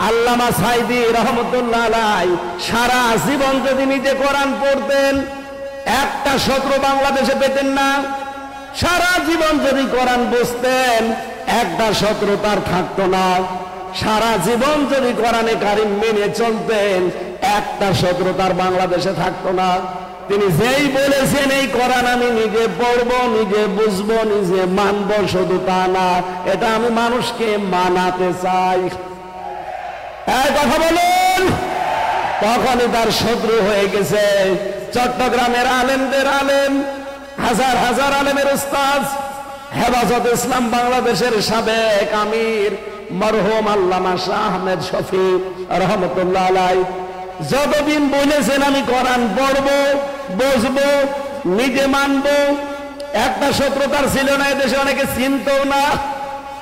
আল্লামা সাঈদী রহমতুল্লাহ আলাইহি সারা জীবন যদি নিজে কোরআন পড়তেন একটা শত্রু বাংলাদেশে পেতেন না। সারা জীবন যদি কোরআন বুঝতেন একটা শত্রু তার থাকতো না। সারা জীবন যদি কোরআনে কারিম মেনে চলতেন একটা শত্রু তার বাংলাদেশে থাকতো না। তিনি যেই বলেছেন এই কোরআন আমি নিজে পড়বো, নিজে বুঝবো, নিজে মানবো, শুধু তা না, এটা আমি মানুষকে মানাতে চাই। এই কথা বলুন, তখনই তার শত্রু হয়ে গেছে। চট্টগ্রামের আলেমদের আলেম, হাজার হাজার আলেমের উস্তাদ, হেফাজত ইসলাম বাংলাদেশের সাবেক আমির মরহুম আল্লামা শাহ আহমেদ শফি রহমতুল্লাহ আলাইহি যতদিন বলেছেন আমি কোরআন পড়বো, বুঝবো, নিজে মানবো, একটা শত্রুতার ছিল না, এদেশে অনেকে চিনতো না।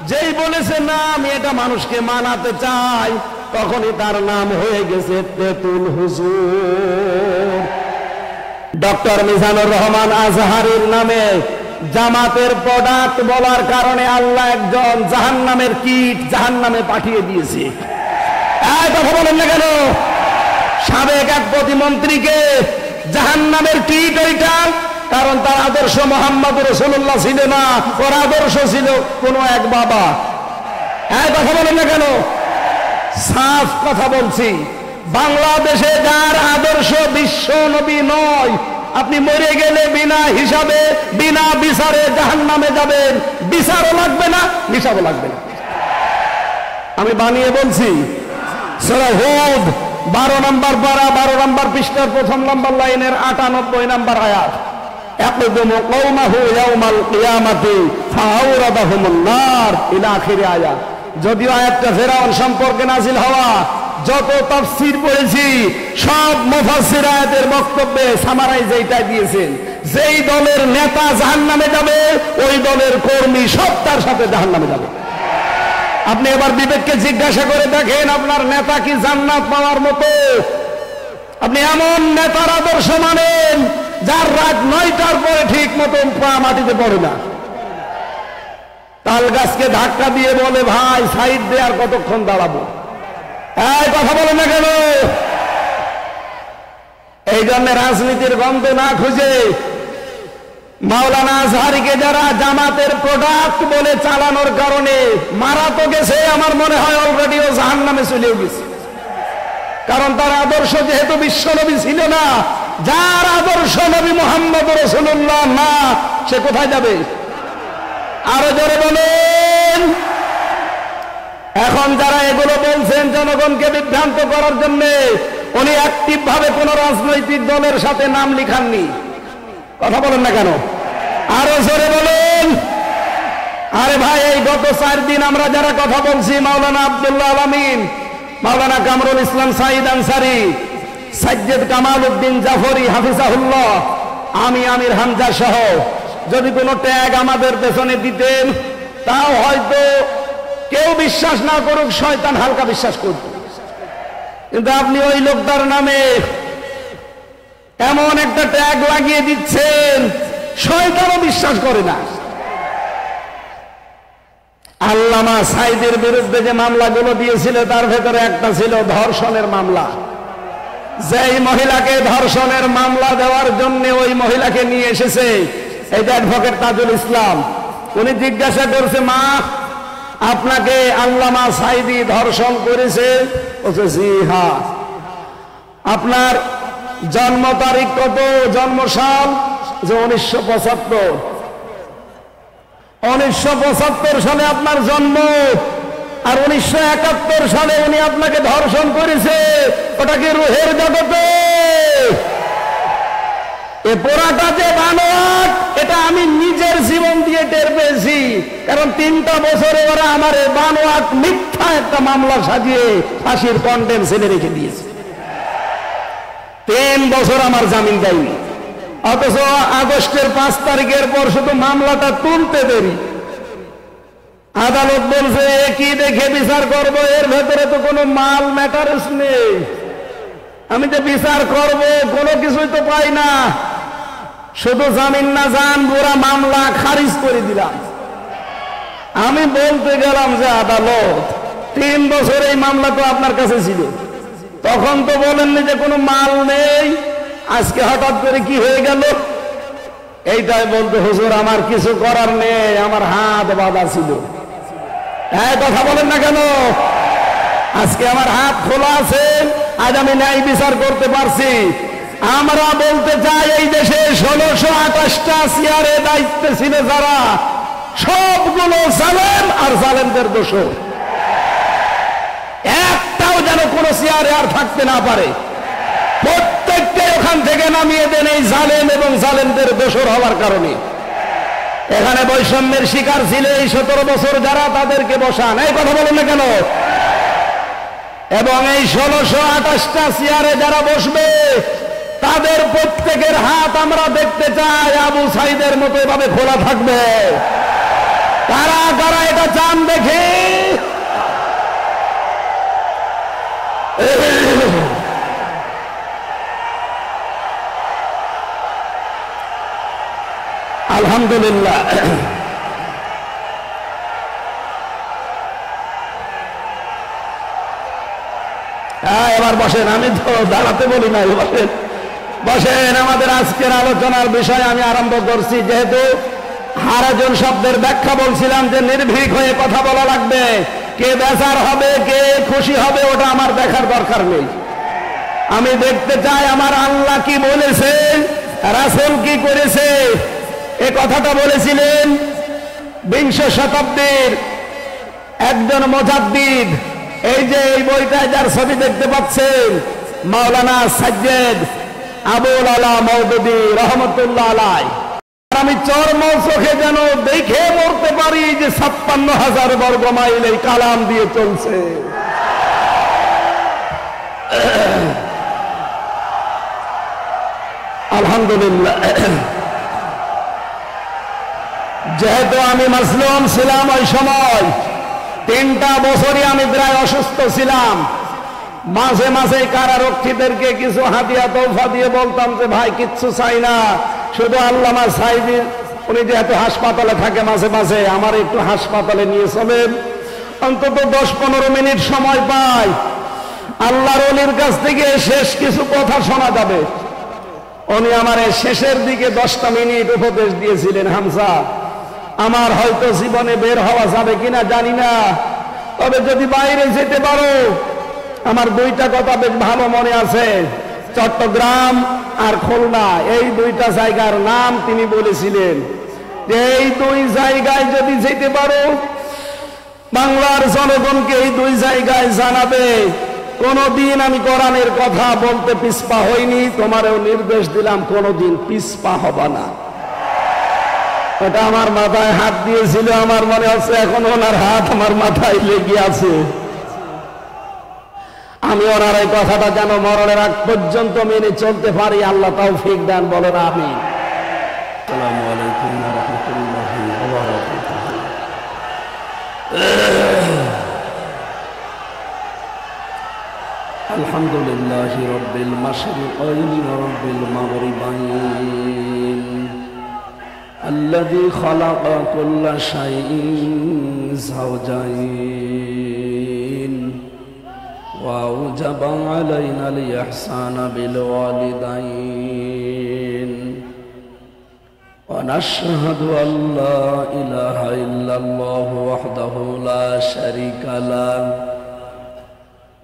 যেই বলেছে না আমি এটা মানুষকে মানাতে চাই, তখনই তার নাম হয়ে গেছে তেতুল হুজুর। ডক্টর মিজানুর রহমান আজহারীর নামে জামাতের প্রোডাক্ট বলার কারণে আল্লাহ একজন জাহান্নামের কীট জাহান্নামে পাঠিয়ে দিয়েছে। এই কথা বলেন না কেন? সাবেক এক প্রতিমন্ত্রীকে জাহান্নামের কীট ওইটা, কারণ তার আদর্শ মুহাম্মদ রাসূলুল্লাহ ছিল না, ওর আদর্শ ছিল কোন এক বাবা। এই কথা বলেন না কেন? সাফ কথা বলছি, বাংলাদেশে যার আদর্শ বিশ্ব নবী নয়, আপনি মরে গেলে বিনা হিসাবে বিনা বিচারে জাহান্নামে যাবেন। বিচারও লাগবে না, হিসাবও লাগবে না। আমি বানিয়ে বলছি। সূরা হুদ 12 নম্বর পারা 12 নম্বর পৃষ্ঠার 1 নম্বর লাইনের 98 নম্বর আয়াত। ইয়াকদুমু কওমাহু ইয়াওমাল কিয়ামাতি ফাআওরাদাহুমুন নার ইলা আখির আয়াত। যদিও আয়াতটা ফেরাউন সম্পর্কে নাযিল হওয়া, যত তাফসীর পড়েছি সব মুফাসসির আয়াতের বক্তব্যে সামারাইজ এইটা দিয়েছেন, যেই দলের নেতা জাহান্নামে যাবে ওই দলের কর্মী সব তার সাথে জাহান্নামে যাবে। আপনি এবার বিবেককে জিজ্ঞাসা করে দেখেন, আপনার নেতা কি জান্নাত পাওয়ার মতো? আপনি এমন নেতার আদর্শ মানেন যার রাত 9টার পরে ঠিক মতো পা মাটিতে পড়ে না। তাল গাছকে ধাক্কা দিয়ে বলে ভাই সাইড দিয়ে আর কতক্ষণ দাঁড়াবো? এই কথা বলে না কেন? এই জন্য রাজনীতির গন্ধ না খুঁজে মাওলানা আজহারীকে যারা জামাতের প্রোডাক্ট বলে চালানোর কারণে মারা তো গেছে, আমার মনে হয় অলরেডি ও জাহান্নামে চলেও গেছে। কারণ তার আদর্শ যেহেতু বিশ্বনবী ছিল না, যার আদর্শ নবী মুহাম্মদ রাসূলুল্লাহ না, সে কোথায় যাবে? আরো জোরে বলেন। এখন যারা এগুলো বলছেন জনগণকে বিভ্রান্ত করার জন্য, উনি অ্যাক্টিভ ভাবে কোন রাজনৈতিক দলের সাথে নাম লিখাননি। কথা বলেন না কেন? আরো জোরে বলেন। আরে ভাই, এই গত 4 দিন আমরা যারা কথা বলছি, মাওলানা আব্দুল্লাহ আল আমিন, মাওলানা কামরুল ইসলাম সাঈদ আনসারী, সাজ্জাদ কামাল উদ্দিন জাফরি হাফিজাহুল্লাহ, আমি আমির হামজা সহ যদি কোনো ট্যাগ আমাদের পেছনে দিতেন, তাও হয়তো কেউ বিশ্বাস না করুক, শয়তান হালকা বিশ্বাস করত। কিন্তু আপনি ওই লোকটার নামে এমন একটা ট্যাগ লাগিয়ে দিচ্ছেন, শয়তানও বিশ্বাস করে না। আল্লামা সাঈদীর বিরুদ্ধে যে মামলাগুলো দিয়েছিল তার ভেতরে একটা ছিল ধর্ষণের মামলা। যেই মহিলাকে ধর্ষণের মামলা দেওয়ার জন্য ওই মহিলাকে নিয়ে এসেছে এই যে অ্যাডভোকেট তাজুল ইসলাম, উনি জিজ্ঞাসা করছে, মা আপনাকে আল্লামা সাঈদী ধর্ষণ করেছে? বলছে জি হ্যাঁ। আপনার জন্ম তারিখ কত, জন্ম সাল? যে 1975। 1975 সালে আপনার জন্ম, আর 1971 সালে উনি আপনাকে ধর্ষণ করেছে। ওটা কি রুহের জগতে? এ পোড়াটা যে বানোয়াট, এটা আমি নিজের জীবন দিয়ে টের পেয়েছি। কারণ 3টা বছরে ওরা আমার বানোয়াট মিথ্যা একটা মামলা সাজিয়ে ফাঁসির কন্টেন্ট ছেলে রেখে দিয়েছে। 3 বছর আমার জামিন দেয়নি, অথচ আগস্টের 5 তারিখের পর শুধু মামলাটা তুলতে দেরি। আদালত বলছে কি দেখে বিচার করব, এর ভেতরে তো কোনো মাল ম্যাটারস নেই, আমি যে বিচার করব কোনো কিছুই তো পাই না, শুধু জামিন না জান পুরা মামলা খারিজ করে দিলাম। আমি বলতে গেলাম যে আদালত 3 বছর এই মামলা তো আপনার কাছে ছিল, তখন তো বলেননি যে কোনো মাল নেই, আজকে হঠাৎ করে কি হয়ে গেল? এইটাই বলতে, হুজুর আমার কিছু করার নেই, আমার হাত বাঁধা ছিল। হ্যাঁ, কথা বলেন না কেন? আজকে আমার হাত খোলা আছে, আজ আমি ন্যায় বিচার করতে পারছি। আমরা বলতে চাই, এই দেশে 1628টা চেয়ারে দায়িত্বে ছিল যারা, সবগুলো জালেম আর জালেমদের দোষর। একটাও যেন কোন চেয়ারে আর থাকতে না পারে, প্রত্যেককে ওখান থেকে নামিয়ে দেন এই জালেম এবং জালেমদের দোষর হওয়ার কারণে। এখানে বৈষম্যের শিকার ছিল এই 17 বছর যারা, তাদেরকে বসান। এই কথা বলেন না কেন? এবং এই 1628টা চেয়ারে যারা বসবে, তাদের প্রত্যেকের হাত আমরা দেখতে চাই আবু সাইদের মতো এভাবে খোলা থাকবে। কারা কারা এটা চান দেখে? আলহামদুলিল্লাহ। হ্যাঁ, এবার বসেন, আমি তো দাঁড়াতে বলি না, বসেন বসেন। আমাদের আজকের আলোচনার বিষয় আমি আরম্ভ করছি। যেহেতু হারাজন শব্দের ব্যাখ্যা বলছিলাম যে নির্ভীক হয়ে কথা বলা লাগবে, কে বেজার হবে কে খুশি হবে ওটা আমার দেখার দরকার নেই। আমি দেখতে চাই আমার আল্লাহ কি বলেছে, রাসূল কি করেছে। এ কথাটা বলেছিলেন 20 শতাব্দীর একজন মুজাদ্দিদ। এই যে এই বইটায় যার ছবি দেখতে পাচ্ছেন, মাওলানা সাজ্জেদ আবুল আলা মওদুদী রহমতুল্লাহ আলাইহি। আমি চরম চোখে যেন দেখে মরতে পারি যে 56,000 বর্গ মাইল এই কালাম দিয়ে চলছে। আলহামদুলিল্লাহ। যেহেতু আমি মাসলুম ছিলাম, ওই সময় 3টা বছরই আমি প্রায় অসুস্থ ছিলাম। মাঝে মাঝে কারারক্ষীদেরকে কিছু হাদিয়া তোফা দিয়ে বলতাম যে ভাই কিচ্ছু চাই না, শুধু আল্লামা সাইদি উনি যেহেতু হাসপাতালে থাকে মাঝে মাঝে, আমার একটু হাসপাতালে নিয়ে চলেন, অন্তত 10-15 মিনিট সময় পাই, আল্লাহর ওলির কাছ থেকে শেষ কিছু কথা শোনা যাবে। উনি আমার শেষের দিকে 10টা মিনিট উপদেশ দিয়েছিলেন, হামজা আমার হয়তো জীবনে বের হওয়া যাবে কিনা জানি না, তবে যদি বাইরে যেতে পারো, আমার 2টা কথা বেশ ভালো মনে আছে, চট্টগ্রাম আর খুলনা, এই 2টা জায়গার নাম তিনি বলেছিলেন যে এই 2 জায়গায় যদি যেতে পারো, বাংলার জনগণকে এই 2 জায়গায় জানাবে কোনদিন আমি কোরআনের কথা বলতে পিছপা হইনি, তোমারও নির্দেশ দিলাম কোনদিন পিছপা হবা না। ওটা আমার মাথায় হাত দিয়েছিল, আমার মনে হচ্ছে এখন ওনার হাত আমার মাথায় লেগে আছে। আমি ওনার এই কথাটা যেন মরণের আগ পর্যন্ত মেনে চলতে পারি, আল্লাহ তৌফিক দেন, বলেন আমিন। আসসালামু আলাইকুম ওয়া রাহমাতুল্লাহি ওয়া বারাকাতুহু। আলহামদুলিল্লাহি রাব্বিল মাশরিকাইনি ওয়া রাব্বিল মাগরিবাইন আল্লাযী খালাকা কুল্লা শাইইন যাওজাইন ওয়া আওজাবা আলাইনা আল ইহসানা বিল ওয়ালিদাইন ওয়া নাশহাদু আল্লা ইলাহা ইল্লাল্লাহু ওয়াহদাহু লা শারীকা লাহু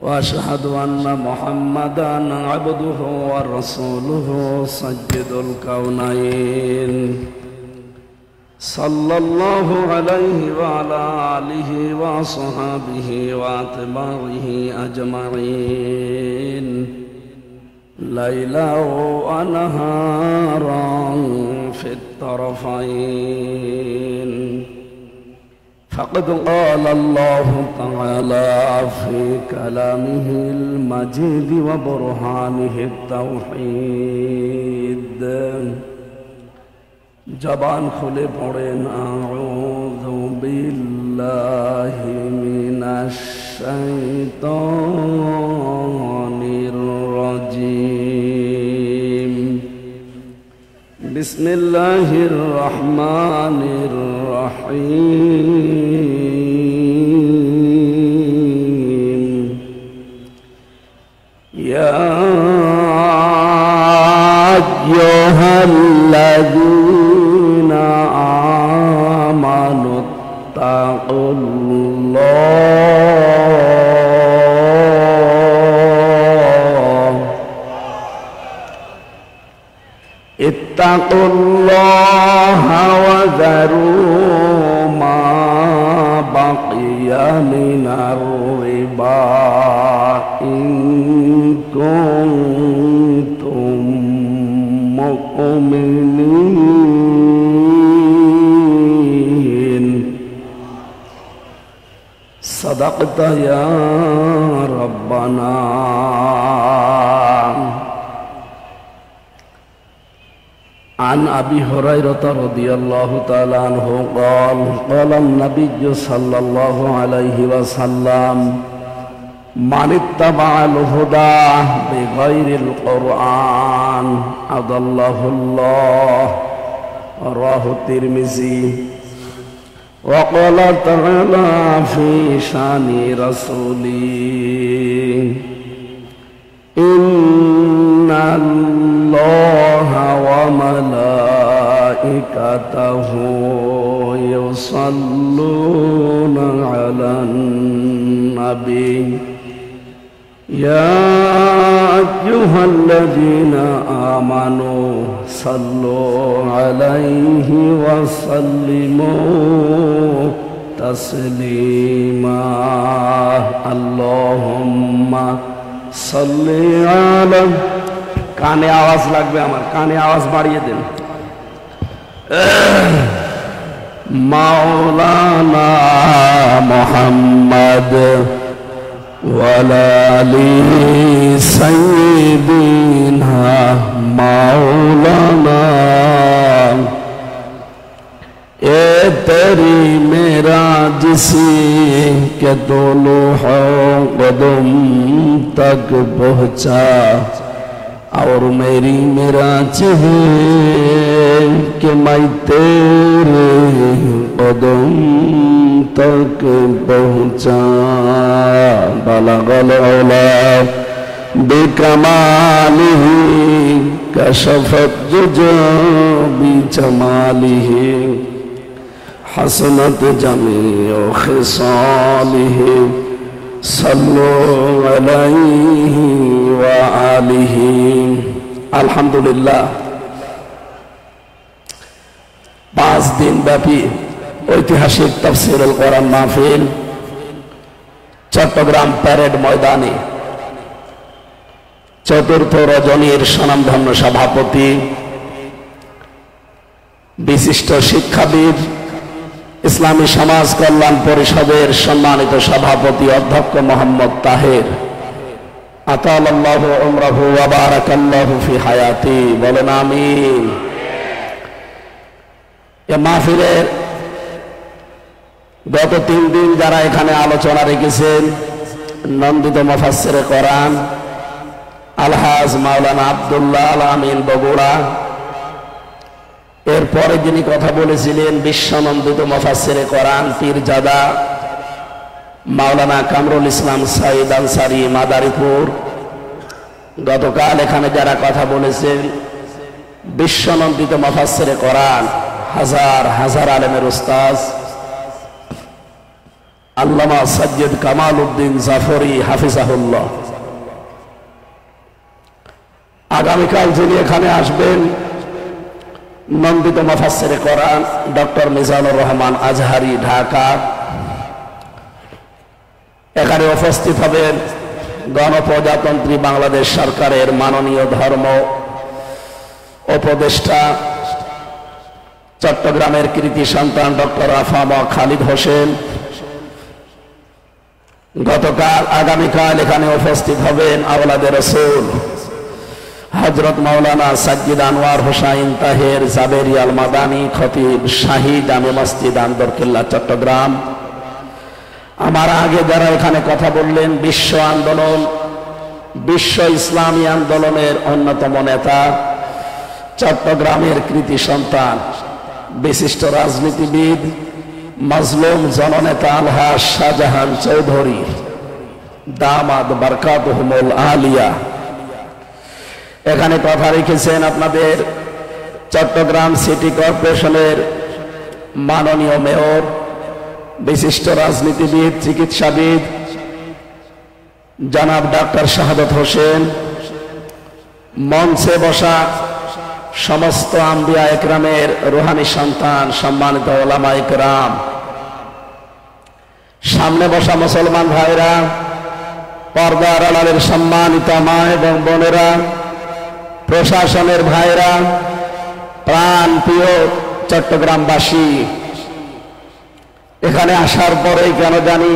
وأشهد أن محمدا عبده ورسوله سيد الكونين صلى الله عليه وعلى آله وصحبه وأتباعه أجمعين ليلا ونهارا في الطرفين. فقد قال الله تعالى في كلامه المجيد وبرهانه التوحيد জবান খুলে পড়েন আউযু বিল্লাহি মিনাশ শাইতানির রাজীম বিসমিল্লাহির রহমানির রহিম يا أيها الذين آمنوا اتقوا الله وذروا ما بقي من الربا إن كنتم مؤمنين صدقت يا ربنا. عن أبي هريرة رضي الله تعالى عنه قال قال النبي صلى الله عليه وسلم من اتبع الهدى بغير القرآن أضله الله. رواه الترمذي. وقال تعالى في شان رسوله إن الله وملائكته يصلون على النبي يا أيها الذين آمنوا صلوا عليه وسلموا تسليما. اللهم صلي على কানে আওয়াজ লাগবে আমার, কানে আওয়াজ বাড়িয়ে দেন। মাওলানা মুহাম্মদ ওয়ালা আলি সাইয়্যিদিনা মাওলানা এ তেরি মেরা জিসি কে দোনো কদম তক পহুঁচা और मेरी मेराज है कि मैं तेरे कदम तक पहुँचा। बलगल औला बिकमालिही कशफत जुजा बिजमालिही हसनत जमीउ खिसालिही सल्लु अलैहि व आलिहि। আলহামদুলিল্লাহ 5 দিন ব্যাপী ঐতিহাসিক তাফসীরুল কোরআন মাহফিল চট্টগ্রাম প্যারেড ময়দানে চতুর্থ রজনীর স্বনামধন্য সভাপতি বিশিষ্ট শিক্ষাবিদ ইসলামী সমাজ কল্যাণ পরিষদের সম্মানিত সভাপতি অধ্যক্ষ মোহাম্মদ তাহের আতালাল্লাহু উমরাহু ওয়া বারাকাল্লাহু ফি হায়াতি, বলেন আমিন। এই মাহফিলের গত 3 দিন যারা এখানে আলোচনা রেখেছেন নন্দিত মুফাসসিরে কোরআন আলহাজ মাওলানা আব্দুল্লাহ আল আমিন বগুড়া, এরপরে যিনি কথা বলেছিলেন বিশ্বনন্দিত মুফাসসিরে কোরআন পীরজাদা মাওলানা কামরুল ইসলাম সাইদ আনসারী মাদারীপুর, গতকাল এখানে যারা কথা বলেছেন বিশ্বনন্দিত মুফাসসিরে কোরআন হাজার হাজার আলেমের উস্তাদ আল্লামা সৈয়দ কামাল উদ্দিন জাফরি হাফিজাহুল্লাহ। আগামীকাল যিনি এখানে আসবেন নন্দিত মুফাসসিরে কোরআন ডক্টর মিজানুর রহমান আজহারি ঢাকা। এখানে উপস্থিত হবেন গণপ্রজাতন্ত্রী বাংলাদেশ সরকারের মাননীয় ধর্ম উপদেষ্টা চট্টগ্রামের কৃতি সন্তান ডক্টর আফামা খালিদ হোসেন। আগামীকাল এখানে উপস্থিত হবেন আওলাদে রাসূল হযরত মাওলানা সাজ্জিদ আনোয়ার হোসাইন তাহের জাবেরি আল মাদানী খতিব শাহী জামে মসজিদ আন্দরকিল্লা চট্টগ্রাম। আমার আগে যারা এখানে কথা বললেন বিশ্ব আন্দোলন বিশ্ব ইসলামী আন্দোলনের অন্যতম নেতা চট্টগ্রামের কৃতি সন্তান বিশিষ্ট রাজনীতিবিদ মাজলুম জননেতা আলহাজ শাহজাহান চৌধুরী, দামাদ বারকাতুহুমুল আলিয়া। এখানে কথা রেখেছেন আপনাদের চট্টগ্রাম সিটি কর্পোরেশনের মাননীয় মেয়র, বিশিষ্ট রাজনীতিবিদ, চিকিৎসাবিদ জনাব ডাক্তার শাহাদাত হোসেন, মঞ্চে বসা সমস্ত আম্বিয়া একরামের রুহানি সন্তান, সম্মানিত ওলামা একরাম, সামনে বসা মুসলমান ভাইরা, পর্দার আড়ালের সম্মানিত মা এবং বোনেরা, প্রশাসনের ভাইরা, প্রাণ প্রিয় চট্টগ্রামবাসী, এখানে আসার পরেই কেন জানি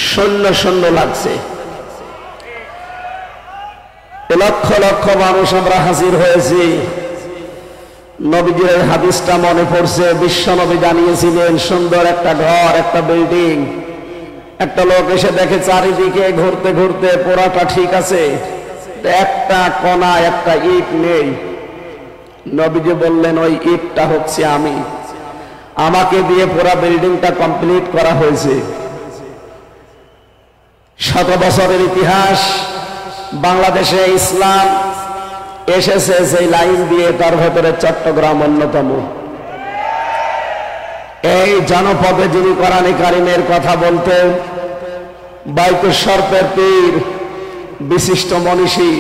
শূন্য শূন্য লাগছে। লক্ষ লক্ষ মানুষ আমরা হাজির হয়েছি। নবীজির হাদিসটা মনে পড়ছে, বিশ্ব নবী জানিয়েছিলেন সুন্দর একটা ঘর, একটা বিল্ডিং, একটা লোক এসে দেখে চারিদিকে ঘুরতে ঘুরতে পোড়াটা ঠিক আছে, একটা কণা, একটা ইট নেই। নবীজি বললেন ওই ইটটা হচ্ছে আমি, আমাকে দিয়ে পুরা বিল্ডিংটা কমপ্লিট করা হয়েছে। শত বছরের ইতিহাস, বাংলাদেশে ইসলাম এসেছে সেই লাইন দিয়ে, তার ভেতরে চট্টগ্রাম অন্যতম। এই জনপদে যিনি কোরআনে কারিমের কথা বলতেন, বাইতুল শরফের পীর, বিশিষ্ট মনীষী,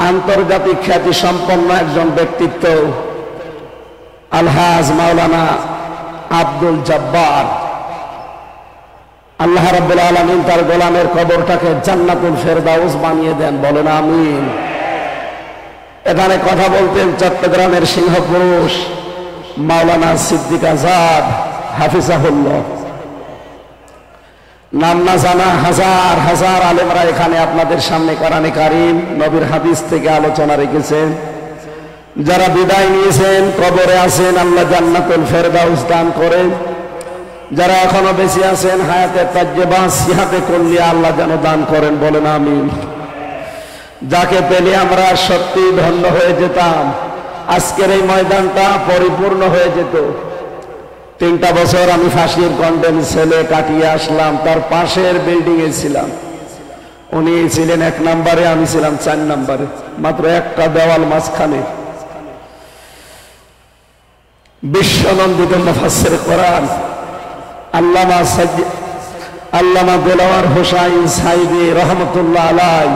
আন্তর্জাতিক খ্যাতি সম্পন্ন একজন ব্যক্তিত্ব, আলহাজ মাওলানা আব্দুল জব্বার, আল্লাহ রাব্বুল আলামিন তার গোলামের কবরটাকে জান্নাতুল ফেরদাউস বানিয়ে দেন, বলেন আমিন। এখানে কথা বলতেন চট্টগ্রামের সিংহপুরুষ মাওলানা সিদ্দিক আজাদ হাফিজাহুল্লাহ। নাম না জানা হাজার হাজার আলেমরা এখানে আপনাদের সামনে কোরআনে কারীম, নবীর হাদিস থেকে আলোচনা রেখেছেন। যারা বিদায় নিয়েছেন, কবরে আছেন, আল্লাহ জান্নাতুল ফেরদাউস দান করেন। যারা এখনো বেঁচে আছেন, হায়াতে তাজ্জেবা সিহাতে কুল্লিয়া আল্লাহ যেন দান করেন, বলেন আমিন। যাকে পেলে আমরা সত্যি ধন্য হয়ে যেতাম, আজকের এই ময়দানটা পরিপূর্ণ হয়ে যেত। 3টা বছর আমি ফাঁসির কন্ডেম ছেলে কাটিয়ে আসলাম, তার পাশের বিল্ডিং এ ছিলাম। উনি ছিলেন 1 নম্বরে, আমি ছিলাম 4 নম্বরে, মাত্র একটা দেওয়াল মাঝখানে। বিশ্বনন্দিত মুফাসসির কোরআন আল্লামা দেলাওয়ার হোসাইন সাইদি রহমতুল্লাহ আলাইহি,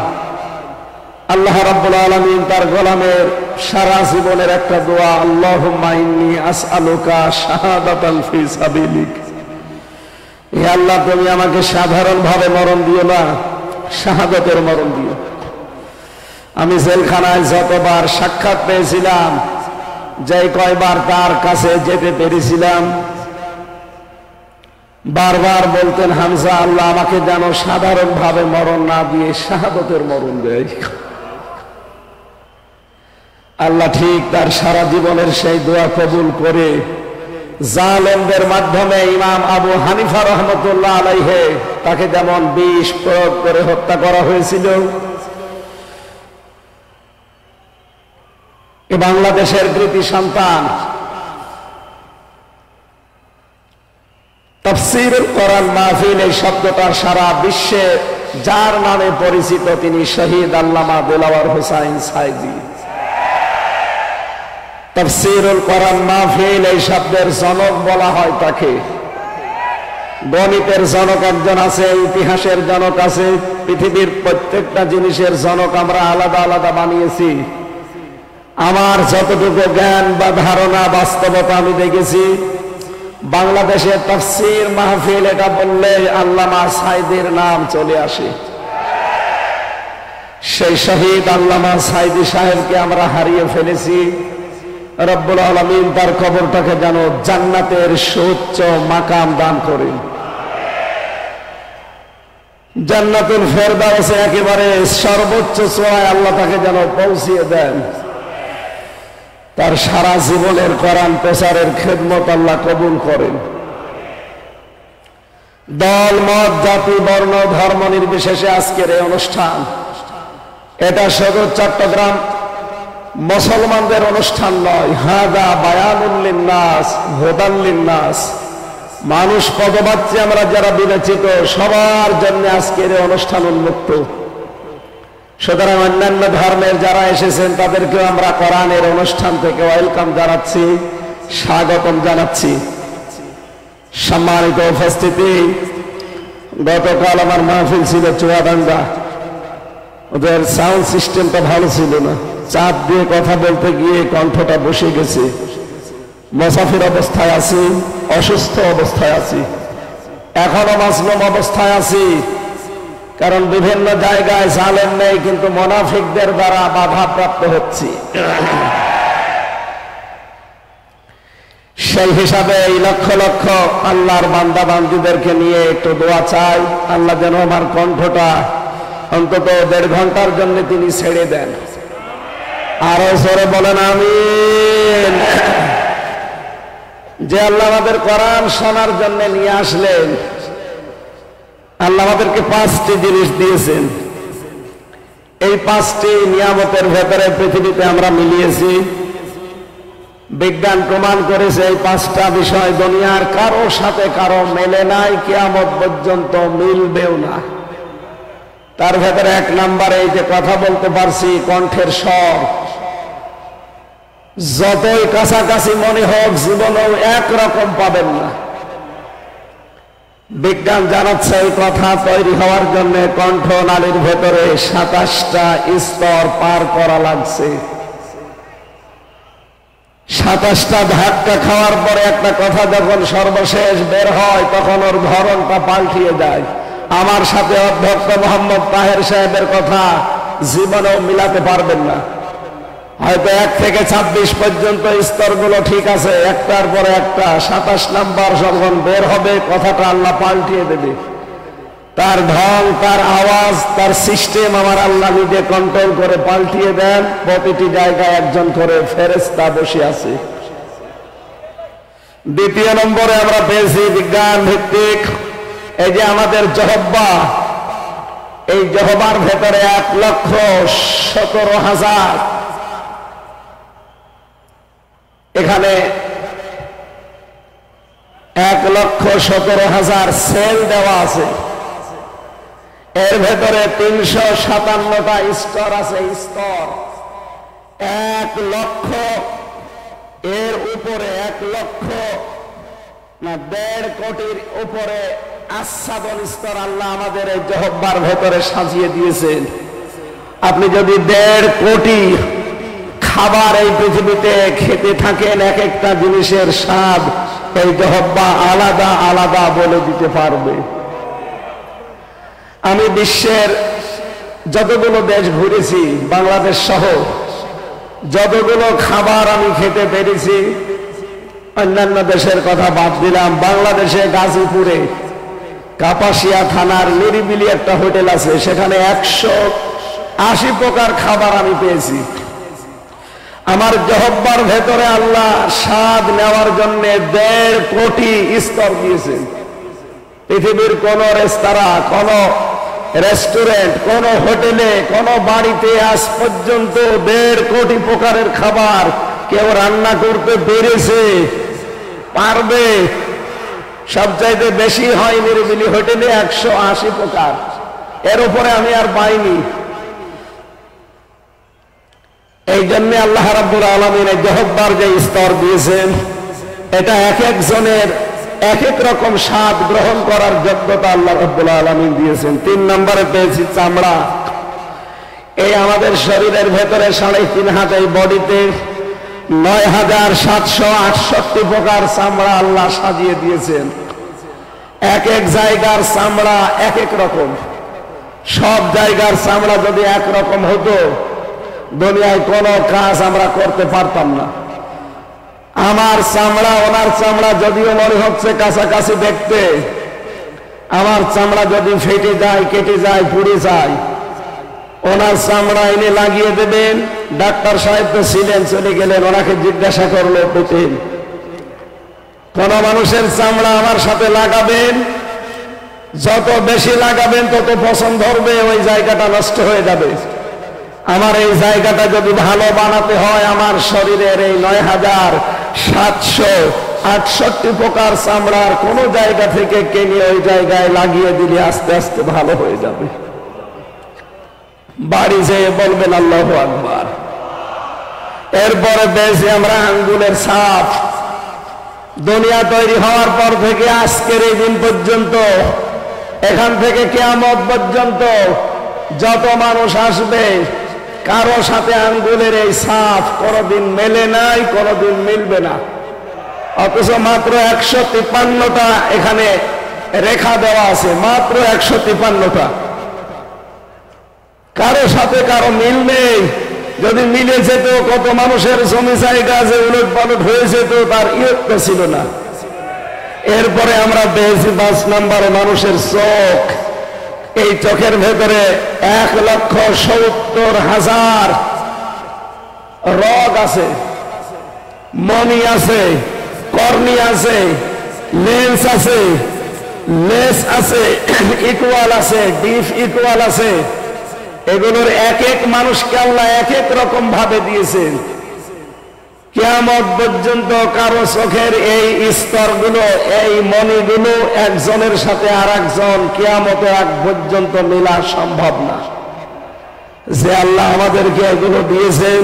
আল্লাহ রাব্বুল আলামিন তার গোলামের সারা জীবনের একটা দোয়া, আল্লাহুম্মা ইন্নী আসআলুকা শাহাদাতান ফি সাবিলিক। হে আল্লাহ, তুমি আমাকে সাধারণ ভাবে মরণ দিও না, শাহাদাতের মরণ দিও। আমি জেলখানায় যতবার সাক্ষাৎ পেয়েছিলাম, যে কয়বার তার কাছে যেতে পেরেছিলাম, বারবার বলতেন, হামজা, আল্লাহ আমাকে যেন সাধারণ ভাবে মরণ না দিয়ে শাহাদাতের মরণ দেয়। আল্লাহ ঠিক তার সারা জীবনের সেই দোয়া কবুল করে জালেমদের মাধ্যমে ইমাম আবু হানিফা রহমতুল্লাহ আলাইহি তাকে যেমন বিষ প্রয়োগ করে হত্যা করা হয়েছিল, এ বাংলাদেশের কৃতি সন্তান, তাফসীরুল কোরআন মাহফিল, এই শব্দটা সারা বিশ্বে যার নামে পরিচিত, তিনি শহীদ আল্লামা দেলাওয়ার হোসাইন সাইদি। তাফসীরুল কোরআন মাহফিল, এই শব্দের জনক বলা হয় তাকে। গণিতের জনক একজন আছে, ইতিহাসের জনক আছে, পৃথিবীর প্রত্যেকটা জিনিসের জনক আমরা আলাদা আলাদা বানিয়েছি। আমার যতটুকু জ্ঞান বা ধারণা, বাস্তবতা আমি দেখেছি, বাংলাদেশের তাফসীর মাহফিল এটা বললে আল্লামা সাইদির নাম চলে আসে। সেই শহীদ আল্লামা সাইদি সাহেবকে আমরা হারিয়ে ফেলেছি। রব্বুল আলামিন তার কবরটাকে যেন জান্নাতের সুউচ্চ মাকাম দান করেন, জান্নাতুল ফেরদাউসে একেবারে সর্বোচ্চ চূড়ায় আল্লাহ তাকে যেন পৌঁছিয়ে দেন। তার সারা জীবনের কোরআন প্রচারের খেদমত আল্লাহ কবুল করেন। দল, মত, জাতি, বর্ণ, ধর্ম নির্বিশেষে আজকের এই অনুষ্ঠান, এটা শুধু চট্টগ্রাম মুসলমানদের অনুষ্ঠান নয়। হাদা বায়ানুল লিন্নাস হুদাল লিন্নাস, মানুষ পদ পাচ্ছে, আমরা যারা বিবেচিত সবার জন্য আজকের এই অনুষ্ঠান উন্মুক্ত। সুতরাং অন্যান্য ধর্মের যারা এসেছেন তাদেরকেও আমরা কোরআনের অনুষ্ঠান থেকে ওয়েলকাম জানাচ্ছি, স্বাগতম জানাচ্ছি। সম্মানিত উপস্থিতি, গতকাল আমার মাহফিল ছিল চুয়াডাঙ্গা। ওদের সাউন্ড সিস্টেমটা ভালো ছিল না, চাপ দিয়ে কথা বলতে গিয়ে কণ্ঠটা বসে গেছে। মুসাফির অবস্থায় আছি, অসুস্থ অবস্থায় আছি, এখনো মাসলুম অবস্থায় আছি, কারণ বিভিন্ন জায়গায় জালেম নেই, কিন্তু মুনাফিকদের দ্বারা বাধাপ্রাপ্ত হচ্ছি। সেই হিসাবে এই লক্ষ লক্ষ আল্লাহর বান্দা বান্দীদেরকে নিয়ে একটু দোয়া চাই, আল্লাহ যেন আমার কণ্ঠটা অন্তত 1.5 ঘন্টার জন্য তিনি ছেড়ে দেন। আরো জোরে বলেন আমিন। যে আল্লাহ আমাদের কোরআন শোনার জন্য নিয়ে আসলেন, আল্লাহ আমাদেরকে 5টি জিনিস দিয়েছেন। এই 5টি নিয়ামতের ভেতরে পৃথিবীতে আমরা মিলিয়েছি। বিজ্ঞান প্রমাণ করেছে এই 5টা বিষয় দুনিয়ার কারো সাথে কারো মেলে নাই, কিয়ামত পর্যন্ত মিলবেও না। তার ভেতরে 1 নম্বরে এই যে কথা বলতে পারছি, কণ্ঠের স্বর। যতই কাছাকাছি মনে হোক, জীবনেও একরকম পাবেন না। বিজ্ঞান জানাচ্ছে এই কথা তৈরি হওয়ার জন্য কণ্ঠ নালীর ভেতরে 27টা স্তর পার করা লাগছে। 27টা ধাক্কা খাওয়ার পরে একটা কথা যখন সর্বশেষ বের হয়, তখন ওর ধরনটা পাল্টিয়ে যায়। আমার সাথে অধ্যক্ষ মোহাম্মদ তাহের সাহেবের কথা জীবনেও মিলাতে পারবেন না। হয়তো 1 থেকে 26 পর্যন্ত স্তরগুলো ঠিক আছে, একটার পরে একটা 27 নাম্বার যখন বের হবে, কথাটা আল্লাহ পাল্টিয়ে দেবে। তার ঢং, তার আওয়াজ, তার সিস্টেম আমার আল্লাহ নিজে কন্ট্রোল করে পাল্টিয়ে দেন। প্রতিটি জায়গায় একজন করে ফেরেশতা বসে আছে। দ্বিতীয় নম্বরে আমরা পেয়েছি বিজ্ঞান ভিত্তিক এই যে আমাদের জহব্বা, এই জহবার ভেতরে 1,17,000 এখানে 1,17,000 সেল দেওয়া আছে। এর ভেতরে 357টা স্তর আছে। স্তর 1 লক্ষ, এর উপরে 1 লক্ষ না 1.5 কোটির উপরে আচ্ছাদন স্তর আল্লাহ আমাদের এই জহব্বার ভেতরে সাজিয়ে দিয়েছেন। আপনি যদি 1.5 কোটি খাবার এই পৃথিবীতে খেতে থাকেন, এক একটা জিনিসের স্বাদ এই জহব্বা আলাদা আলাদা বলে দিতে পারবে। আমি বিশ্বের যতগুলো দেশ ঘুরেছি, বাংলাদেশ সহ যতগুলো খাবার আমি খেতে পেরেছি, অন্যান্য দেশের কথা বাদ দিলাম, বাংলাদেশে গাজীপুরে কাপাসিয়া থানার নিরিবিলি একটা হোটেল আছে, সেখানে 180 প্রকার খাবার আমি পেয়েছি। আমার জহব্বার ভেতরে আল্লাহ স্বাদ নেওয়ার জন্য 1.5 কোটি স্তর দিয়েছেন। পৃথিবীর কোন রেস্তোরাঁ, কোন রেস্টুরেন্ট, কোন হোটেলে, কোন বাড়িতে আজ পর্যন্ত 1.5 কোটি প্রকারের খাবার কেউ রান্না করতে পেরেছে? পারবে? সবচাইতে বেশি হয় নিরিবিলি হোটেলে 180 প্রকার, এর উপরে আমি আর পাইনি। এই জন্য আল্লাহ রাব্বুল আলামিন এই জহব্বার যে স্তর দিয়েছেন, এটা এক একজনের এক এক রকম স্বাদ গ্রহণ করার যোগ্যতা আল্লাহ রাব্বুল আলামিন দিয়েছেন। 3 নম্বরে পেয়েছি চামড়া। এই আমাদের শরীরের ভেতরে 3.5 হাত, এই বডিতে 9,768 প্রকার চামড়া আল্লাহ সাজিয়ে দিয়েছেন। এক এক জায়গার চামড়া এক এক রকম। সব জায়গার চামড়া যদি একরকম হতো, দুনিয়ায় কোনো কাজ আমরা করতে পারতাম না। আমার চামড়া ওনার চামড়া যদিও মনে হচ্ছে কাছাকাছি দেখতে, আমার চামড়া যদি ফেটে যায়, কেটে যায়, পুড়ে যায়, ওনার চামড়া এনে লাগিয়ে দেবেন। ডাক্তার সাহেব তো ছিলেন, চলে গেলেন, ওনাকে জিজ্ঞাসা করলো পেতেন। কোন মানুষের চামড়া আমার সাথে লাগাবেন, যত বেশি লাগাবেন তত পছন্দ ধরবে, ওই জায়গাটা নষ্ট হয়ে যাবে। আমার এই জায়গাটা যদি ভালো বানাতে হয়, আমার শরীরের এই 9,700 68 প্রকার চামড়ার কোন জায়গা থেকে কিনে ওই জায়গায় লাগিয়ে দিলে আস্তে আস্তে ভালো হয়ে যাবে। বাড়ি যেয়ে বলবেন আল্লাহু আকবার। এরপরে বেশি আমরা আঙ্গুলের ছাপ, দুনিয়া তৈরি হওয়ার পর থেকে আজকের এই দিন পর্যন্ত, এখান থেকে কিয়ামত পর্যন্ত যত মানুষ আসবে কারো সাথে আঙ্গুলের এই ছাপ কোনদিন মেলে নাই, কোনদিন মিলবে না। অথচ মাত্র 153টা এখানে রেখা দেওয়া আছে, মাত্র 153টা। কারো সাথে কারো মিল নেই। যদি মিলে যেত, কত মানুষের জমি জায়গা যে উলট পালট হয়েছে, তো তার ইয়ত্ত ছিল না। এরপরে আমরা পেয়েছি 5 নম্বরে মানুষের চোখ। এই চোখের ভেতরে 1,70,000 রগ আছে, মনি আছে, কর্নি আছে, লেন্স আছে, লেস আছে, ইকুয়াল আছে, ডিপ ইকুয়াল আছে। এগুলোর এক এক মানুষকে আল্লাহ এক এক রকম ভাবে দিয়েছেন। কিয়ামত পর্যন্ত কারো চোখের এই স্তরগুলো, এই মণিগুলো একজনের সাথে আর একজন কিয়ামতের আগ পর্যন্ত মেলা সম্ভব না। যে আল্লাহ আমাদেরকে এগুলো দিয়েছেন,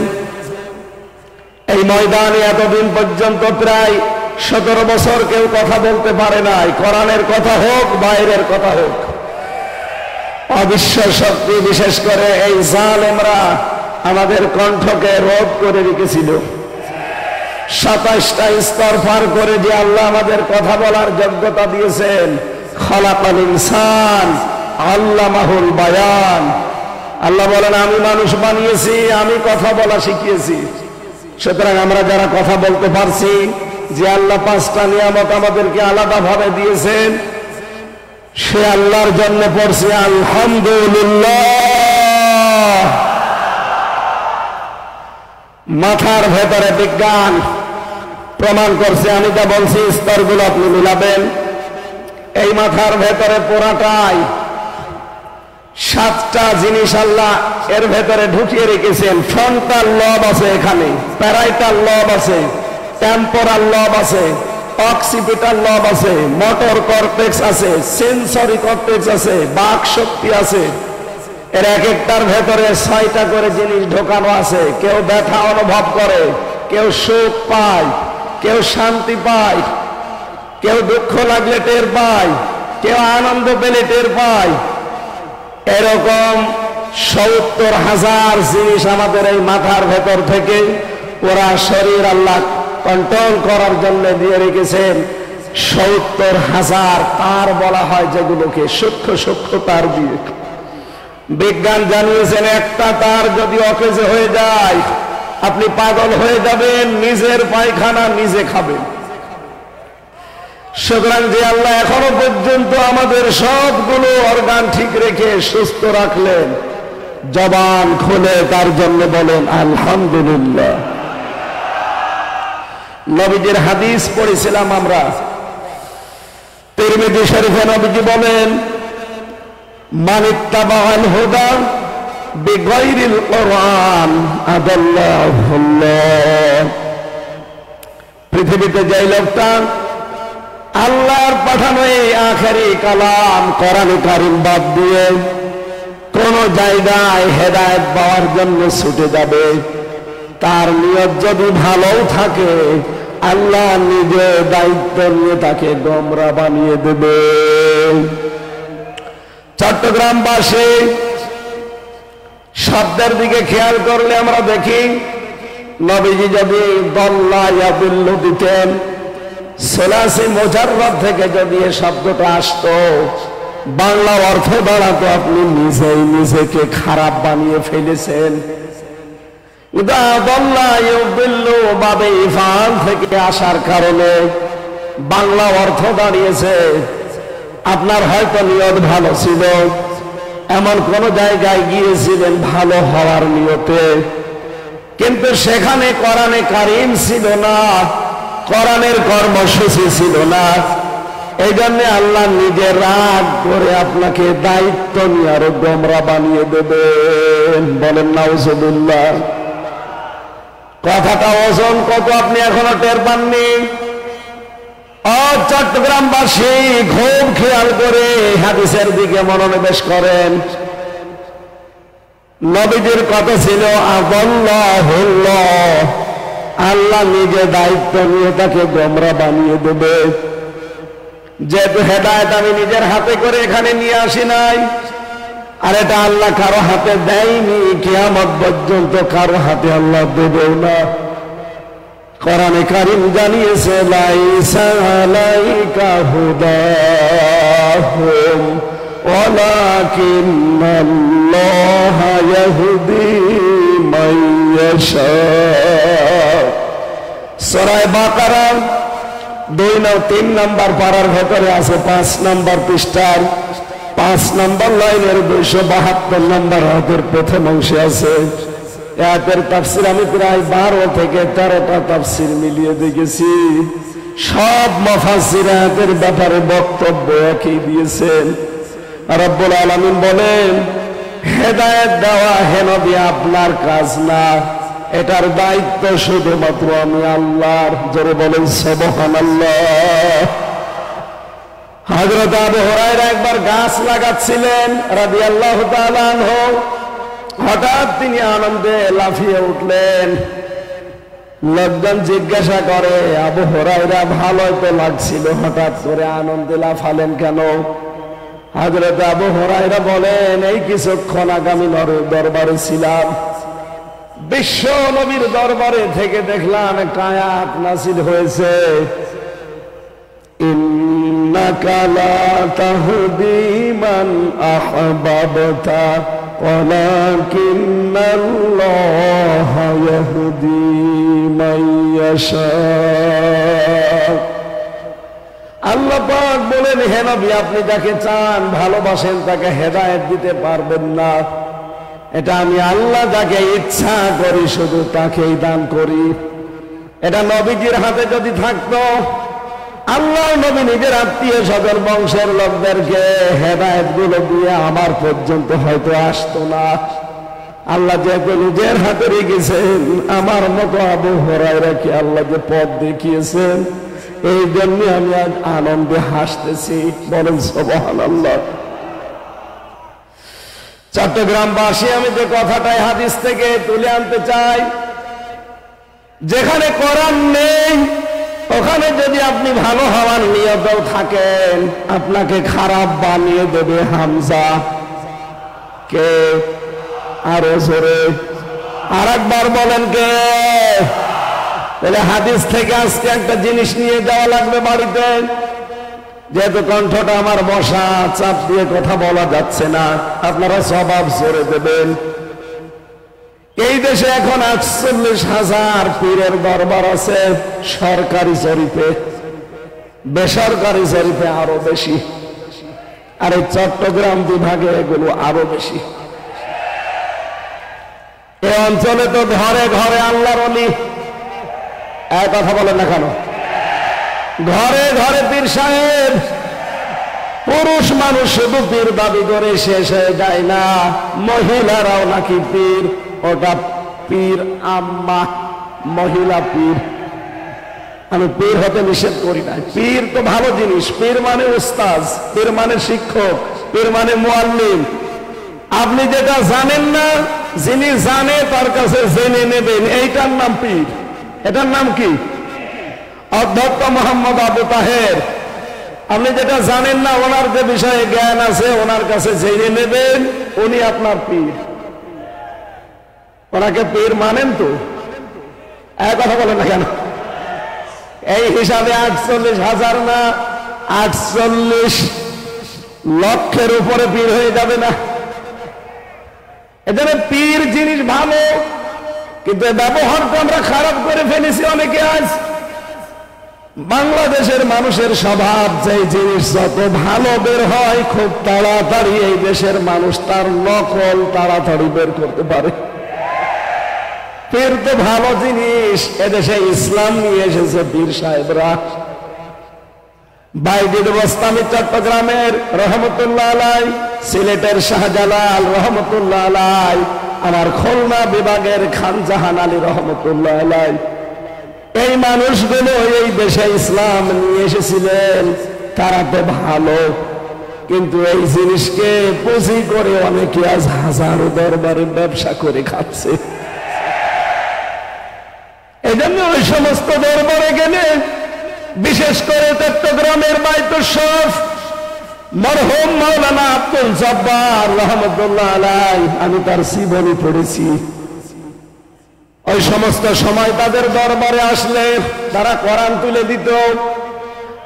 এই ময়দানে এতদিন পর্যন্ত প্রায় 17 বছর কেউ কথা বলতে পারে নাই, কোরআনের কথা হোক, বাইরের কথা হোক। অবিশ্বাস শক্তি, বিশেষ করে এই জালেমরা আমাদের কণ্ঠকে রোধ করে রেখেছিল। 27টা স্তর পার করে যে আল্লাহ আমাদের কথা বলার যোগ্যতা দিয়েছেন। খলাকাল ইনসান আল্লামাহুল বায়ান। আল্লাহ বলেন, আমি মানুষ বানিয়েছি, আমি কথা বলা শিখিয়েছি। সুতরাং আমরা যারা কথা বলতে পারছি, যে আল্লাহ 5টা নিয়ামত আমাদেরকে আলাদা ভাবে দিয়েছেন, সে আল্লাহর জন্য পড়ছি আলহামদুলিল্লাহ। মাথার ভেতরে বিজ্ঞান প্রমাণ করছে, আমি যা বলছি স্তরগুলো আপনি মিলাবেন। এই মাথার ভেতরে পুরাটাই 7টা জিনিস আল্লাহ এর ভেতরে ঢুকিয়ে রেখেছেন। ফ্রন্টাল লব আছে, এখানে প্যারাইটাল লব আছে, টেম্পোরাল লব আছে, অক্সিপিটাল লব আছে, মোটর কর্টেক্স আছে, সেন্সরি কর্টেক্স আছে, বাক শক্তি আছে। এর এক একটার ভেতরে 6টা করে জিনিস ঢোকানো আছে। কেউ ব্যথা অনুভব করে, কেউ সুখ পায়, কেউ শান্তি পায়, কেউ দুঃখ লাগলে টের পায়, কেউ আনন্দ পেলে টের পায়। এরকম 70,000 জিনিস আমাদের এই মাথার ভেতর থেকে ওরা শরীর আল্লাহ কন্ট্রোল করার জন্য দিয়ে রেখেছেন। 70,000 তার বলা হয়, যেগুলোকে সূক্ষ্ম সূক্ষ্ম তার দিয়ে। বিজ্ঞান জানিয়েছেন, একটা তার যদি অকেজে হয়ে যায়, আপনি পাগল হয়ে যাবেন, নিজের পায়খানা নিজে খাবেন। সুতরাং যে আল্লাহ এখনো পর্যন্ত আমাদের সবগুলো অর্গান ঠিক রেখে সুস্থ রাখলেন, জবান খুলে তার জন্য বলেন আলহামদুলিল্লাহ। নবীজির হাদিস পড়েছিলাম আমরা, তিরমিজি শরীফে নবীজি বলেন, মান ইত্তাবাআল হুদা বিগাইরিল কুরআন আদাল্লাহুল্লাহ। পৃথিবীতে যে লোকটা আল্লাহর পাঠানো এই আখেরি কালাম কোরআনে কারীম বাদ দিয়ে কোন জায়গায় হেদায়েত পাওয়ার জন্য ছুটে যাবে, তার নিয়ত যদি ভালো থাকে, আল্লাহ নিজে দায়িত্ব নিয়ে তাকে গোমরা বানিয়ে দেবে। চট্টগ্রামবাসী শব্দের দিকে খেয়াল করলে আমরা দেখি, নবীজি যদি দল্লা ইয়াদুল্লু দিতেন, সোলাসি মুজাররাদ থেকে যদি এই শব্দটা আসতো, বাংলা অর্থ দাঁড়াতো আপনি নিজেই নিজেকে খারাপ বানিয়ে ফেলেছেন। দল্লা ইউদিল্লু বাবে ইফআল থেকে আসার কারণে বাংলা অর্থ দাঁড়িয়েছে, আপনার হয়তো নিয়ত ভালো ছিল, এমন কোন জায়গায় গিয়েছিলেন ভালো হওয়ার নিয়তে, কিন্তু সেখানে কোরআনে কারীম ছিল না, কোরআনের কর্মসূচি ছিল না। এই জন্য আল্লাহ নিজে রাগ করে আপনাকে দায়িত্ব নিয়ে আরো গোমরা বানিয়ে দেবেন। বলেন নাউজুবিল্লাহ। কথাটা ওজন কত আপনি এখনো টের পাননি। ও চট্টগ্রামবাসী, খুব খেয়াল করে হাদিসের দিকে মনোনিবেশ করেন। নবীজির কথা ছিল আল্লাহুল্লাহ, আল্লাহ নিজে দায়িত্ব নিয়ে তাকে গোমরা বানিয়ে দেবে। যেহেতু হেদায়েত আমি নিজের হাতে করে এখানে নিয়ে আসি নাই, আর এটা আল্লাহ কারো হাতে দেয়নি, কিয়ামত পর্যন্ত কারো হাতে আল্লাহ দেবেও না। কোরআনে কারীম জানিয়েছে লাইসা আলাইকা হুদাহুম ওয়ালাকিন্নাল্লাহা ইয়াহদি মান ইয়াশা। সূরা বাকারা 3 নম্বর পারার ভেতরে আছে 5 নম্বর পৃষ্ঠার 5 নম্বর লাইনের 272 নম্বর আয়াতের প্রথম অংশে আছে। আয়াতের তাফসীর আমি প্রায় 12 থেকে 13টা তাফসীর মিলিয়ে দেখেছি। সব মুফাসসির আয়াতের ব্যাপারে বক্তব্য একই দিয়েছেন। রব্বুল আলামিন বলেন, হেদায়েত দেওয়া হে নবী আপনার কাজ না, এটার দায়িত্ব শুধুমাত্র আমি আল্লাহর। জোরে বলেন সুবহানাল্লাহ। হযরত আবু হুরায়রা একবার গাছ লাগাচ্ছিলেন রাদিয়াল্লাহু তাআলা আনহু। হঠাৎ তিনি আনন্দে লাফিয়ে উঠলেন। লোকজন জিজ্ঞাসা করে, আবু হুরায়রা ভালোই তো লাগছিল, হঠাৎ করে আনন্দে লাফালেন কেন? হযরত আবু হুরায়রা বলেন, এই কিছুক্ষণ আগামী দরবারে ছিলাম, বিশ্ব নবীর দরবারে থেকে দেখলাম একটা আয়াত নাযিল হয়েছে, ইন্নাকা লা তাহদি মান আহবাবতা ওয়ালাকিন্নাল্লাহা ইয়াহদি মান ইয়াশা। আল্লাহ পাক বলেন, হে নবী আপনি যাকে চান ভালোবাসেন তাকে হেদায়েত দিতে পারবেন না, এটা আমি আল্লাহ যাকে ইচ্ছা করি শুধু তাকেই দান করি। এটা নবীজির হাতে যদি থাকতো, আল্লাহ নবী নিজের আত্মীয় স্বজন বংশের লোকদেরকে হেদায়েত গুলো দিয়ে আমার পর্যন্ত হয়তো আসতো না। আল্লাহ যেহেতু নিজের হাতে রেখেছেন, আমার মতো আবু হুরায়রাকে আল্লাহ যে পথ দেখিয়েছেন, এই জন্য আমি আজ আনন্দে হাসতেছি। বলেন সুবহানাল্লাহ। চট্টগ্রামবাসী, আমি যে কথাটাই হাদিস থেকে তুলে আনতে চাই, যেখানে কোরআন নেই ওখানে যদি আপনি ভালো হওয়ার নিয়তেও থাকেন, আপনাকে খারাপ বানিয়ে দেবে হামজা। কে? আরো জোরে আর একবার বলেন কে? তাহলে হাদিস থেকে আজকে একটা জিনিস নিয়ে যাওয়া লাগবে বাড়িতে। যেহেতু কণ্ঠটা আমার বসা, চাপ দিয়ে কথা বলা যাচ্ছে না, আপনারা জবাব জোরে দেবেন। এই দেশে এখন 48,000 পীরের দরবার আছে সরকারি জরিপে, বেসরকারি জরিপে আরো বেশি, আর এই চট্টগ্রাম বিভাগে এগুলো আরো বেশি। এই অঞ্চলে তো ঘরে ঘরে আল্লাহর ওলি। এক কথা বলেন না কেন? ঘরে ঘরে পীর সাহেব। পুরুষ মানুষ শুধু পীর দাবি করে শেষ হয়ে যায় না, মহিলারাও নাকি পীর। ওটা পীর আম্মা, মহিলা পীর। আমি পীর হতে নিষেধ করি না, পীর তো ভালো জিনিস। পীর মানে উস্তাদ, পীর মানে শিক্ষক, পীর মানে মুআল্লিম। আপনি যেটা জানেন না, যিনি জানে তার কাছে জেনে নেবেন, এইটার নাম পীর। এটার নাম কি? অধ্যক্ষ মোহাম্মদ আবু তাহের। আপনি যেটা জানেন না, ওনার যে বিষয়ে জ্ঞান আছে ওনার কাছে জেনে নেবেন, উনি আপনার পীর। ওনাকে পীর মানেন তো? এক কথা বলেন না কেন? এই হিসাবে 48,000 না 48 লক্ষের উপরে পীর হয়ে যাবে না? এজন্য পীর জিনিস ভালো, কিন্তু ব্যবহারটা আমরা খারাপ করে ফেলেছি অনেকে। আজ বাংলাদেশের মানুষের স্বভাব, যে জিনিস যত ভালো বের হয় খুব তাড়াতাড়ি এই দেশের মানুষ তার নকল তাড়াতাড়ি বের করতে পারে। পীর তো ভালো জিনিস। এদেশে ইসলাম নিয়ে এসেছে পীর সাহেবরা। বাইজিদ বোস্তামি চট্টগ্রামের রহমতুল্লাহ আলাই, সিলেটের শাহজালাল রহমতুল্লাহ আলাই, আমার খুলনা বিভাগের খান জাহান আলী রহমতুল্লাহ আলাই, এই মানুষগুলো এই দেশে ইসলাম নিয়ে এসেছিলেন, তারা তো ভালো, কিন্তু এই জিনিসকে পুঁজি করে অনেকে আজ হাজারো দরবারে ব্যবসা করে খাচ্ছে। এই জন্য ওই সমস্ত দরবারে গেলে, বিশেষ করে চট্টগ্রামের বাইতুল মরহুম মাওলানা আব্দুল জব্বার রহমতুল্লাহ আলাইহি, আমি তার জীবনী পড়েছি। ওই সমস্ত সময় তাদের দরবারে আসলে তারা কোরআন তুলে দিত,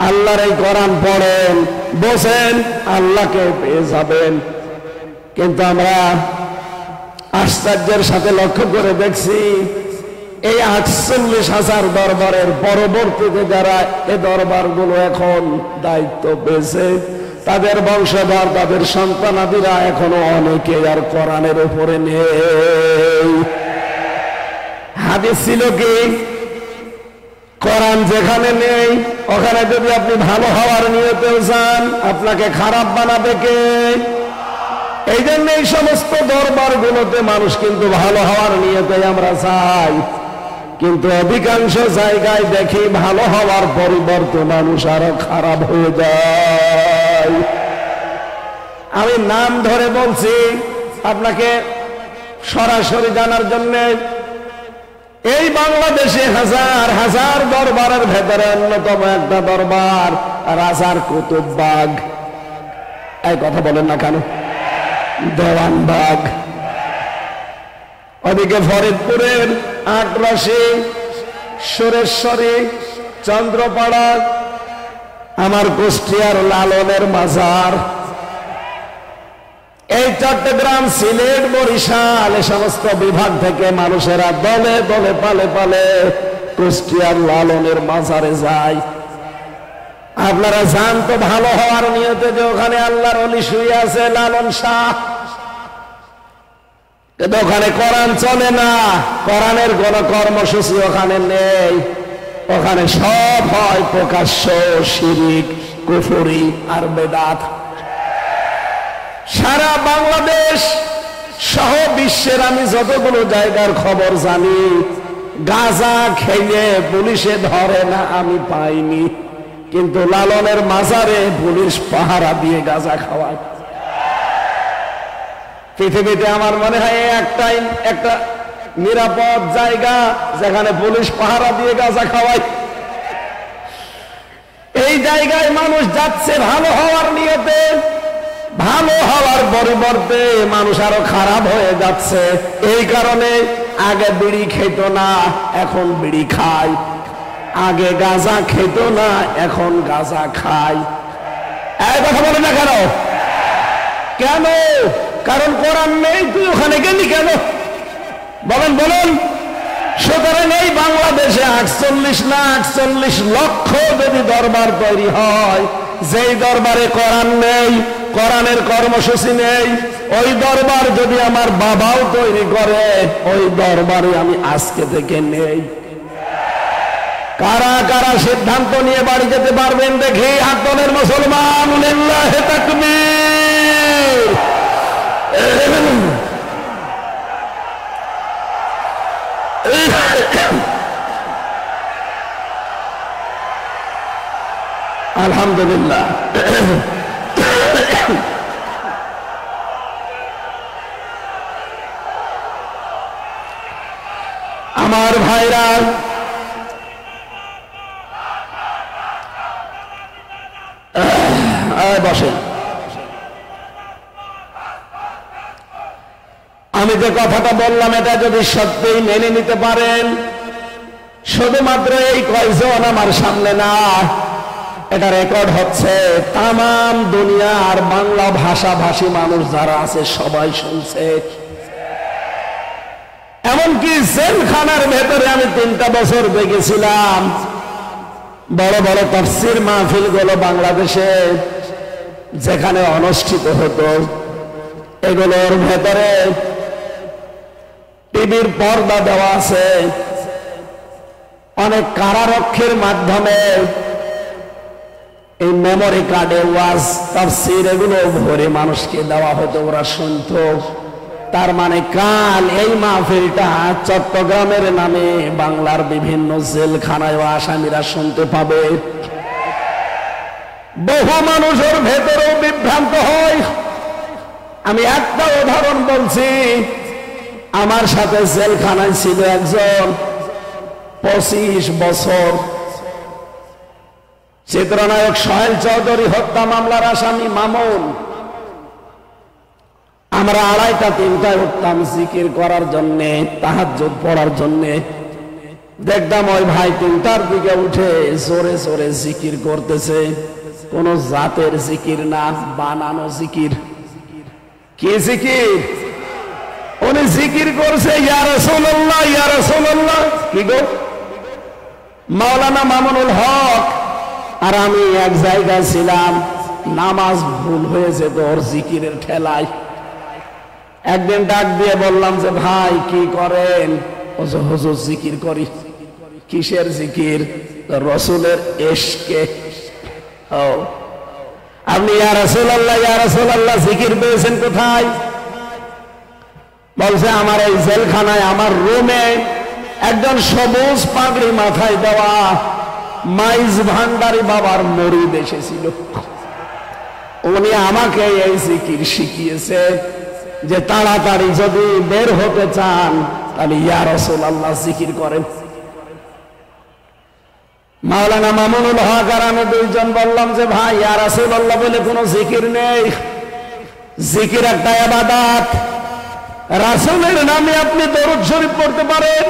আল্লাহর এই কোরআন পড়েন, বসেন, আল্লাহকে পেয়ে যাবেন। কিন্তু আমরা আশ্চর্যের সাথে লক্ষ্য করে দেখছি, এই 48,000 দরবারের পরবর্তীতে যারা এ দরবারগুলো এখন দায়িত্ব পেয়েছে, তাদের বংশধর, তাদের সন্তানাদিরা এখনো অনেকে আর কোরআনের উপরে নেই। হাদিস ছিল কি, কোরআন যেখানে নেই ওখানে যদি আপনি ভালো হওয়ার নিয়তেও যান, আপনাকে খারাপ বানাবে কে? এই জন্য এই সমস্ত দরবারগুলোতে মানুষ কিন্তু ভালো হওয়ার নিয়তে আমরা যাই, কিন্তু অধিকাংশ জায়গায় দেখি ভালো হওয়ার পরিবর্তে মানুষ আরো খারাপ হয়ে যায়। আমি নাম ধরে বলছি আপনাকে সরাসরি জানার জন্য। এই বাংলাদেশে হাজার হাজার দরবারের ভেতরে অন্যতম একটা দরবার রাজার কুতুববাগ। এই কথা বলেন না কেন? দেওয়ানবাগ। ওদিকে ফরিদপুরের আটরাশি, সুরেশ্বরী, চন্দ্রপাড়া, আমার কুষ্টিয়ার লালনের মাজার, এই চট্টগ্রাম, সিলেট, বরিশাল, এ সমস্ত বিভাগ থেকে মানুষেরা দলে দলে পালে পালে কুষ্টিয়ার লালনের মাজারে যায়। আপনারা জান তো ভালো হওয়ার নিয়তে যে ওখানে আল্লাহর ওলি শুয়ে আছে লালন শাহ, কিন্তু ওখানে কোরআন চলে না, কোরআনের কোন কর্মসূচি ওখানে নেই। ওখানে সব হয় প্রকাশ্য শিরিক, কুফরি আর বেদাত। সারা বাংলাদেশ সহ বিশ্বের আমি যতগুলো জায়গার খবর জানি, গাঁজা খেয়ে পুলিশে ধরে না আমি পাইনি, কিন্তু লালনের মাজারে পুলিশ পাহারা দিয়ে গাঁজা খাওয়ায়। পৃথিবীতে আমার মনে হয় একটাই একটা নিরাপদ জায়গা যেখানে পুলিশ পাহারা দিয়ে গাঁজা খাওয়ায়। এই জায়গায় মানুষ যাচ্ছে ভালো হওয়ার নিয়তে, ভালো হওয়ার পরিবর্তে মানুষ আরো খারাপ হয়ে যাচ্ছে। এই কারণে আগে বিড়ি খেত না, এখন বিড়ি খায়। আগে গাঁজা খেত না, এখন গাঁজা খায়। এই কথা বলে না কেন? কেন? কারণ কোরআন নেই। তুই ওখানে গেলি কেন? বলেন বলেন। সুতরাং এই বাংলাদেশে 48 লক্ষ যদি দরবার তৈরি হয়, যেই দরবারে কোরআন নেই, কোরআনের কর্মসূচি নেই, ওই দরবার যদি আমার বাবাও তৈরি করে, ওই দরবারে আমি আজকে থেকে নেই। কারা কারা সিদ্ধান্ত নিয়ে বাড়ি যেতে পারবেন দেখি হাত তোলেন মুসলমান। লিল্লাহি তাকবীর। আলহামদুলিল্লাহ। আমার ভাইরা, বসেন। আমি যে কথাটা বললাম এটা যদি সত্যিই মেনে নিতে পারেন, শুধুমাত্র এই কয়জন আমার সামনে না, এটা রেকর্ড হচ্ছে, তামাম দুনিয়ার বাংলা ভাষাভাষী মানুষ যারা আছে সবাই শুনছে। এমনকি জেলখানার ভেতরে আমি 3টা বছর দেখেছিলাম, বড় বড় তাফসীর মাহফিল গুলো বাংলাদেশে যেখানে অনুষ্ঠিত হতো, এগুলোর ভেতরে টিভির পর্দা দেওয়া আছে। অনেক কারারক্ষীর মাধ্যমে এই মেমোরি কার্ডে ওয়াজ, তাফসীর এগুলো ভরে মানুষকে দেওয়া হতো, ওরা শুনতো। তার মানে কাল এই মাহফিলটা চট্টগ্রামের নামে বাংলার বিভিন্ন জেলখানায় আসামিরা শুনতে পাবে। বহু মানুষের ভেতরেও বিভ্রান্ত হয়। আমি একটা উদাহরণ বলছি, আমার সাথে জেলখানায় ছিল একজন 25 বছর চিত্রনায়ক সোহেল চৌধুরী হত্যা মামলার আসামি মামুন। আমরা 2:30-3টায় উঠতাম জিকির করার জন্য, তাহাজ্জুদ পড়ার জন্য। দেখতাম ওই ভাই 3টার দিকে উঠে জোরে জোরে জিকির করতেছে। কোন জাতের জিকির না, বানানো জিকির। কি জিকির? উনি জিকির করছে ইয়া রাসূলুল্লাহ, ইয়া রাসূলুল্লাহ। কি গো? মাওলানা মামুনুল হক আর আমি এক জায়গায় ছিলাম, নামাজ ভুল হয়েছে তো ওর জিকিরের ঠেলায়। একদিন ডাক দিয়ে বললাম যে ভাই কি করেন? হুজুর জিকির করি। কিসের জিকির? রসুলের ইশকে। ও, আপনি ইয়া রাসূলুল্লাহ, ইয়া রাসূলুল্লাহ জিকির পেয়েছেন কোথায়? বলছে আমার এই জেলখানায়, আমার রুমে একজন সবুজ পাগড়ি মাথায় দেওয়া মাইজ ভান্ডারী বাবার মুরিদ এসেছিল। উনি আমাকে এই জিকির শিখিয়েছে যে তাড়াতাড়ি যদি বের হতে চান তাহলে ইয়া রাসূলুল্লাহ জিকির করেন। মাওলানা মামুনুল হক আর আমি দুইজন বললাম যে ভাই ইয়া রাসূলুল্লাহ বলে কোনো জিকির নেই। জিকির একটা ইবাদত। রাসূলের নামে আপনি দরুদ শরীফ পড়তে পারেন,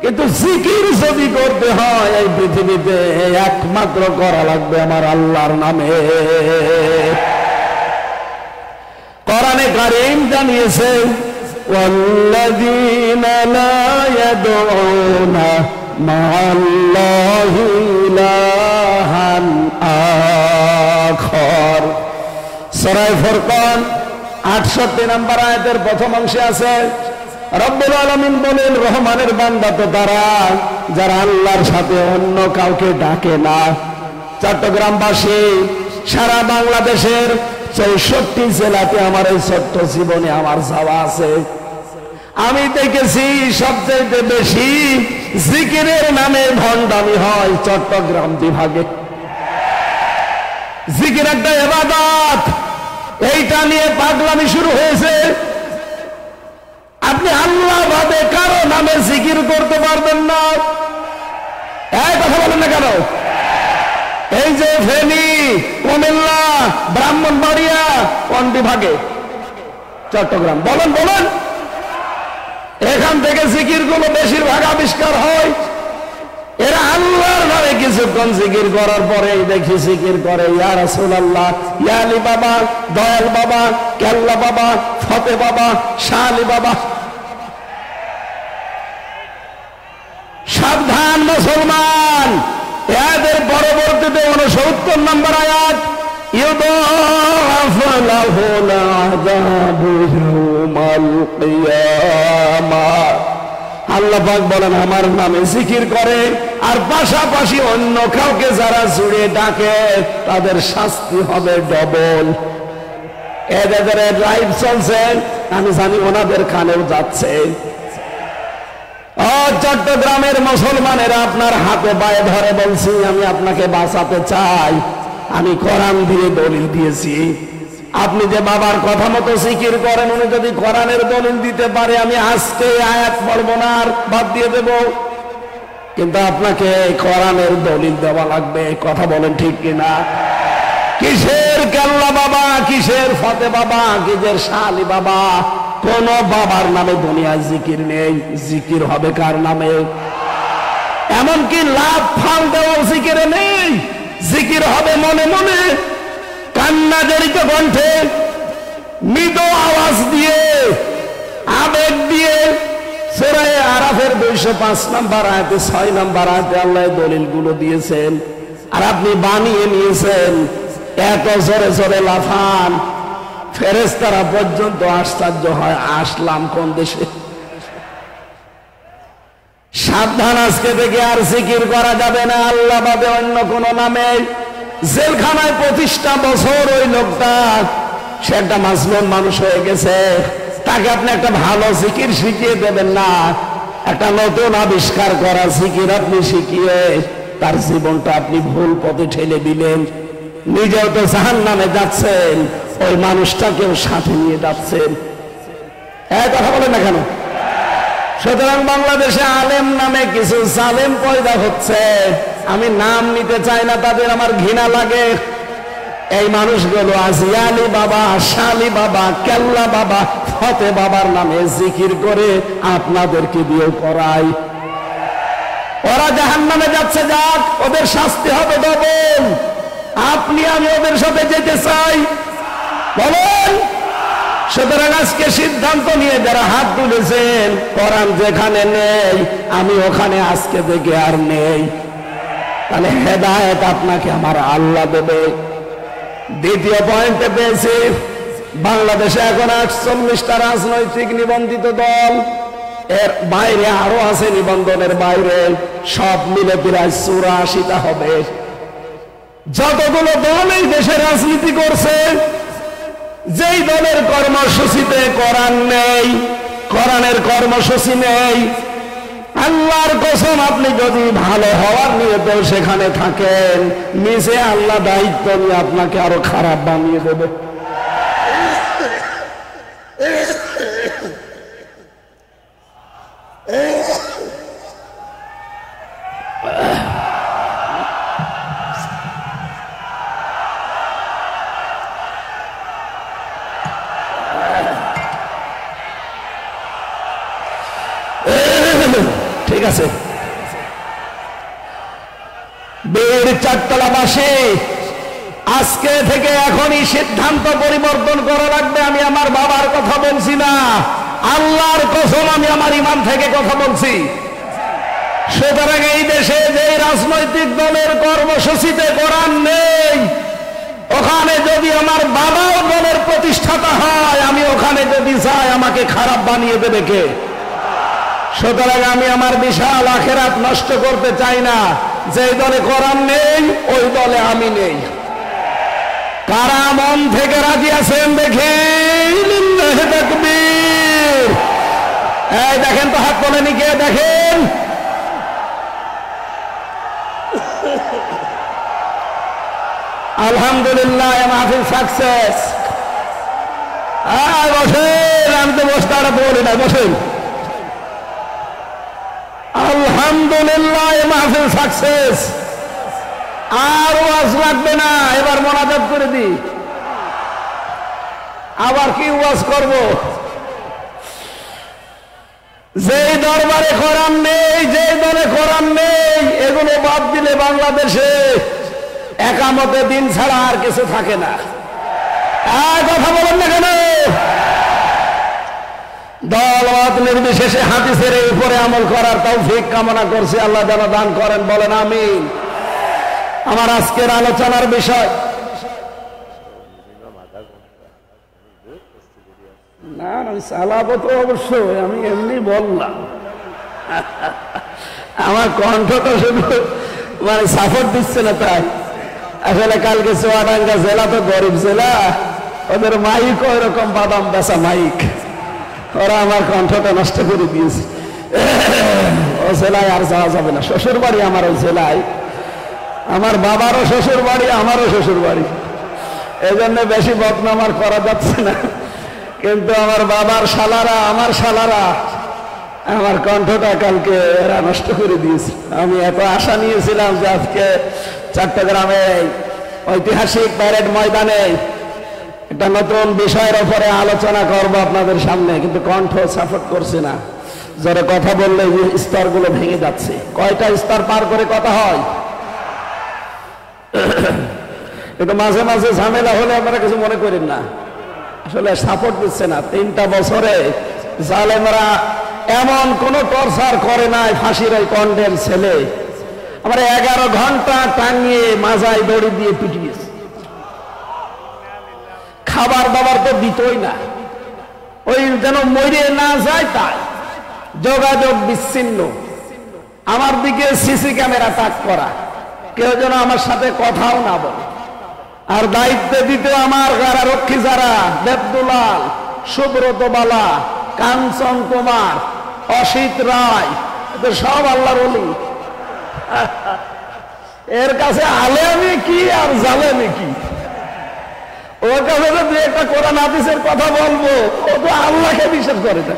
কিন্তু জিকির যদি করতে হয় এই পৃথিবীতে একমাত্র করা লাগবে আমার আল্লাহর নামে। কোরআনে কারীম জানিয়েছে ওয়াল্লাযীনা লা ইয়াদউনা মা'আল্লাহি ইলাহান আখার। সূরা ফুরকান 68 নম্বর আয়াতের প্রথম অংশে আছে রব্বুল আলামিন বলেন রহমানের বান্দা তো তারা যারা আল্লাহর সাথে অন্য কাউকে ডাকে না। চট্টগ্রামবাসী, সারা বাংলাদেশের 64 জেলাতে আমার এই ছোট্ট জীবনে আমার যাওয়া আছে। আমি দেখেছি সবচেয়ে বেশি জিকিরের নামে ভণ্ডামি হয় চট্টগ্রাম বিভাগে। জিকির একটা ইবাদত, এইটা নিয়ে পাগলামি শুরু হয়েছে। আপনি আল্লাহ বাদে কারো নামে জিকির করতে পারবেন না। এই কথা বলেন না কেন? এই যে ফেনী, কুমিল্লা, ব্রাহ্মণবাড়িয়া কোন বিভাগে? চট্টগ্রাম। বলেন বলেন, এখান থেকে জিকির গুলো বেশিরভাগ আবিষ্কার হয়। এরা আল্লাহর নামে কিছুক্ষণ জিকির করার পরে দেখি জিকির করে ইয়া রাসূলুল্লাহ, ইয়া আলী বাবা, দয়াল বাবা, কেল্লা বাবা, ফতে বাবা, শাহ আলী বাবা। সাবধান মুসলমান, এদের পরবর্তীতে 69 নম্বর আয়াত ইউদাফু লাহুল আযাবু ইয়াউমাল কিয়ামাহ। আল্লাহ পাক বলেন আমার নামে জিকির করে আর পাশাপাশি অন্য কাউকে যারা জুড়ে ডাকে তাদের শাস্তি হবে ডবল। এদের লাইভ চলছে, আমি জানি ওনাদের কানেও যাচ্ছে। চট্টগ্রামের মুসলমানেরা আপনার হাতে পায়ে ধরে বলছি আমি আপনাকে বাঁচাতে চাই। আমি কোরআন দিয়ে দলিল দিয়েছি। আপনি যে বাবার কথা মতো জিকির করেন, উনি যদি কোরআনের দলিল দিতে পারে আমি আজকে আয়াত পড়বো না আর বাদ দিয়ে দেব, কিন্তু আপনাকে কোরআনের দলিল দেওয়া লাগবে। কথা বলেন ঠিক কিনা? কিসের কেল্লা বাবা, কিসের ফতে বাবা, কিসের শাহ আলী বাবা? কোন বাবার নামে দুনিয়ায় জিকির নেই। জিকির হবে কার নামে? এমনকি লাভ ফাল দেওয়া জিকিরে নেই। জিকির হবে মনে মনে, কান্না জড়িত কণ্ঠে, মৃদু আওয়াজ দিয়ে, আবেগ দিয়ে। সূরা আরাফের 205 নম্বর আয়াতে 6 নম্বর আয়াতে আল্লাহ দলিলগুলো দিয়েছেন, আর আপনি বানিয়ে নিয়েছেন। এত জোরে জোরে লাফান, ফেরেশতারা পর্যন্ত আশ্চর্য হয় আসলাম কোন দেশে। সাবধান, আজকে থেকে আর জিকির করা যাবে না আল্লাহ বাদে অন্য কোন নামে। জেলখানায় 25টা বছর ওই লোকটা, সে একটা মাজলুম মানুষ হয়ে গেছে। তাকে আপনি একটা ভালো জিকির শিখিয়ে দেবেন না, একটা নতুন আবিষ্কার করা জিকির আপনি শিখিয়ে তার জীবনটা আপনি ভুল পথে ঠেলে দিলেন। নিজেও তো জাহান্নামে যাচ্ছেন, ওই মানুষটাকেও সাথে নিয়ে যাচ্ছেন। কথা বলেন না কেন? সুতরাং বাংলাদেশে আলেম নামে কিছু জালেম পয়দা হচ্ছে, আমি নাম নিতে চাই না, তাদের আমার ঘৃণা লাগে। এই মানুষগুলো আজিয়ালি বাবা, শালি বাবা, কেল্লা বাবা, ফতে বাবার নামে জিকির করে আপনাদেরকে দিয়েও করায়। ওরা জাহান্নামে যাচ্ছে, যাক, ওদের শাস্তি হবে ডবল। আপনি আমি ওদের সাথে যেতে চাই, বলেন? সুতরাং আজকে সিদ্ধান্ত নিয়ে যারা হাত তুলেছেন, কোরআন যেখানে নেই আমি ওখানে আজকে থেকে আর নেই, তাহলে হেদায়েত আপনাকে আমার আল্লাহ দেবে। দ্বিতীয় পয়েন্টে পেয়েছি, বাংলাদেশে এখন 48টা রাজনৈতিক নিবন্ধিত দল, এর বাইরে আরো আছে নিবন্ধনের বাইরে, সব মিলে প্রায় 84টা হবে। যতগুলো দল এই দেশে রাজনীতি করছে, যেই দলের কর্মসূচিতে কোরআন নেই, কোরআনের কর্মসূচি নেই, আল্লাহর কসম আপনি যদি ভালো হওয়ার নিয়তে সেখানে থাকেন, নিজে আল্লাহ দায়িত্ব নিয়ে আপনাকে আরো খারাপ বানিয়ে দেবে। ঠিক আছে, বীর চারতলাবাসী, আজকে থেকে এখনই সিদ্ধান্ত পরিবর্তন করা লাগবে। আমি আমার বাবার কথা বলছি না, আল্লাহর কসম আমি আমার ইমান থেকে কথা বলছি। সুতরাং এই দেশে যে রাজনৈতিক দলের কর্মসূচিতে কোরআন নেই, ওখানে যদি আমার বাবাও দলের প্রতিষ্ঠাতা হয়, আমি ওখানে যদি যাই আমাকে খারাপ বানিয়ে দেবে কে? সুতরাং আমি আমার বিশাল আখিরাত নষ্ট করতে চাই না। যে দলে কোরআন নেই ওই দলে আমি নেই। কারা মন থেকে রাজি আছেন দেখি? এই দেখেন তো, হাত তোলেনি কে? দেখেন, আলহামদুলিল্লাহ, মাহফিল সাকসেস। বসেন, আমি তো বসতে আর বলি না, বসেন। আলহামদুলিল্লাহ, মাহফিল সাকসেস। আর ওয়াজ লাগবে না, এবার মোনাজাত করে দি। আবার কি ওয়াজ করব? যেই দরবারে কোরআন নেই, যেই দলে কোরআন নেই, এগুলো বাদ দিলে বাংলাদেশে একামতে দিন ছাড়া আর কিছু থাকে না। কথা বলেন না কেন? দলমত নির্বিশেষে হাদিসের উপরে আমল করার তৌফিক কামনা করছি, আল্লাহ যেন দান করেন, বলেন আমিন। আমার আজকের আলোচনার বিষয়, না আমি চালাবো তো অবশ্যই, আমি এমনি বললাম। আমার কণ্ঠটা শুধু মানে সাপোর্ট দিচ্ছে না তাই। আসলে কালকে চুয়াডাঙ্গা জেলা তো গরিব জেলা, ওদের মাইক ওই রকম বাদাম বেচা মাইক, ওরা আমার কণ্ঠটা নষ্ট করে দিয়েছে। ও জেলায় আর যাওয়া যাবে না। শ্বশুর বাড়ি আমার ওই জেলায়, আমার বাবারও শ্বশুর বাড়ি, আমারও শ্বশুর বাড়ি, এই জন্য বেশি বদনাম আর করা যাচ্ছে না। কিন্তু আমার বাবার শালারা, আমার শালারা আমার কণ্ঠটা কালকে এরা নষ্ট করে দিয়েছে। আমি এত আশা নিয়েছিলাম যে আজকে চট্টগ্রামে ঐতিহাসিক প্যারেড ময়দানে একটা নতুন বিষয়ের উপরে আলোচনা করব আপনাদের সামনে, কিন্তু কণ্ঠ সাপোর্ট করছে না। যারা কথা বললে স্তরগুলো ভেঙে যাচ্ছে। কয়টা স্তর পার করে কথা হয়? কিন্তু মাঝে মাঝে ঝামেলা হলে আপনারা কিছু মনে করেন না, আসলে সাপোর্ট দিচ্ছে না। 3টা বছরে জালেমরা এমন কোন টর্চার করে নাই, ফাঁসির ওই কন্ডেম ছেলে আমার 11 ঘন্টা টাঙিয়ে মাজায় দড়ি দিয়ে পিটিয়েছে। খাবার দাবার তো দিতই না, ওই যেন মরে না যায় তাই। যোগাযোগ বিচ্ছিন্ন, আমার দিকে সিসি ক্যামেরা তাক করা, কেউ যেন আমার সাথে কথাও না বলে। আর দায়িত্বে দিতে আমার কারারক্ষী যারা, দেবদুলাল সুব্রত বালা, কাঞ্চন কুমার, অসিত রায়, সব আল্লাহর ওলি। এর কাছে আলেমি কি আর জালেমি কি? ওর কাছে যদি একটা কোরআন হাদিসের কথা বলবো, ও তো আল্লাহকে বিশ্বাস করে না।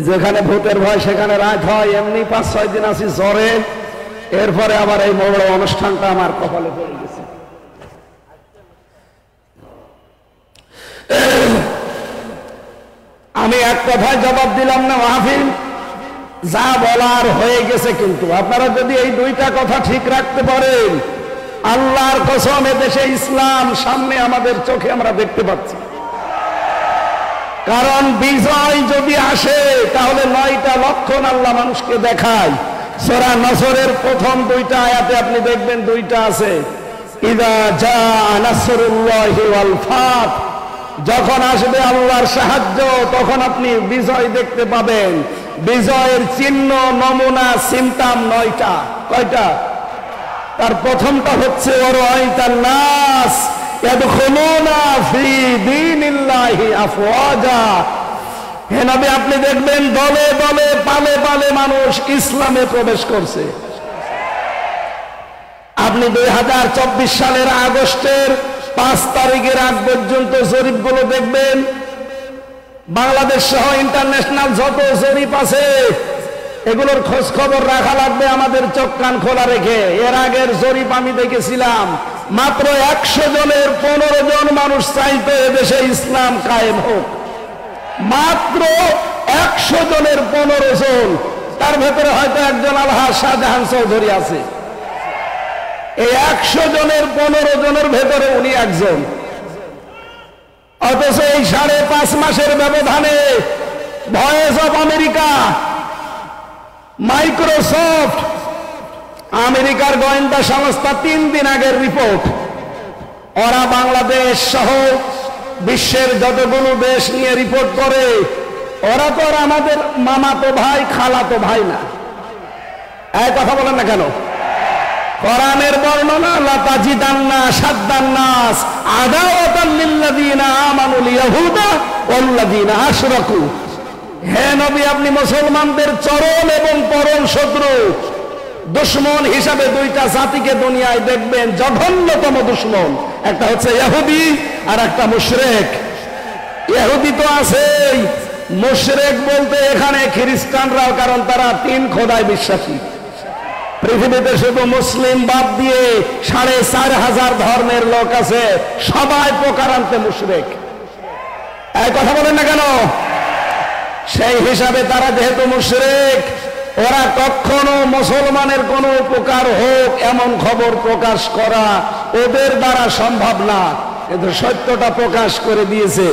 যেখানে ভূতের ভয় সেখানে রাত হয়, এমনি 5-6 দিন আছি জ্বরে, এরপরে আবার এই বড় অনুষ্ঠানটা আমার কপালে পড়ে গেছে। আমি এক কথায় জবাব দিলাম না মাহফিল, যা বলার হয়ে গেছে। কিন্তু আপনারা যদি এই দুইটা কথা ঠিক রাখতে পারেন, আল্লাহর কসম এদেশে ইসলাম সামনে আমাদের চোখে আমরা দেখতে পাচ্ছি। কারণ বিজয় যদি আসে তাহলে 9টা লক্ষণ আল্লাহ মানুষকে দেখায়। সূরা নসরের প্রথম 2টা আয়াতে আপনি দেখবেন 2টা আছে, ইযা জাআ নাসরুল্লাহি ওয়াল ফাত, যখন আসবে আল্লাহর সাহায্য তখন আপনি বিজয় দেখতে পাবেন। বিজয়ের চিহ্ন, নমুনা, সিম্পটম 9টা। কয়টা? তার প্রথমটা হচ্ছে ওয়ারাআইতান নাস ইয়াদখুলুনা ফি দীনিল্লাহি আফওয়াজা। হে নবী, আপনি দেখবেন দলে দলে, পালে পালে মানুষ ইসলামে প্রবেশ করছে। আপনি 2024 সালের আগস্টের 5 তারিখের আগ পর্যন্ত জরিপগুলো দেখবেন, বাংলাদেশ সহ ইন্টারন্যাশনাল যত জরিপ আছে এগুলোর খোঁজ খবর রাখা লাগবে আমাদের চোখ কান খোলা রেখে। এর আগের জরিপ আমি দেখেছিলাম, মাত্র 100 জনের 15 জন মানুষ চাইতো এদেশে ইসলাম কায়েম হোক। মাত্র 100 জনের 15 জন, তার ভেতরে হয়তো একজন আলহাজ শাহজাহান চৌধুরী আছে। এই 100 জনের 15 জনের ভেতরে উনি একজন। অথচ এই 5.5 মাসের ব্যবধানে ভয়েস অফ আমেরিকা, মাইক্রোসফট, আমেরিকার গোয়েন্দা সংস্থা 3 দিন আগের রিপোর্ট, ওরা বাংলাদেশ সহ বিশ্বের যতগুলো দেশ নিয়ে রিপোর্ট করে, ওরা তো আর আমাদের মামাতো ভাই, খালাতো ভাই না। এই কথা বলেন না কেন? কোরআনের বর্ণনা, লাতাজিদান্না আশাদ্দান নাস আদাওয়াতান লিল্লাযিনা আমানুল ইয়াহুদা ওয়াল্লাযিনা আশরাকু। হে নবী, আপনি মুসলমানদের চরম এবং পরম শত্রু, দুশমন হিসাবে 2টা জাতিকে দুনিয়ায় দেখবেন, জঘন্যতম দুশমন। একটা হচ্ছে ইহুদি আর একটা মুশরিক। ইহুদি তো আছেই, মুশরিক বলতে এখানে খ্রিস্টানরাও, কারণ তারা 3 খোদায় বিশ্বাসী। পৃথিবীতে শুধু মুসলিম বাদ দিয়ে 4,500 ধর্মের লোক আছে, সবাই প্রকারান্তে মুশরিক। এই কথা বলেন না কেন? সেই হিসাবে তারা যেহেতু মুশরিক, ওরা কখনো মুসলমানের কোনো উপকার হোক এমন খবর প্রকাশ করা ওদের দ্বারা সম্ভব না। কিন্তু সত্যটা প্রকাশ করে দিয়েছে।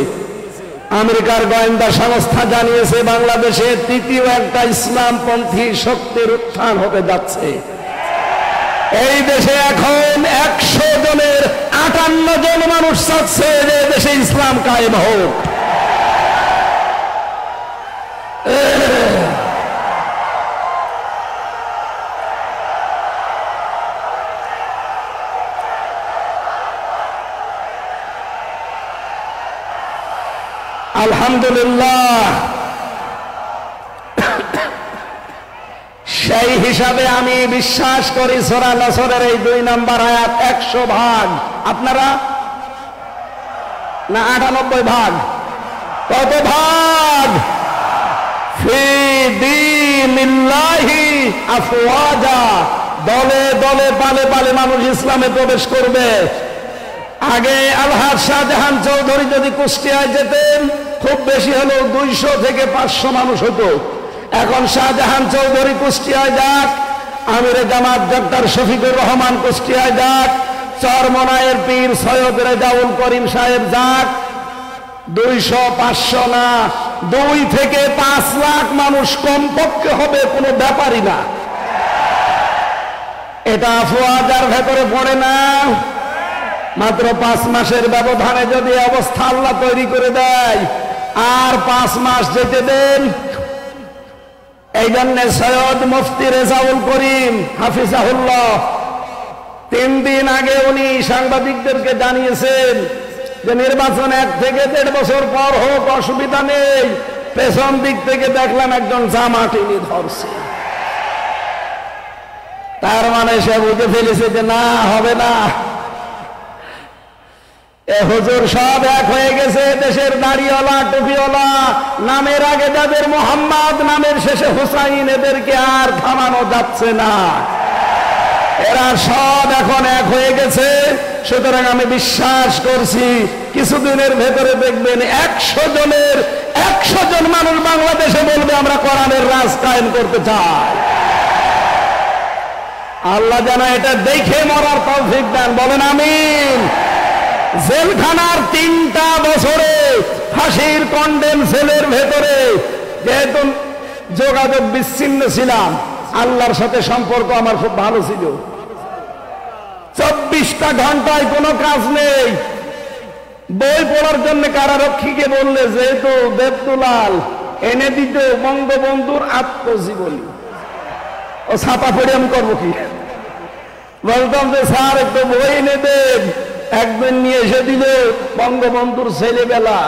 আমেরিকার গোয়েন্দা সংস্থা জানিয়েছে বাংলাদেশে 3য় একটা ইসলামপন্থী শক্তির উত্থান হতে যাচ্ছে। এই দেশে এখন 100 জনের 58 জন মানুষ চাচ্ছে যে দেশে ইসলাম কায়েম হোক। আলহামদুলিল্লাহ। সেই হিসাবে আমি বিশ্বাস করি সূরা নসরের এই 2 নম্বর আয়াত 100 ভাগ। আপনারা না 98 ভাগ? কত ভাগ? ফি দীনিল্লাহি আফওয়াজা, দলে দলে, পালে পালে মানুষ ইসলামে প্রবেশ করবে। আগে আলহাজ শাহজাহান চৌধুরী যদি কুষ্টিয়ায় যেতেন, খুব বেশি হলেও 200 থেকে 500 মানুষ হতো। এখন শাহজাহান চৌধুরী কুষ্টিয়ায় যাক, আমিরে জামাত ডক্টর শফিকুর রহমান কুষ্টিয়ায় যাক, চরমনায়ের পীর সৈয়দ রেজাউল করিম সাহেব যাক, 200-500 না, 2 থেকে 5 লাখ মানুষ কমপক্ষে হবে, কোনো ব্যাপারই না। এটা আফওয়াজার ভেতরে পড়ে না। মাত্র 5 মাসের ব্যবধানে যদি অবস্থা আল্লাহ তৈরি করে দেয়, আর 5 মাস যেতে দেন। এই জন্য সৈয়দ মুফতি রেজাউল করিম হাফিজাহুল্লাহ 3 দিন আগে উনি সাংবাদিকদেরকে জানিয়েছেন যে নির্বাচন 1 থেকে 1.5 বছর পর হোক, অসুবিধা নেই। পেছন দিক থেকে দেখলাম একজন জামা টেনে ধরছে। তার মানে সে বুঝে ফেলেছে যে না, হবে না। এ হুজুর সব এক হয়ে গেছে। দেশের দাড়িওয়ালা, টুপিওয়ালা, নামের আগে যাদের মোহাম্মদ, নামের শেষে হুসাইন, এদেরকে আর থামানো যাচ্ছে না। এরা সব এখন এক হয়ে গেছে। সুতরাং আমি বিশ্বাস করছি কিছুদিনের ভেতরে দেখবেন 100 জন মানুষ বাংলাদেশে বলবে আমরা কোরআনের রাজ কায়েম করতে চাই। আল্লাহ যেন এটা দেখে মরার তৌফিক দেন, বলেন আমিন। জেলখানার 3টা বছরে ফাঁসির কন্ডেম সেলের ভেতরে যেহেতু যোগাযোগ বিচ্ছিন্ন ছিলাম, আল্লাহর সাথে সম্পর্ক আমার খুব ভালো ছিল। 24টা ঘন্টায় কোনো কাজ নেই। বই পড়ার জন্য কারারক্ষীকে বললে যেহেতু দেবদুলাল এনে দিত বঙ্গবন্ধুর আত্মজীবনী, ও ছাপা পড়ে আমি করবো কি? বলতাম যে স্যার একটু বই এনে দেন। একদিন নিয়ে এসে দিল বঙ্গবন্ধুর ছেলেবেলা।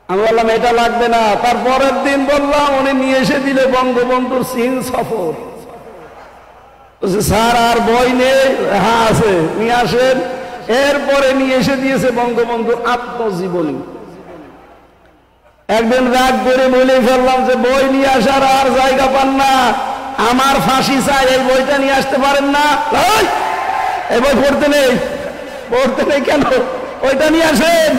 আমি বললাম এটা লাগবে না। তারপরের দিন বললাম, উনি নিয়ে এসে দিল বঙ্গবন্ধুর চীন সফর। স্যার আর বই নেই? হ্যাঁ আছে, নিয়ে আসেন। এরপরে নিয়ে এসে দিয়েছে বঙ্গবন্ধুর আত্মজীবনী। একদিন রাগ করে বলে ফেললাম যে বই নিয়ে আসার আর জায়গা পান না, আমার ফাঁসি চাই, এই বইটা নিয়ে আসতে পারেন না? এই বই পড়তে নেই। পড়তে নেই কেন? ওইটা নিয়ে আসেন।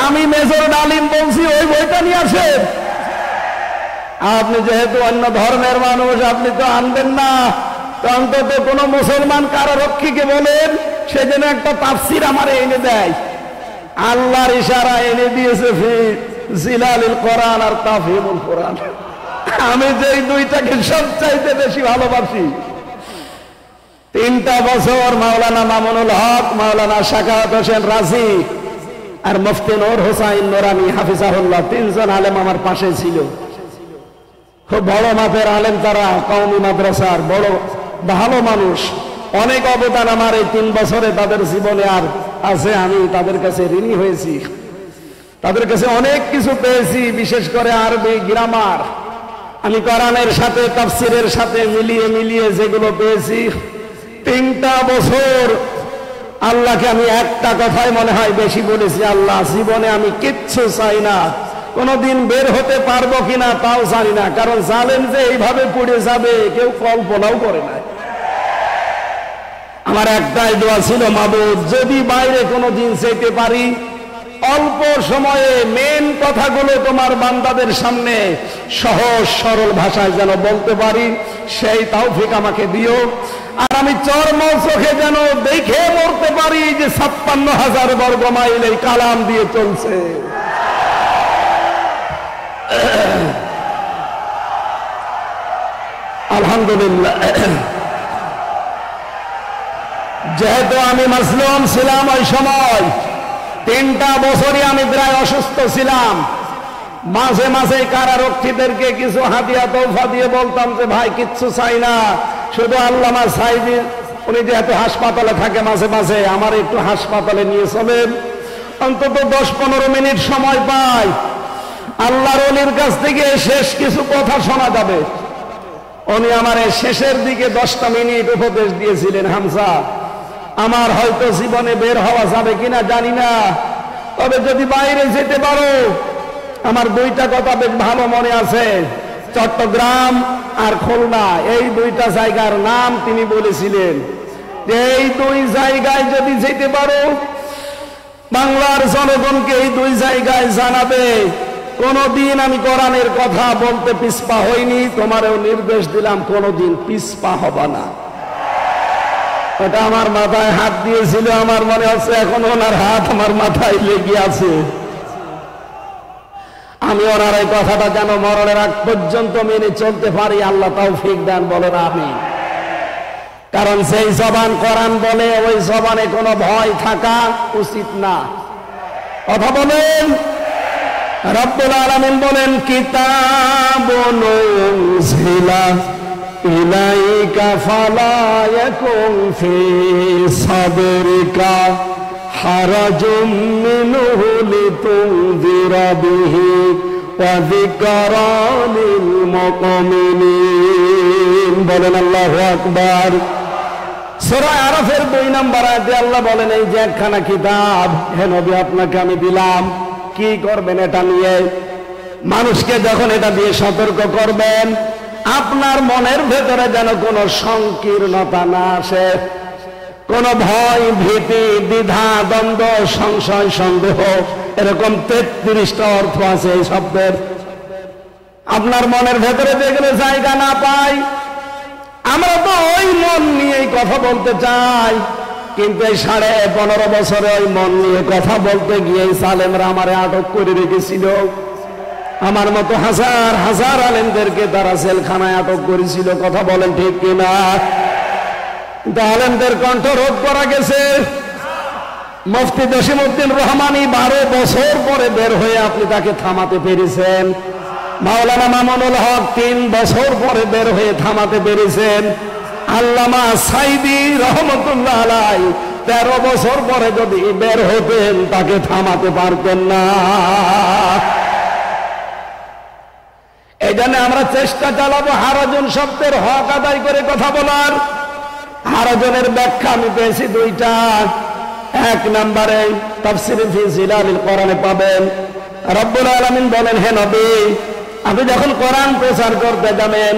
আমি মেজর ডালিম বলছি ওই বইটা নিয়ে আসেন। আপনি যেহেতু অন্য ধর্মের মানুষ, আপনি তো আনবেন না। তো অন্তত কোন মুসলমান কারারক্ষীকে বলেন সে যেন একটা তাফসির আমার এনে দেয়। আল্লাহর ইশারা এনে দিয়েছে ফি জিলালিল কোরআন আর তাফহিমুল কোরআন। আমি যেই দুইটাকে সবচাইতে বেশি ভালোবাসি। 3টা বছর মাওলানা মামুনুল হক, মাওলানা শাকাওয়াত হোসেন রাজি আর মুফতি নূর হোসাইন নুরানি হাফিজাহুল্লাহ 3 জন আলেম আমার পাশে ছিল। খুব বড় মাপের আলেম তারা, কওমি মাদ্রাসার বড় ভালো মানুষ। অনেক অবদান আমার এই 3 বছরে তাদের জীবনে আর আছে। আমি তাদের কাছে ঋণী হয়েছি। তাদের কাছে অনেক কিছু পেয়েছি, বিশেষ করে আরবি গ্রামার। আমি কোরআনের সাথে তাফসিরের সাথে মিলিয়ে মিলিয়ে যেগুলো পেয়েছি, 3টা বছর আল্লাহকে আমি একটা কথাই মনে হয় বেশি বলেছি, আল্লাহ জীবনে আমি কিচ্ছু চাই না। কোনদিন বের হতে পারবো কিনা তাও জানি না, কারণ জালেম যে এইভাবে পড়ে যাবে কেউ কল্পনাও করে না। আমার একটাই দোয়া ছিল, মাবুদ যদি বাইরে কোনোদিন যেতে পারি, অল্প সময়ে মেন কথাগুলো তোমার বান্দাদের সামনে সহজ সরল ভাষায় যেন বলতে পারি, সেই তৌফিক আমাকে দিও। আর আমি চর্ম চোখে যেন দেখে মরতে পারি যে 56,000 বর্গ মাইল এই কালাম দিয়ে চলছে। আলহামদুলিল্লাহ। যেহেতু আমি মাসলুম ছিলাম ওই সময়, 3টা বছরই আমি প্রায় অসুস্থ ছিলাম। মাঝে মাঝে কারারক্ষীদেরকে কিছু হাদিয়া তোফা দিয়ে বলতাম যে ভাই কিচ্ছু চাই না, শুধু আল্লামা সাইদি উনি যেহেতু হাসপাতালে থাকে মাঝে মাঝে আমার একটু হাসপাতালে নিয়ে চলেন, অন্তত 10-15 মিনিট সময় পাই। আল্লাহর ওলির কাছ থেকে শেষ কিছু কথা শোনা যাবে। উনি আমার শেষের দিকে 10টা মিনিট উপদেশ দিয়েছিলেন, হামজা আমার হয়তো জীবনে বের হওয়া যাবে কিনা জানি না, তবে যদি বাইরে যেতে পারো, আমার 2টা কথা বেশ ভালো মনে আছে, চট্টগ্রাম আর খুলনা, এই 2টা জায়গার নাম তিনি বলেছিলেন যে এই 2 জায়গায় যদি যেতে পারো, বাংলার জনগণকে এই 2 জায়গায় জানাবে কোনদিন আমি কোরআনের কথা বলতে পিছপা হইনি, তোমারও নির্দেশ দিলাম কোনদিন পিছপা হবা না। ওটা আমার মাথায় হাত দিয়েছিল, আমার মনে হচ্ছে এখন ওনার হাত আমার মাথায় লেগে আছে। আমি ওনার এই কথাটা যেন মরণের আগ পর্যন্ত মেনে চলতে পারি, আল্লাহ তৌফিক দেন, বলেন আমিন। কারণ সেই জবান কোরআন বলে, ওই জবানে কোনো ভয় থাকা উচিত না। কথা বলেন। রব্বুল আলামিন বলেন কিতাবুন উনজিলা ইলাইকা ফালা ইয়াকুন ফি সাদরিকা হারাজুম মিনহু লিতুনযিরা বিহি ওয়া যিকরা লিল মুমিনিন। বলেন আল্লাহু আকবার। সূরা আরাফের 2 নম্বর আয়াতে আল্লাহ বলেন এই যে একখানা কিতাব হে নবী আপনাকে আমি দিলাম, কি করবেন এটা নিয়ে? মানুষকে যখন এটা দিয়ে সতর্ক করবেন আপনার মনের ভেতরে যেন কোনো সংকীর্ণতা না আসে, কোন ভয় ভীতি দ্বিধা দ্বন্দ্ব সংশয় সন্দেহ, এরকম 33টা অর্থ আছে এই শব্দের। আপনার মনের ভেতরে যেগুলো জায়গা না পাই, আমরা তো ওই মন নিয়েই কথা বলতে চাই, কিন্তু এই 15.5 বছরে ওই মন নিয়ে কথা বলতে গিয়ে সালেমরা আমারে আটক করে রেখেছিল। আমার মতো হাজার হাজার আলেমদেরকে তারা জেলখানায় আটক করেছিল। কথা বলেন ঠিক কিনা? কিন্তু আলেমদের কণ্ঠ রোধ করা গেছে। মুফতি জসিমউদ্দিন রহমানী 12 বছর পরে বের হয়ে আপনি তাকে থামাতে পেরেছেন। মাওলানা মামুনুল হক 3 বছর পরে বের হয়ে থামাতে পেরেছেন। আল্লামা সাইদি রহমতুল্লাহ আলাইহি 13 বছর পরে যদি বের হতেন তাকে থামাতে পারতেন না। এই জন্য আমরা চেষ্টা চালাবো হারাজন শব্দের হক আদায় করে কথা বলার। হারাজনের ব্যাখ্যা আমি পেয়েছি 2টা। 1 নম্বরে তাফসীরে ফি জিলালিল কোরআনে পাবেন, রব্বুল আলামিন বলেন হে নবী আপনি যখন কোরআন প্রচার করতে যাবেন,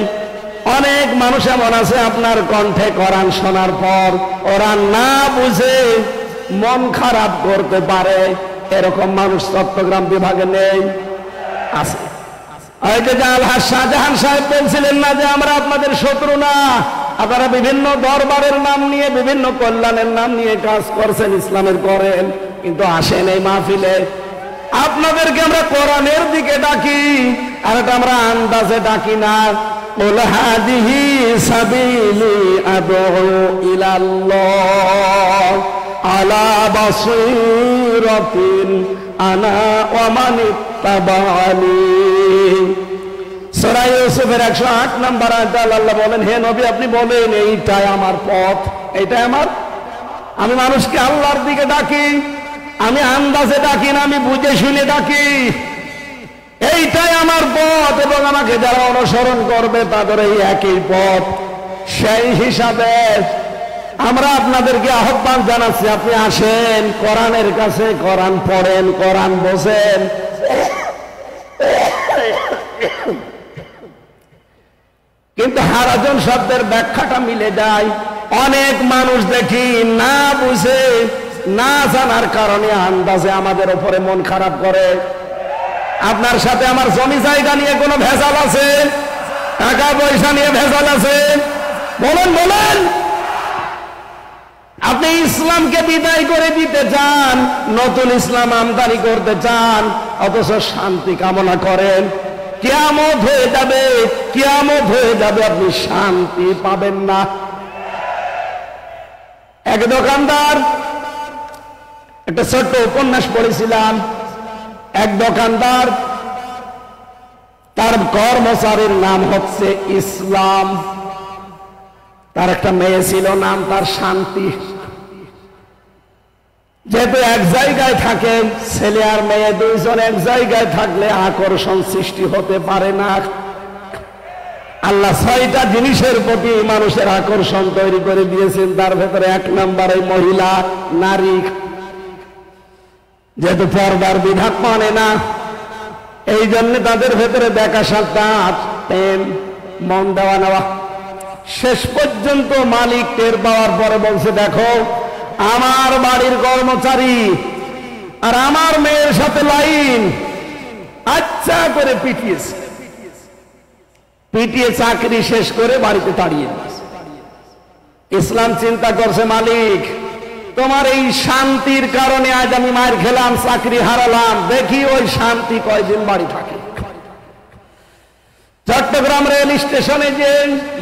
অনেক মানুষ এমন আছে আপনার কণ্ঠে কোরআন শোনার পর ওরা না বুঝে মন খারাপ করতে পারে, এরকম মানুষ চট্টগ্রাম বিভাগে নেই? আছে। ওই যে আলহাজ শাহজাহান সাহেব বলছিলেন না যে আমরা আপনাদের শত্রু না, আপনারা বিভিন্ন দরবারের নাম নিয়ে বিভিন্ন কল্যাণের নাম নিয়ে কাজ করছেন, ইসলামের করেন, কিন্তু আসেন এই মাহফিলে। আপনাদেরকে আমরা কোরআনের দিকে ডাকি, আর এটা আমরা আন্দাজে ডাকি না। কুল হাদিহি সাবিলি আদউ ইলাল্লাহ আলা বাসীরাতিন আনা ওয়া মান ইত্তাবানি। সূরা ইউসুফের 108 নম্বর আয়াতে আল্লাহ বলেন হে নবী আপনি বলেন এইটাই আমার পথ, এইটাই আমার, আমি মানুষকে আল্লাহর দিকে ডাকি, আমি আন্দাজে ডাকি না, আমি বুঝে শুনে ডাকি। এইটাই আমার পথ এবং আমাকে যারা অনুসরণ করবে তাদের এই একই পথ। সেই হিসাবে আমরা আপনাদেরকে আহ্বান জানাচ্ছি আপনি আসেন কোরআনের কাছে, কোরআন পড়েন, কোরআন বোঝেন। কিন্তু হারাজন শব্দের ব্যাখ্যাটা মিলে যায়। অনেক মানুষ দেখি না বুঝে না জানার কারণে আন্দাজে আমাদের উপরে মন খারাপ করে। আপনার সাথে আমার জমি জায়গা নিয়ে কোনো ভেজাল আছে? টাকা পয়সা নিয়ে ভেজাল আছে? বলেন বলেন। আপনি ইসলামকে বিদায় করে দিতে চান, নতুন ইসলাম আমদানি করতে চান, অথচ শান্তি কামনা করেন। কিয়ামত হয়ে যাবে, কিয়ামত হয়ে যাবে, আপনি শান্তি পাবেন না। এক দোকানদার, একটা ছোট্ট উপন্যাস পড়েছিলাম। এক দোকানদার, তার কর্মচারীর নাম হচ্ছে ইসলাম, তার একটা মেয়ে ছিল, নাম তার শান্তি। যেহেতু এক জায়গায় থাকে, ছেলে আর মেয়ে দুইজন এক জায়গায় থাকলে আকর্ষণ সৃষ্টি হতে পারে না। আল্লাহ 6টা জিনিসের প্রতি মানুষের আকর্ষণ তৈরি করে দিয়েছেন, তার ভেতরে 1 নম্বরে মহিলা, নারী। যেহেতু পর্দার বিধান মানে না, এই জন্য তাদের ভেতরে দেখা সাক্ষাৎ, প্রেম, মন দেওয়া নেওয়া। শেষ পর্যন্ত মালিক টের পাওয়ার পরে বলছে দেখো আমার বাড়ির কর্মচারী আর আমার মেয়ের সাথে লাইন, আচ্ছা করে পিটিয়ে চাকরি শেষ করে বাড়িতে তাড়িয়ে দিয়েছে। ইসলাম চিন্তা করছে মালিক তোমার এই শান্তির কারণে আজ আমি মার খেলাম, চাকরি হারালাম, দেখি ওই শান্তি কয়দিন বাড়ি থাকে। চট্টগ্রাম রেল স্টেশনে যে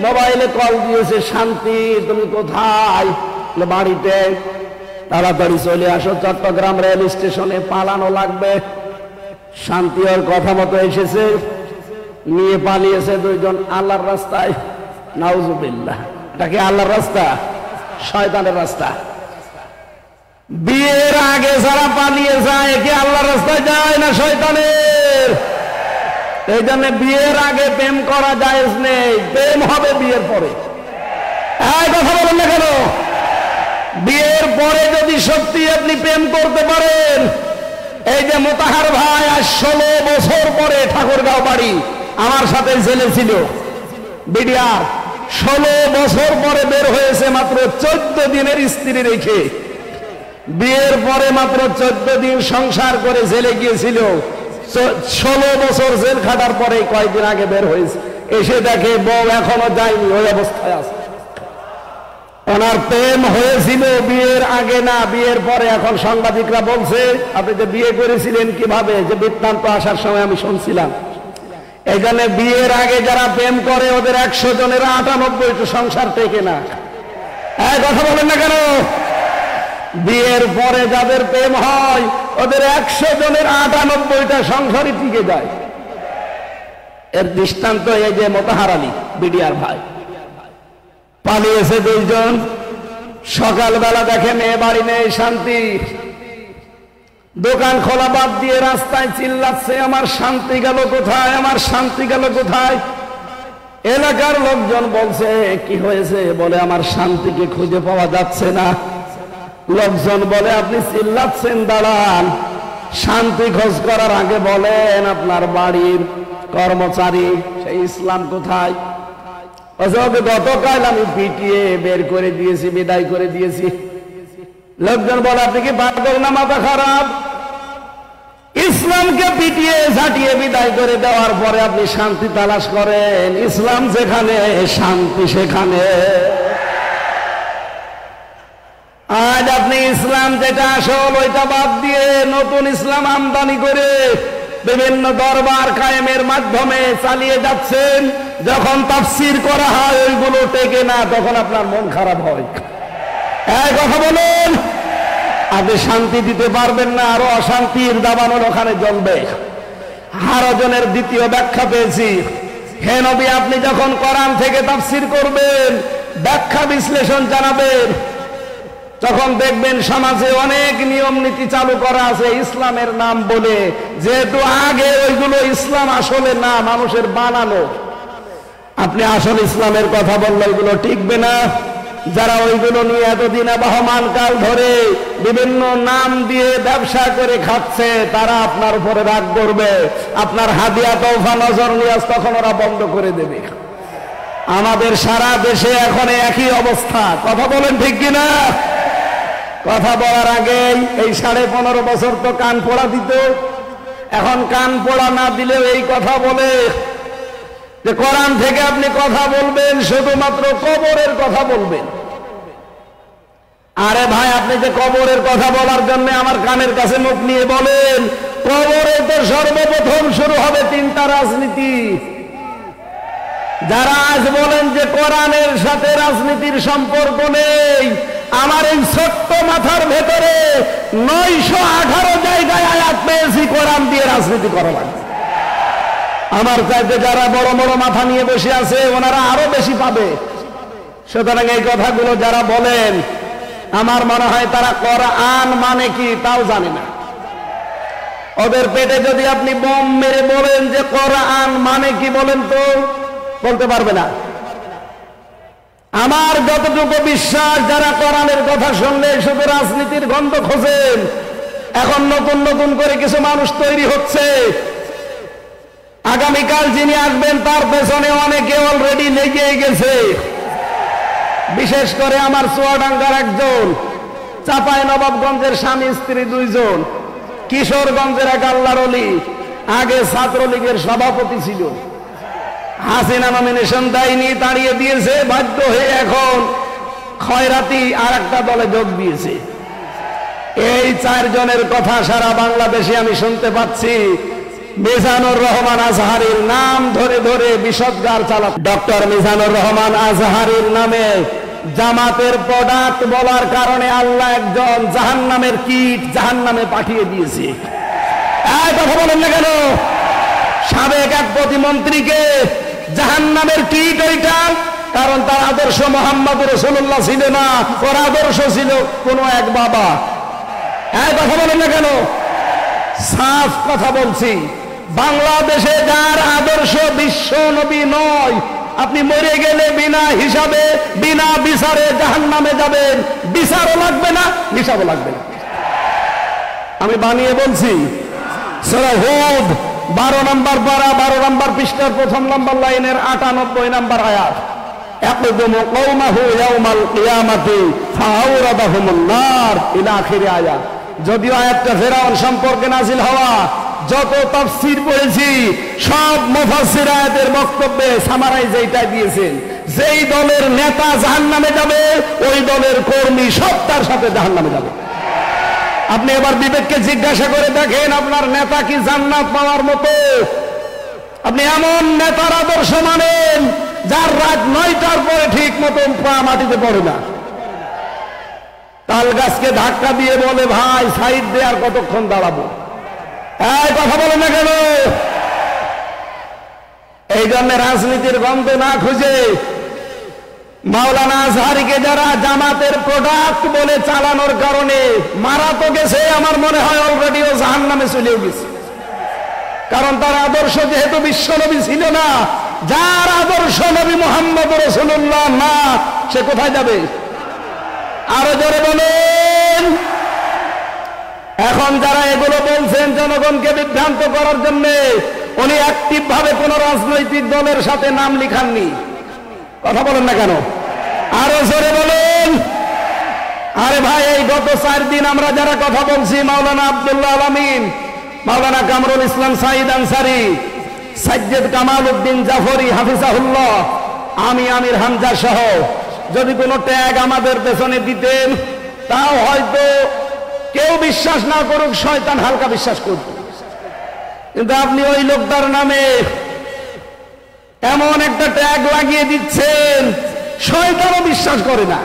মোবাইলে কল দিয়েছে, শান্তি তুমি কোথায়? বাড়িতে। তাড়াতাড়ি চলে আসো, চট্টগ্রাম রেল স্টেশনে পালানো লাগবে। শান্তি ওর কথা মতো এসেছে, নিয়ে পালিয়েছে দুইজন আল্লাহর রাস্তায়। নাউজুবিল্লাহ। এটা কি আল্লাহর রাস্তা? শয়তানের রাস্তা। বিয়ের আগে যারা পালিয়ে যায় কি আল্লাহর রাস্তায় যায় না শয়তানের? এই জন্য বিয়ের আগে প্রেম করা জায়েজ নেই, প্রেম হবে বিয়ের পরে। এই কথা বলেন না কেন? বিয়ের পরে যদি সত্যি আপনি প্রেম করতে পারেন, এই যে মোতাহার ভাই আজ 16 বছর পরে ঠাকুরগাঁও বাড়ি আমার সাথে ছেলে ছিল বিডিআর, 16 বছর পরে বের হয়েছে, মাত্র 14 দিনের স্ত্রী রেখে। বিয়ের পরে মাত্র 14 দিন সংসার করে জেলে গিয়েছিল, 16 বছর জেল খাটার পরে কয়েকদিন আগে বের হয়েছে। এসে দেখে বউ এখনো যায়নি, ওই অবস্থায় আছে। ওনার প্রেম হয়েছিল বিয়ের আগে না, বিয়ের পরে। এখন সাংবাদিকরা বলছে আপনি যে বিয়ে করেছিলেন কিভাবে, যে বৃত্তান্ত আসার সময় আমি শুনছিলাম। এই জন্য বিয়ের আগে যারা প্রেম করে ওদের 100 জনের 98 সংসার টেকে না। এই কথা বলেন না কেন? বিয়ের পরে যাদের প্রেম হয় ওদের 100 জনের 98টা সংসারই টিকে যায়। এর দৃষ্টান্ত এই যে মোতাহার আলী বিডিআর ভাই, পালিয়েছে দুইজন। সকালবেলা দেখে মেয়ে বাড়ি নেই, শান্তি। দোকান খোলা বাদ দিয়ে রাস্তায় চিল্লাচ্ছে, আমার শান্তি গেল কোথায়, আমার শান্তি গেল কোথায়? এলাকার লোকজন বলছে কি হয়েছে? বলে আমার শান্তিকে খুঁজে পাওয়া যাচ্ছে না। লোকজন বলে আপনি চিল্লাচ্ছেন, দাঁড়ান, শান্তি খোঁজ করার আগে বলেন আপনার বাড়ির কর্মচারী সেই ইসলাম কোথায়? গতকাল আমি পিটিয়ে বের করে দিয়েছি, বিদায় করে দিয়েছি। লোকজন বলে আপনি কি পাগল না মাথা খারাপ? ইসলামকে পিটিয়ে ঝাঁটিয়ে বিদায় করে দেওয়ার পরে আপনি শান্তি তালাশ করেন? ইসলাম যেখানে শান্তি সেখানে। আজ আপনি ইসলাম যেটা আসল ওইটা বাদ দিয়ে নতুন ইসলাম আমদানি করে বিভিন্ন দরবার কায়েমের মাধ্যমে চালিয়ে যাচ্ছেন। যখন তাফসীর করা হয় ওইগুলো টেকে না, তখন আপনার মন খারাপ হয়। এই কথা বলেন, আপনি শান্তি দিতে পারবেন না, আরো অশান্তির দাবানল ওখানে জ্বলবে। হারজনের দ্বিতীয় ব্যাখ্যা পেয়েছি। হে নবী, আপনি যখন কোরআন থেকে তাফসীর করবেন, ব্যাখ্যা বিশ্লেষণ জানাবেন, তখন দেখবেন সমাজে অনেক নিয়ম নীতি চালু করা আছে ইসলামের নাম বলে, যেহেতু আগে ওইগুলো ইসলাম আসলে না, মানুষের বানানো। আপনি আসল ইসলামের কথা বললে ওইগুলো টিকবে না। যারা ওইগুলো নিয়ে এতদিন আবহমান কাল ধরে বিভিন্ন নাম দিয়ে ব্যবসা করে খাচ্ছে, তারা আপনার উপরে রাগ করবে। আপনার হাদিয়া তওফা নজর নিয়াজ তখন ওরা বন্ধ করে দেবে। আমাদের সারা দেশে এখন একই অবস্থা। কথা বলেন ঠিক কিনা? কথা বলার আগে এই 15.5 বছর তো কান পোড়া দিত। এখন কান পোড়া না দিলেও এই কথা বলে যে কোরআন থেকে আপনি কথা বলবেন, শুধুমাত্র কবরের কথা বলবেন। আরে ভাই, আপনি যে কবরের কথা বলার জন্য আমার কানের কাছে মুখ নিয়ে বলেন, কবরে তো সর্বপ্রথম শুরু হবে 3টা রাজনীতি। যারা আজ বলেন যে কোরআনের সাথে রাজনীতির সম্পর্ক নেই, আমার এই ছোট্ট মাথার ভেতরে 918 জায়গায় আয়াত পেয়েছি কোরআন দিয়ে রাজনীতি করা লাগবে। আমার চাইতে যারা বড় বড় মাথা নিয়ে বসে আছে ওনারা আরো বেশি পাবে। সুতরাং এই কথাগুলো যারা বলেন, আমার মনে হয় তারা কোরআন মানে কি তাও জানে না। ওদের পেটে যদি আপনি বোম মেরে বলেন যে কোরআন মানে কি, বলেন তো বলতে পারবে না। আমার যতটুকু বিশ্বাস, যারা কোরআনের কথা শুনলে শুধু রাজনীতির গন্ধ খোঁজেন, এখন নতুন নতুন করে কিছু মানুষ তৈরি হচ্ছে। আগামীকাল যিনি আসবেন তার পেছনে অনেকে অলরেডি লেগে গেছে। বিশেষ করে আমার চুয়াডাঙ্গার একজন, চাঁপাই নবাবগঞ্জের স্বামী স্ত্রী 2 জন, কিশোরগঞ্জের এক আল্লাহর ওলি, আগে ছাত্রলীগের সভাপতি ছিল। হাসিনা নমিনেশন দেয়নি, তাড়িয়ে দিয়েছে, বাধ্য হয়ে এখন খয়রাতি আর একটা দলে যোগ দিয়েছে। এই 4 জনের কথা সারা বাংলাদেশে আমি শুনতে পাচ্ছি। মিজানুর রহমান আজহারীর নাম ধরে ধরে বিষদগার চালাচ্ছে। ডক্টর মিজানুর রহমান আজহারীর নামে জামাতের প্রোডাক্ট বলার কারণে আল্লাহ একজন জাহান্নামের কিট জাহান্নামে পাঠিয়ে দিয়েছে। কথা বলেন না কেন? সাবেক এক প্রতিমন্ত্রীকে জাহান্নামের টিট ওইটা, কারণ তার আদর্শ মোহাম্মদ রাসূলুল্লাহ ছিল না, ওর আদর্শ ছিল কোন এক বাবা। কথা বলেন না কেন? সাফ কথা বলছি, বাংলাদেশে যার আদর্শ বিশ্ব নবী নয়, আপনি মরে গেলে বিনা হিসাবে বিনা বিচারে জাহান্নামে যাবেন। বিচারও লাগবে না, হিসাবও লাগবে না। আমি বানিয়ে বলছি। সূরা হুদ 12 নম্বর পারা 12 নম্বর পৃষ্ঠার 1 নম্বর লাইনের 98 নম্বর আয়াত। ইয়াকদুমু কওমাহু ইয়াউমাল কিয়ামাতি ফাআওরাদাহুমুন নার ইলা আখির আয়াত। যদিও আয়াতটা ফেরাউন সম্পর্কে নাযিল হওয়া, যত তাফসীর পড়েছি সব মুফাসসির আয়াতের বক্তব্যে সামারাইজ এইটা দিয়েছেন, যেই দলের নেতা জাহান্নামে যাবে ওই দলের কর্মী সব তার সাথে জাহান্নামে যাবে। আপনি এবার বিবেককে জিজ্ঞাসা করে দেখেন, আপনার নেতা কি জান্নাত পাওয়ার মতো? আপনি এমন নেতার আদর্শ মানেন যার রাত 9টার পরে ঠিক মতো পা মাটিতে পড়ে না, তাল গাছকে ধাক্কা দিয়ে বলে ভাই সাইড দিয়ে আর কতক্ষণ দাঁড়াবো? কথা বলে না কেন? এই জন্য রাজনীতির গন্ধ না খুঁজে মাওলানা আজহারীকে যারা জামাতের প্রোডাক্ট বলে চালানোর কারণে মারা তো গেছে, আমার মনে হয় অলরেডি ও জাহান্নামে চলেও গেছে। কারণ তার আদর্শ যেহেতু বিশ্ব নবী ছিল না, যার আদর্শ নবী মুহাম্মদ রাসূলুল্লাহ না, সে কোথায় যাবে? আরো জোরে বলেন। এখন যারা এগুলো বলছেন জনগণকে বিভ্রান্ত করার জন্য, উনি অ্যাক্টিভ ভাবে কোন রাজনৈতিক দলের সাথে নাম লিখাননি। কথা বলেন না কেন? আরো জোরে বলেন। আরে ভাই, এই গত 4 দিন আমরা যারা কথা বলছি, মাওলানা আব্দুল্লাহ আল আমিন, মাওলানা কামরুল ইসলাম সাঈদ আনসারী, সাজ্জাদ কামাল উদ্দিন জাফরি হাফিজাহুল্লাহ, আমি আমির হামজা সহ, যদি কোনো ট্যাগ আমাদের পেছনে দিতেন তাও হয়তো কেউ বিশ্বাস না করুক, শয়তান হালকা বিশ্বাস করত। কিন্তু আপনি ওই লোকটার নামে এমন একটা ট্যাগ লাগিয়ে দিচ্ছেন, শয়তানও বিশ্বাস করে না।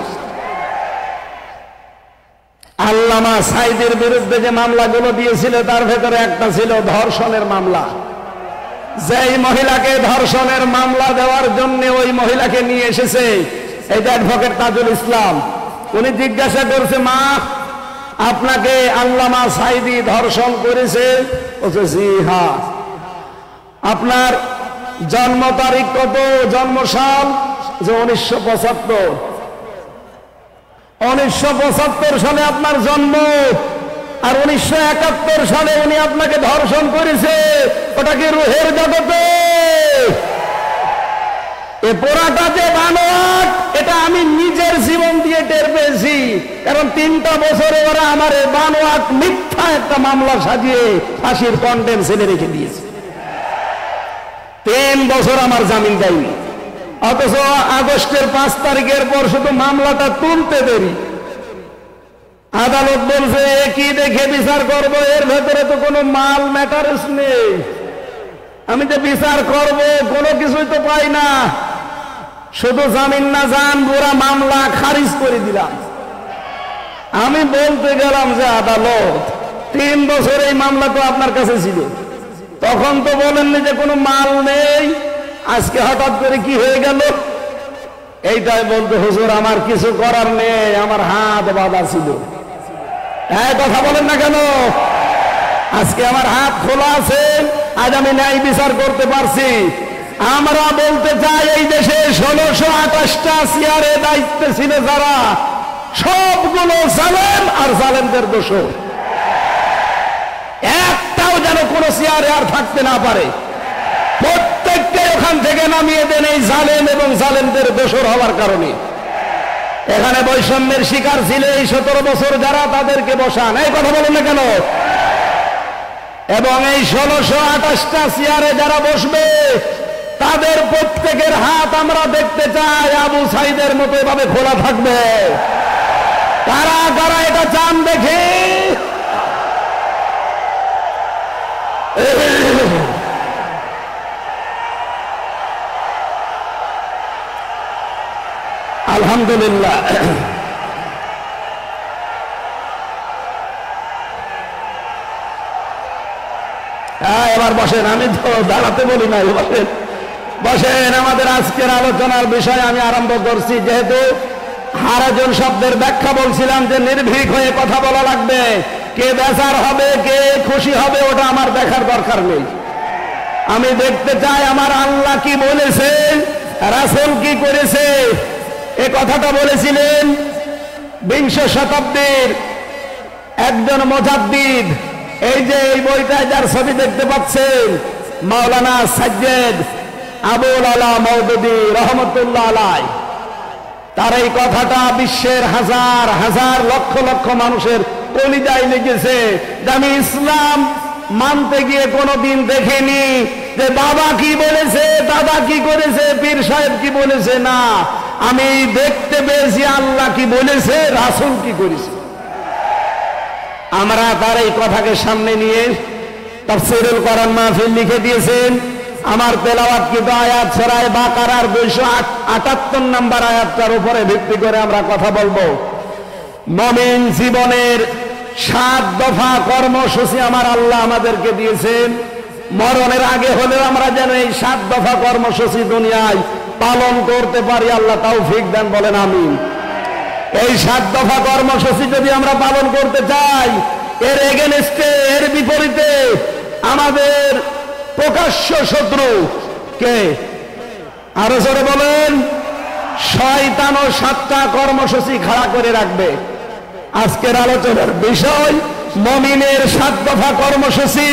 আল্লামা সাঈদের বিরুদ্ধে যে মামলাগুলো দিয়েছিল তার ভেতরে একটা ছিল ধর্ষণের মামলা। যেই মহিলাকে ধর্ষণের মামলা দেওয়ার জন্য ওই মহিলাকে নিয়ে এসেছে, এটা অ্যাডভোকেট তাজুল ইসলাম। উনি জিজ্ঞাসা করছে, মা আপনাকে আল্লামা সাঈদী ধর্ষণ করেছে? বলছে জি হ্যাঁ। আপনার জন্ম তারিখ কত, জন্ম সাল? যে 1975। 1975 সালে আপনার জন্ম, আর 1971 সালে উনি আপনাকে ধর্ষণ করেছে। ওটা কি রুহের জগতে? এ পোড়াটা যে বানোয়াট, এটা আমি নিজের জীবন দিয়ে টের পেয়েছি। কারণ 3টা বছরে ওরা আমার বানোয়াট মিথ্যা একটা মামলা সাজিয়ে ফাঁসির কন্ডেম সেলে রেখে দিয়েছে। 3 বছর আমার জামিন দেয়নি, অথচ আগস্টের 5 তারিখের পর শুধু মামলাটা তুলতে দেরি। আদালত বলছে কি দেখে বিচার করব, এর ভেতরে তো কোনো মাল ম্যাটারস নেই। আমি যে বিচার করব কোনো কিছুই তো পাই না, শুধু জামিন না জান পুরা মামলা খারিজ করে দিলাম। আমি বলতে গেলাম যে আদালত 3 বছর এই মামলা তো আপনার কাছে ছিল, তখন তো বলেননি যে কোনো মাল নেই, আজকে হঠাৎ করে কি হয়ে গেল? এইটাই বলতে হুজুর আমার কিছু করার নেই, আমার হাত বাঁধা ছিল। কথা বলেন না কেন? আজকে আমার হাত খোলা আছে, আজ আমি ন্যায় বিচার করতে পারছি। আমরা বলতে চাই এই দেশে 1628টা চেয়ারে দায়িত্বে ছিল যারা, সবগুলো জালেম আর জালেমদের দোষর। একটাও যেন কোনো চেয়ারে আর থাকতে না পারে। প্রত্যেককে ওখান থেকে নামিয়ে দেন এই জালেম এবং জালেমদের দোষর হওয়ার কারণে। এখানে বৈষম্যের শিকার ছিল এই 17 বছর যারা, তাদেরকে বসান। এই কথা বলেন না কেন? এবং এই 1628টা চেয়ারে যারা বসবে তাদের প্রত্যেকের হাত আমরা দেখতে চাই আবু সাঈদের মতো এভাবে খোলা থাকবে। কারা কারা এটা চান দেখে? আলহামদুলিল্লাহ। ব্যাপার, বসেন, আমি তো দাঁড়াতে বলি নাই, বসেন বসেন। আমাদের আজকের আলোচনার বিষয় আমি আরম্ভ করছি। যেহেতু হারাজন শব্দের ব্যাখ্যা বলছিলাম যে নির্ভীক হয়ে কথা বলা লাগবে, কে বেজার হবে কে খুশি হবে ওটা আমার দেখার দরকার নেই। আমি দেখতে চাই আমার আল্লাহ কি বলেছে, রাসূল কি করেছে। এ কথাটা বলেছিলেন বিংশ শতাব্দীর একজন মুজাদ্দিদ। এই যে এই বইটায় যার ছবি দেখতে পাচ্ছেন, মাওলানা সাজ্জেদ আবুল আলা মওদুদী রহমতুল্লাহ আলাইহ, তার এই কথাটা বিশ্বের হাজার হাজার লক্ষ লক্ষ মানুষের কলিজায় লেগেছে। যে আমি ইসলাম মানতে গিয়ে কোনোদিন দেখিনি যে বাবা কি বলেছে, দাদা কি করেছে, পীর সাহেব কি বলেছে, না, আমি দেখতে পেয়েছি আল্লাহ কি বলেছে, রাসূল কি করেছে। আমরা তার এই কথাকে সামনে নিয়ে তাফসীরুল কোরআন মাহফিল লিখে দিয়েছেন। আমার তেলাওয়াতকৃত আয়াত সূরা বাকারার 278 নম্বর আয়াতটার উপরে ভিত্তি করে আমরা কথা বলবো। মুমিন জীবনের 7 দফা কর্মসূচি আমার আল্লাহ আমাদেরকে দিয়েছেন। মরণের আগে হলেও আমরা যেন এই 7 দফা কর্মসূচি দুনিয়ায় পালন করতে পারি, আল্লাহ তৌফিক দেন, বলেন আমিন। এই 7 দফা কর্মসূচি যদি আমরা পালন করতে চাই, এর এগেনস্টে, এর বিপরীতে আমাদের প্রকাশ্য শত্রু কে? আরো জোরে বলেন। শয়তান ও 7টা কর্মসূচি খাড়া করে রাখবে। আজকের আলোচনার বিষয় মুমিনের 7 দফা কর্মসূচি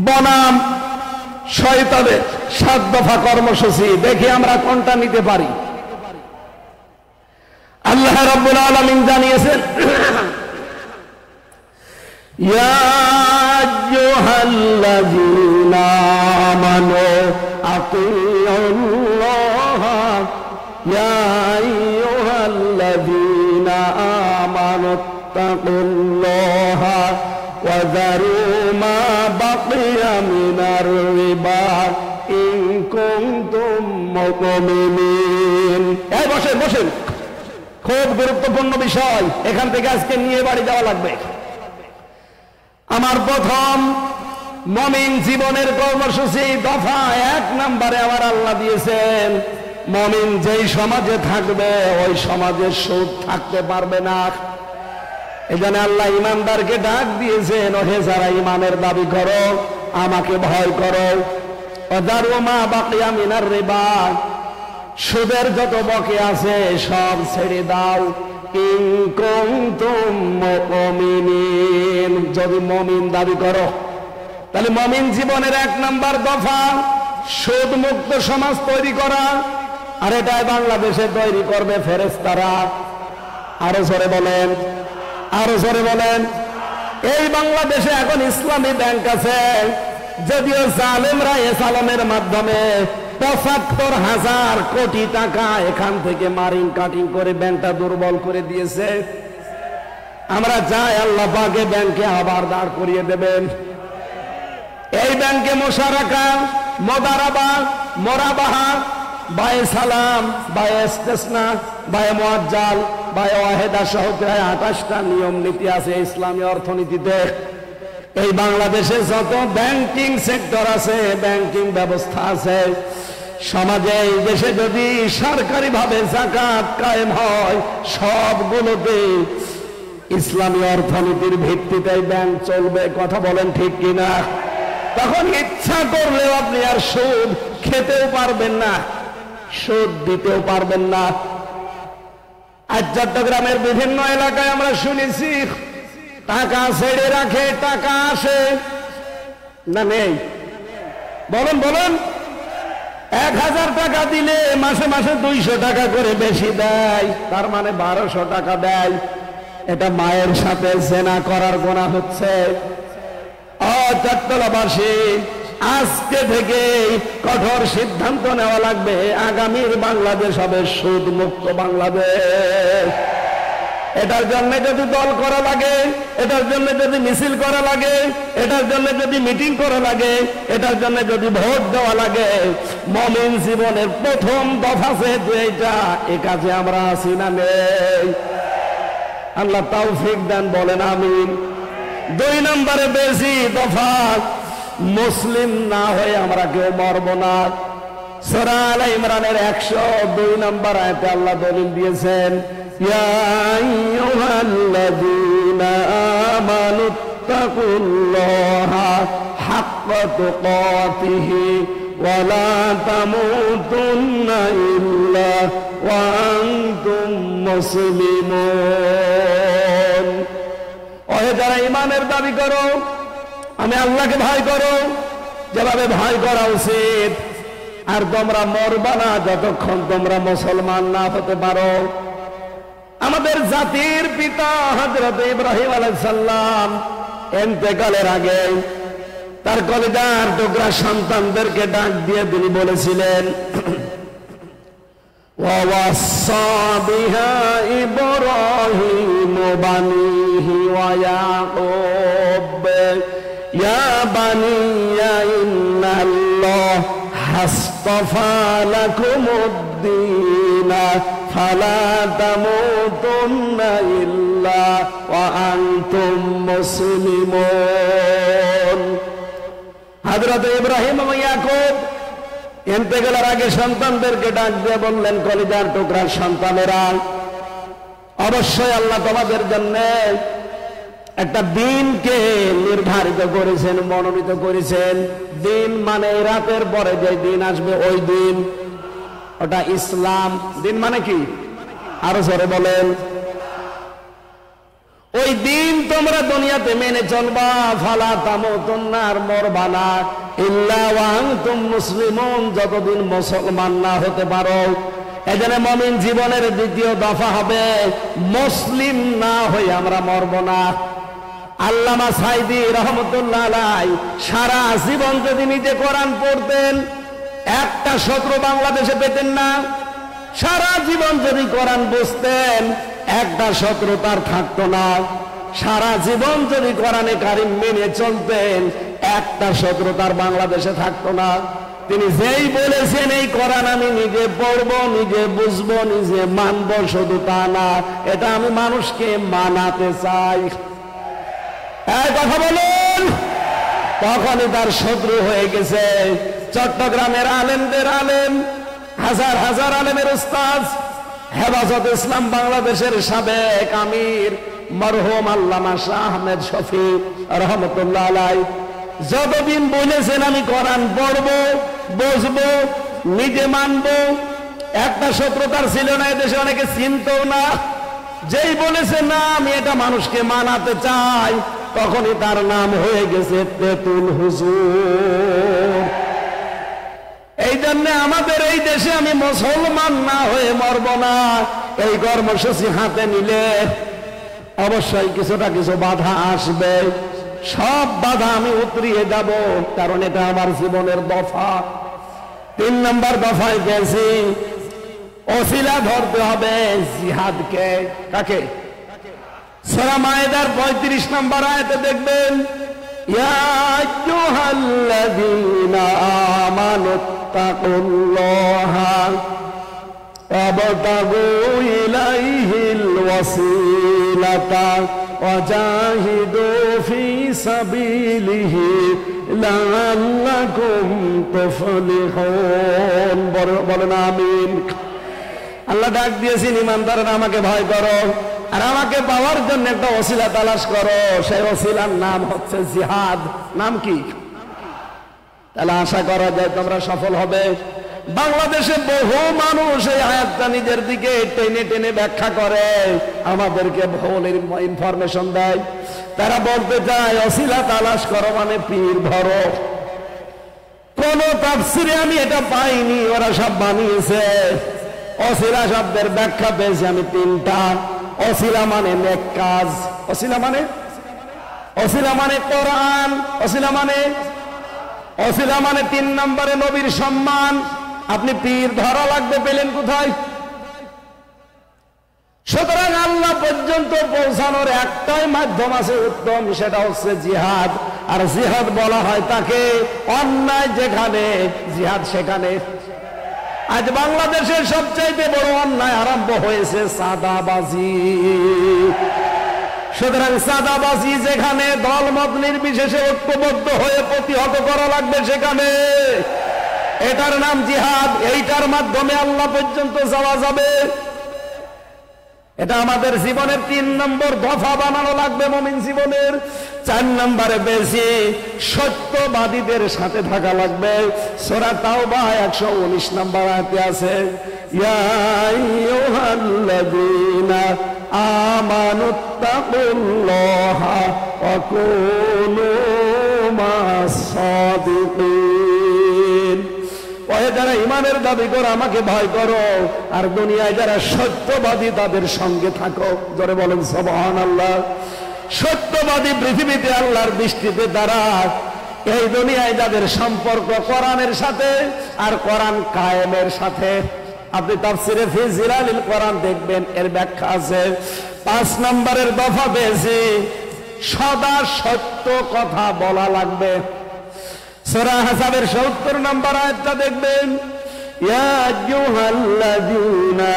বনাম শয়তানের 7 দফা কর্মসূচি। দেখি আমরা কোনটা নিতে পারি। আল্লাহ রাব্বুল আলামিন জানিয়েছেন, ইয়া আইয়ুহাল্লাযীনা আমানু আতিউল্লাহা ইয়া আইয়ুহাল্লাযীনা আমানু তাকুল্লাহা ওয়া যারু মা বাকিয়া মিনার রিবা ইন কুনতুম মুমিনিন। এই বসেন বসেন, খুব গুরুত্বপূর্ণ বিষয়, এখান থেকে আজকে নিয়ে বাড়ি যাওয়া লাগবে। আমার প্রথম মুমিন জীবনের কর্মসূচি দফা 1 নম্বরে আমার আল্লাহ দিয়েছেন, মুমিন যেই সমাজে থাকবে ওই সমাজে সুদ থাকতে পারবে না। এখানে আল্লাহ ইমানদারকে ডাক দিয়েছেন, ওহে যারা ইমানের দাবি করো, আমাকে ভয় করো, ওয়াদারু মা বাকিয়া মিনার রিবা, সুদের যত বকে আছে সব ছেড়ে দাও, ইন কুনতুম মুমিনিন, যদি মুমিন দাবি করো। তাহলে মুমিন জীবনের 1 নম্বর দফা সুদ মুক্ত সমাজ তৈরি করা, আর এটাই বাংলাদেশে তৈরি করবে ফেরেশতারা। আরো জোরে বলেন, আরো জোরে বলেন। এই বাংলাদেশে এখন ইসলামী ব্যাংক আছে, যদিও জালেমরা এ সালামের মাধ্যমে ৭৫,০০০ কোটি টাকা এখান থেকে মারিং কাটিং করে ব্যাংকটা দুর্বল করে দিয়েছে। আমরা চাই আল্লাহ পাকে ব্যাংকে আবার দাঁড় করিয়ে দেবেন। এই ব্যাংকে মোশারাকা, মোদারাবা, মোরাবাহা, বায়ে সালাম, বায়ে ইস্তেসনা, বায়ে মুআজ্জাল, বায়ে ওয়াহেদা সহ প্রায় ২৮টা নিয়ম নীতি আছে ইসলামী অর্থনীতিতে। এই বাংলাদেশে যত ব্যাংকিং সেক্টর আছে, ব্যাংকিং ব্যবস্থা আছে, সমাজে এই দেশে যদি সরকারি ভাবে যাকাত কায়েম হয়, সবগুলোতে ইসলামী অর্থনীতির ভিত্তিতে ব্যাংক চলবে। কথা বলেন ঠিক কিনা? তখন ইচ্ছা করলেও আপনি আর সুদ খেতেও পারবেন না, সুদ দিতেও পারবেন না। আজ চট্টগ্রামের বিভিন্ন এলাকায় আমরা শুনেছি টাকা ছেড়ে রাখে, টাকা আসে না, নেই? বলেন বলেন। ১,০০০ টাকা দিলে মাসে মাসে ২০০ টাকা করে বেশি দেয়, তার মানে ১২০০ টাকা দেয়। এটা মায়ের সাথে জেনা করার গুনাহ হচ্ছে। চট্টগ্রামবাসী, আজকে থেকে কঠোর সিদ্ধান্ত নেওয়া লাগবে, আগামীর বাংলাদেশ হবে সুদ মুক্ত বাংলাদেশ। এটার জন্য যদি দল করা লাগে, এটার জন্য যদি মিছিল করা লাগে, এটার জন্য যদি মিটিং করা লাগে, এটার জন্য যদি ভোট দেওয়া লাগে, মুমিন জীবনের প্রথম দফা যেহেতু এইটা, এ কাজে আমরা আছি না নেই? আল্লাহ তৌফিক দেন, বলেন আমিন। 2 নম্বরে বেশি দফা মুসলিম না হয়ে আমরা কেউ মরব না। সূরা আলে ইমরানের 102 নম্বর আয়াতে আল্লাহ দলিল দিয়েছেন, ইয়া আইয়ুহাল্লাযীনা আমানু তাকুল্লাহা হাক্কা তুকাতিহি ওয়া লা তামুতুন্না ইল্লা ওয়া আনতুম মুসলিমুন। ওহে যারা ঈমানের দাবি করো, আমি আল্লাহকে ভয় করো যেভাবে ভয় করা উচিত, আর তোমরা মরবা না যতক্ষণ তোমরা মুসলমান না হতে পারো। আমাদের জাতির পিতা হযরত ইব্রাহিম আলাইহিস সালাম ইন্তেকালের আগে তার কলিজার টুকরা সন্তানদেরকে ডাক দিয়ে তিনি বলেছিলেন, ওয়া ওয়াসা বিহা ইব্রাহিম বানিহি ওয়া ইয়াকুব ইয়া বানিয়া ইন্নাল্লাহ হাসতাফা লাকুমুদ-দীন ফালা তামুতুন্না ইল্লা ওয়া আনতুম মুসলিমুন। হযরত ইব্রাহিম ও ইয়াকুব ইন্তেকালের আগে সন্তানদেরকে ডাক দিয়ে বললেন, কলিজার টুকরার সন্তানেরা, অবশ্যই আল্লাহ তোমাদের জন্য একটা দিনকে নির্ধারিত করেছেন, মনোনীত করেছেন। দিন মানে রাতের পরে যে দিন আসবে ওই দিন, ওটা ইসলাম। দিন মানে কি? আরো জোরে বলেন। ওই দিন তোমরা দুনিয়াতে মেনে চলবা। ফালা তামুতুন্না, আর মরবা না, ইল্লা ওয়া আনতুম মুসলিমুন, যতদিন মুসলমান না হতে পারো। এজন্য মুমিন জীবনের দ্বিতীয় দফা হবে মুসলিম না হয়ে আমরা মরব না। আল্লামা সাইদি রহমতুল্লাহ আলাইহি সারা জীবন যদি নিজে কোরআন পড়তেন, একটা শত্রু বাংলাদেশে পেতেন না। সারা জীবন যদি কোরআন বুঝতেন, একটা শত্রু তার থাকতো না। সারা জীবন যদি কোরআনে কারিম মেনে চলতেন, একটা শত্রু তার বাংলাদেশে থাকতো না। তিনি যেই বলেছেন এই কোরআন আমি নিজে পড়বো, নিজে বুঝবো, নিজে মানবো, শুধু তা না, এটা আমি মানুষকে মানাতে চাই। এই কথা বলুন, তখনই তার শত্রু হয়ে গেছে। চট্টগ্রামের আলেমদের আলেম, হাজার হাজার আলেমের উস্তাদ, হেফাজত ইসলাম বাংলাদেশের সাবেক আমির মরহুম আল্লামা শাহ আহমেদ শফি রহমতুল্লাহ আলাইহি যতদিন বলেছেন আমি কোরআন পড়বো, বুঝবো, নিজে মানবো, একটা শত্রুতার ছিল না, এদেশে অনেকে চিনতো না। যেই বলেছে না আমি এটা মানুষকে মানাতে চাই, তখনই তার নাম হয়ে গেছে তেতুল হুজুর। এই জন্য আমাদের এই দেশে আমি মুসলমান না হয়ে মরব না। এই কর্মসূচি হাতে নিলে অবশ্যই কিছুটা কিছু বাধা আসবে, সব বাধা আমি উতরিয়ে যাব, কারণ এটা আমার জীবনের দফা। 3 নম্বর দফায় গেছি, ওসিলা ধরতে হবে জিহাদকে। কাকে? সূরা মায়েদার 35 নম্বর আয়াতে দেখবেন, ইয়া আইয়ুহাল্লাযীনা আমানু তাকুল্লাহা ওয়াবতাগু ইলাইহিল ওয়াসিলাতা ওয়াজাহিদু ফি সাবিলিহি লাআল্লাকুম তুফলিহুন। বলেন আমিন। আল্লাহ ডাক দিয়েছেন, ইমানদাররা আমাকে ভয় করো, আর আমাকে পাওয়ার জন্য একটা ওসিলা তালাশ করো। সেই ওসিলার নাম হচ্ছে জিহাদ। নাম কি? তাহলে আশা করা যায় তোমরা সফল হবে। বাংলাদেশে বহু মানুষ এই আয়াতটা নিজের দিকে টেনে টেনে ব্যাখ্যা করে, আমাদেরকে ভুল ইনফরমেশন দেয়। তারা বলতে চায় ওসিলা তালাশ করো মানে পীর ধরো। কোন তাফসিরে আমি এটা পাইনি, ওরা সব বানিয়েছে। ওসিলা শব্দের ব্যাখ্যা পেয়েছি আমি 3টা। ওসিলা মানে নেক কাজ, ওসিলা মানে কোরআন, ওসিলা মানে 3 নম্বরে নবীর সম্মান। আপনি পীর ধরা লাগবে পেলেন কোথায়? সুতরাং আল্লাহ পর্যন্ত পৌঁছানোর একটাই মাধ্যম আছে উত্তম, সেটা হচ্ছে জিহাদ। আর জিহাদ বলা হয় তাকে অন্যায় যেখানে, জিহাদ সেখানে। আজ বাংলাদেশের সবচাইতে বড় অন্যায় আরম্ভ হয়েছে চাঁদাবাজি। সুতরাং চাঁদাবাজি যেখানে দলমত নির্বিশেষে ঐক্যবদ্ধ হয়ে প্রতিহত করা লাগবে সেখানে, এটার নাম জিহাদ। এইটার মাধ্যমে আল্লাহ পর্যন্ত যাওয়া যাবে। এটা আমাদের জীবনের 3 নম্বর দফা বানানো লাগবে মুমিন জীবনের। 4 নম্বরে বেশি সত্যবাদীদের সাথে থাকা লাগবে। সূরা তাওবা 119 নম্বর আয়াতে আছে, ইয়া আইয়ুহাল্লাযীনা আমানুত্তাকুল্লাহা ওয়া কুনু মাস-সাদিকিন। ওহে যারা ইমানের দাবি করো আমাকে ভয় করো, আর দুনিয়ায় যারা সত্যবাদী তাদের সঙ্গে থাকো। জোরে বলেন সুবহানাল্লাহ। সত্যবাদী পৃথিবীতে আল্লাহর দৃষ্টিতে দ্বারা এই দুনিয়ায় যাদের সম্পর্ক কোরআনের সাথে আর কোরআন কায়েমের সাথে। আপনি তাফসিরে ফি জিলালিল কোরআন দেখবেন, এর ব্যাখ্যা আছে। 5 নম্বরের দফা পেয়েছি, সদা সত্য কথা বলা লাগবে। সূরা আহজাবের 70 নম্বর আয়াতটা দেখবেন, ইয়া আইয়ুহাল্লাযীনা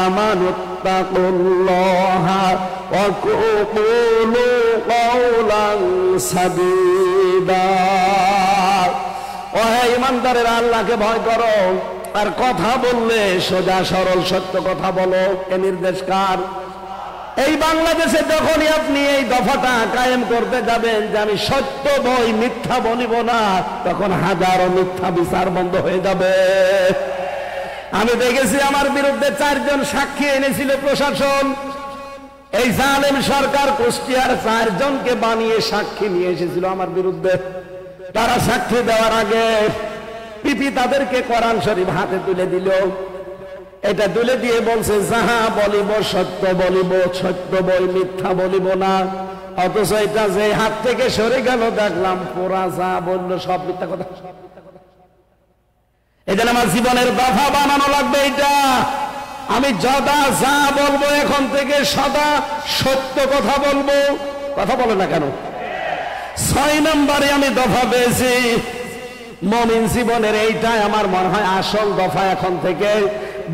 আমানুত্তাকুল্লাহা ওয়া কুলু কাওলান সাদীদা। ও হে ঈমানদারেরা, আল্লাহকে ভয় করো আর কথা বললে সোজা সরল সত্য কথা বলো। এ নির্দেশ কার? এই বাংলাদেশে যখনই আপনি এই দফাটা কায়েম করতে যাবেন যে আমি সত্য বই মিথ্যা বলিব না, তখন হাজারো মিথ্যা বিচার বন্ধ হয়ে যাবে। আমি দেখেছি আমার বিরুদ্ধে 4 জন সাক্ষী এনেছিল প্রশাসন। এই জালেম সরকার কুষ্টিয়ার 4 জনকে বানিয়ে সাক্ষী নিয়ে এসেছিল আমার বিরুদ্ধে। তারা সাক্ষী দেওয়ার আগে পিপি তাদেরকে কোরআন শরীফ হাতে তুলে দিল। এটা তুলে দিয়ে বলছে, যাহা বলিব সত্য বলিব, সত্য বই মিথ্যা বলিব না। অথচ এটা যে হাত থেকে সরে গেল দেখলাম পুরা যা বললো সব মিথ্যা কথা। এটা আমার জীবনের দফা বানানো লাগবে। এটা আমি যদা যা বলবো এখন থেকে সদা সত্য কথা বলবো। কথা বলে না কেন? 6 নম্বরে আমি দফা পেয়েছি মুমিন জীবনের। এইটাই আমার মনে হয় আসল দফা। এখন থেকে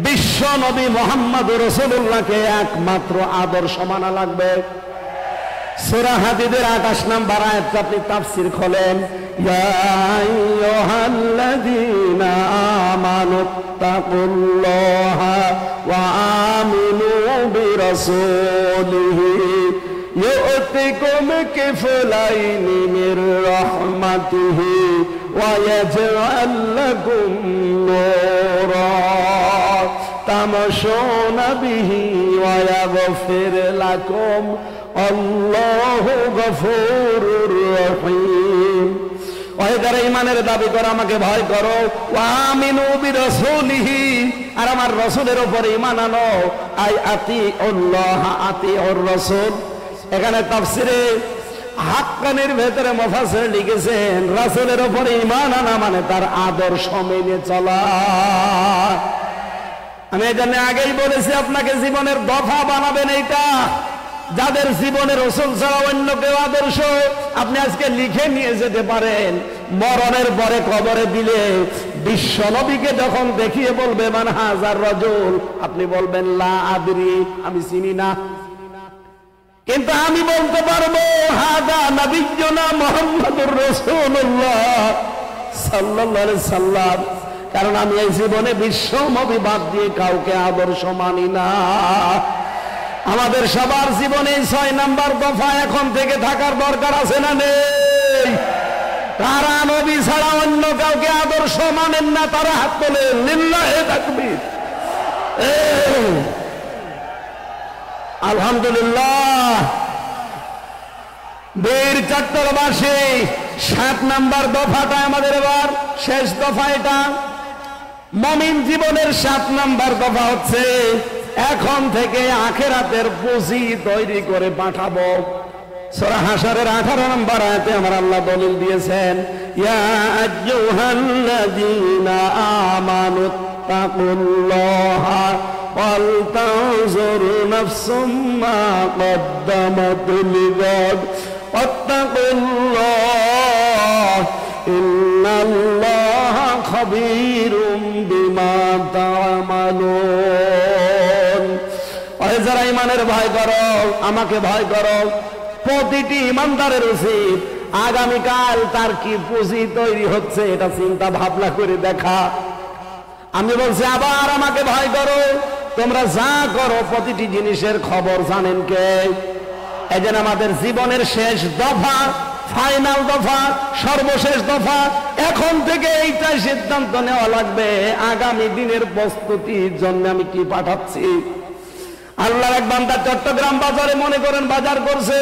বিশ্ব নবী মুহাম্মদুর রাসূলুল্লাহকে একমাত্র আদর্শ মানা লাগবে। সূরা হাদীদের 28 নম্বর আয়াতটা আপনি তাফসীর খোলেন, ইয়া আইয়ুহাল্লাযীনা আমানুত্তাকুল্লাহা ওয়া আমিনু বিরাসূলিহি يؤتكم كفلين من رحمته ويجعل لكم نورا تمشون به ويغفر لكم الله غفور رحيم। ওহেদার ঈমানের দাবি করো আমাকে ভয় করো, ওয়া আমিনু বিরাসূলিহি, আর আমার রাসূলের উপর ঈমান আনো। আই আতিউল্লাহ আতিউর রাসূল। এখানে তাফসিরে হাক্কানির ভেতরে মুফাসসির লিখেছেন রাসূলের উপর ঈমান আনা মানে তার আদর্শ মেনে চলা। আমি এজন্য আগেই বলেছি আপনাকে জীবনের দফা বানাবেন এইটা। যাদের জীবনের রাসূল ছাড়া অন্য কেউ আদর্শ, আপনি আজকে লিখে নিয়ে যেতে পারেন। মরণের পরে কবরে দিলে বিশ্ব নবীকে যখন দেখিয়ে বলবে মান হাজার রাজুল, আপনি বলবেন লা আদরি, আমি চিনি না। কিন্তু আমি বলতে পারবো হাদা নবিয়্যুনা মুহাম্মাদুর রাসূলুল্লাহ সাল্লাল্লাহু আলাইহি সাল্লাম। কারণ আমি এই জীবনে বিশ্ব নবী বাদ দিয়ে কাউকে আদর্শ মানি না। আমাদের সবার জীবনে 6 নম্বর দফা এখন থেকে থাকার দরকার আছে না নেই? তারা নবী ছাড়া অন্য কাউকে আদর্শ মানেন না, তারা হাত তোলেন, লিল্লাহি তাকবীর। আলহামদুলিল্লাহ। বীর চট্টগ্রামবাসী 7 নম্বর দফাটা আমাদের এবার শেষ দফা। এটা মুমিন জীবনের 7 নম্বর দফা হচ্ছে এখন থেকে আখিরাতের পুঁজি তৈরি করে পাঠাবো। সূরা হাশরের 18 নম্বর আয়াতে আমার আল্লাহ দলিল দিয়েছেন, ইয়া আইয়ুহাল্লাযীনা আমানুত্তাকুল্লাহা ওয়াল তানজুর নাফসুম মা কদ্দামাত লিগাদ ওয়াত্তাকুল্লাহ ইন্নাল্লাহা খাবীরুম বিমা তা'মালুন। যারা রহমানের ভয় করো, আমাকে ভয় করো। প্রতিটি ইমানদারের উচিত আগামীকাল তার কি পুঁজি তৈরি হচ্ছে এটা চিন্তা ভাবনা করে দেখা। আমি বলছি আবার আমাকে ভয় করো। তোমরা যা করো প্রতিটি জিনিসের খবর জানেন কে? এজন্য আমাদের জীবনের শেষ দফা, ফাইনাল দফা, সর্বশেষ দফা, এখন থেকে এইটাই সিদ্ধান্ত নেওয়া লাগবে আগামী দিনের প্রস্তুতির জন্য আমি কি পাঠাচ্ছি। আল্লাহর এক বান্দা চট্টগ্রাম বাজারে মনে করেন বাজার করছে,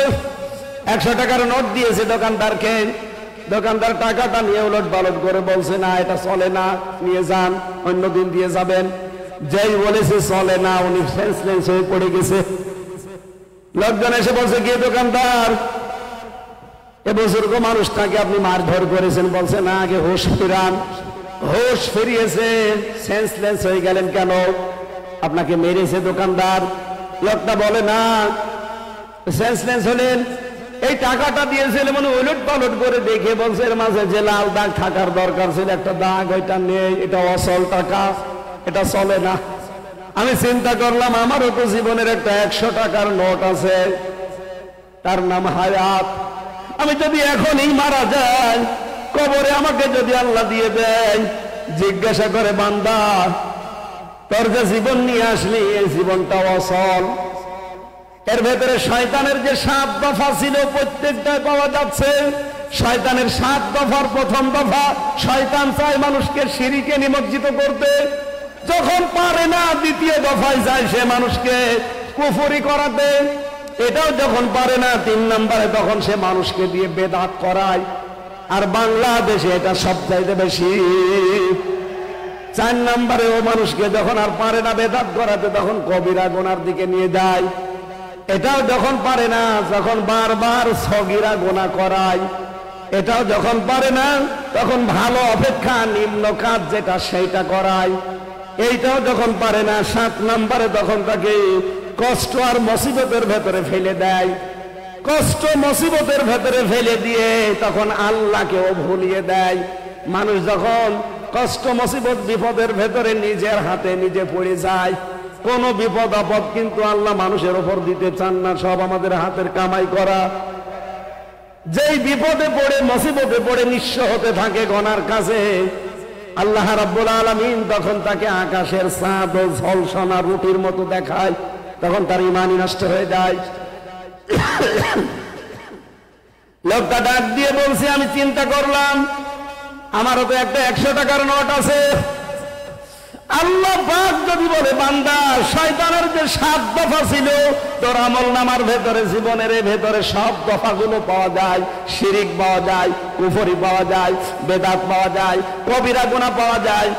100 টাকার নোট দিয়েছে দোকানদারকে। দোকানদার টাকাটা নিয়ে উলট পালট করে বলছে না এটা চলে না, নিয়ে যান, অন্য দিন দিয়ে যাবেন। যেই বলেছে চলে না উনি সেন্সলেস হয়ে পড়ে গেছে। লোকজন এসে বলছে কি দোকানদার এ বুজুর্গ মানুষটাকে আপনি মারধর করেছেন? বলছে না, আগে হুঁশ ফিরান। হুঁশ ফিরিয়েছে, সেন্সলেস হয়ে গেলেন কেন? আপনাকে মেরেছে দোকানদার। লোকটা বলে না, সেন্সলেস হলেন এই টাকাটা দিয়েছিল মানে উলট পালট করে দেখে বলছে এর মাঝে যে লাল দাগ থাকার দরকার ছিল একটা দাগ ওইটা নেই, এটা অসল টাকা, এটা চলে না। আমি চিন্তা করলাম আমারও তো জীবনের একটা 100 টাকার নোট আছে, তার নাম হায়াত। আমি যদি এখনই মারা যাই, কবরে আমাকে যদি আল্লাহ দিয়ে দেয়, জিজ্ঞাসা করে বান্দা তোর যে জীবন নিয়ে আসলি এই জীবনটা অসল, এর ভেতরে শয়তানের যে 7 দফা ছিল প্রত্যেকটাই পাওয়া যাচ্ছে। শয়তানের 7 দফার প্রথম দফা, শয়তান চায় মানুষকে শিরকে নিমজ্জিত করতে। যখন পারে না দ্বিতীয় দফায় যায় সে মানুষকে কুফরি করাতে। এটাও যখন পারে না 3 নম্বরে তখন সে মানুষকে দিয়ে বেদাত করায়। আর বাংলাদেশে এটা সবচাইতে বেশি। 4 নম্বরে ও মানুষকে যখন আর পারে না বেদাত করাতে তখন কবিরা গুনার দিকে নিয়ে যায়। এটাও যখন পারে না যখন বারবার সগীরা গুনাহ করায়। এটাও যখন পারে না তখন ভালো অপেক্ষা নিম্ন কাজ যেটা সেইটা করায়। এইটাও যখন পারে না 7 নম্বরে তখন তাকে কষ্ট আর মুসিবতের ভেতরে ফেলে দেয়। কষ্ট মুসিবতের ভেতরে ফেলে দিয়ে তখন আল্লাহকেও ভুলিয়ে দেয়। মানুষ যখন কষ্ট মুসিবত বিপদের ভেতরে নিজের হাতে নিজে পড়ে যায়, কোন বিপদ আপদ কিন্তু আল্লাহ মানুষের উপর দিতে চান না, সব আমাদের হাতের কামাই করা। যেই বিপদে পড়ে মুসিবতে পড়ে নিঃস্ব হতে থাকে গনার কাছে, আল্লাহ রাব্বুল আলামিন তখন তাকে আকাশের চাঁদ ও ঝলসানা রুটির মতো দেখায়, তখন তার ঈমানই নষ্ট হয়ে যায়। লোকটা ডাক দিয়ে বলছে আমি চিন্তা করলাম আমারও তো একটা 100 টাকার নোট আছে। আল্লাহ পাক যদি বলে বান্দা শয়তানের যে 7 দফা ছিল তোর আমলনামার ভেতরে জীবনের ভেতরে সব দফাগুলো পাওয়া যায়। শিরিক পাওয়া যায়, কুফরি পাওয়া যায়, বেদাত পাওয়া যায়, কবিরা গুনাহ পাওয়া যায়,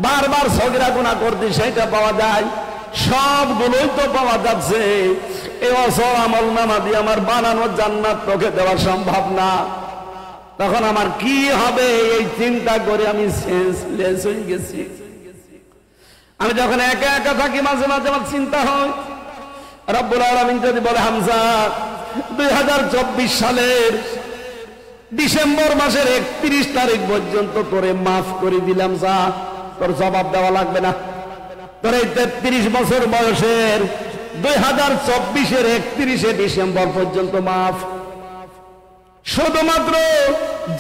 বারবার সগীরা গুনাহ করতে সেটা পাওয়া যায়। সবগুলোই তো পাওয়া যাচ্ছে। এই অসল আমলনামা দিয়ে আমার বানানো জান্নাত তোকে দেওয়া সম্ভব না। তখন আমার কি হবে এই চিন্তা করে আমি সেন্সলেস হয়ে গেছি। আমি যখন একা একা থাকি মাঝে মাঝে আমার চিন্তা হয় রব্বুল আলামিন যদি বলে হামজা 2024 সালের ডিসেম্বর মাসের 31 তারিখ পর্যন্ত তোরে মাফ করে দিলাম, যা তোর জবাব দেওয়া লাগবে না। তোর এই 33 বছর বয়সের 2024-এর 31শে ডিসেম্বর পর্যন্ত মাফ। শুধুমাত্র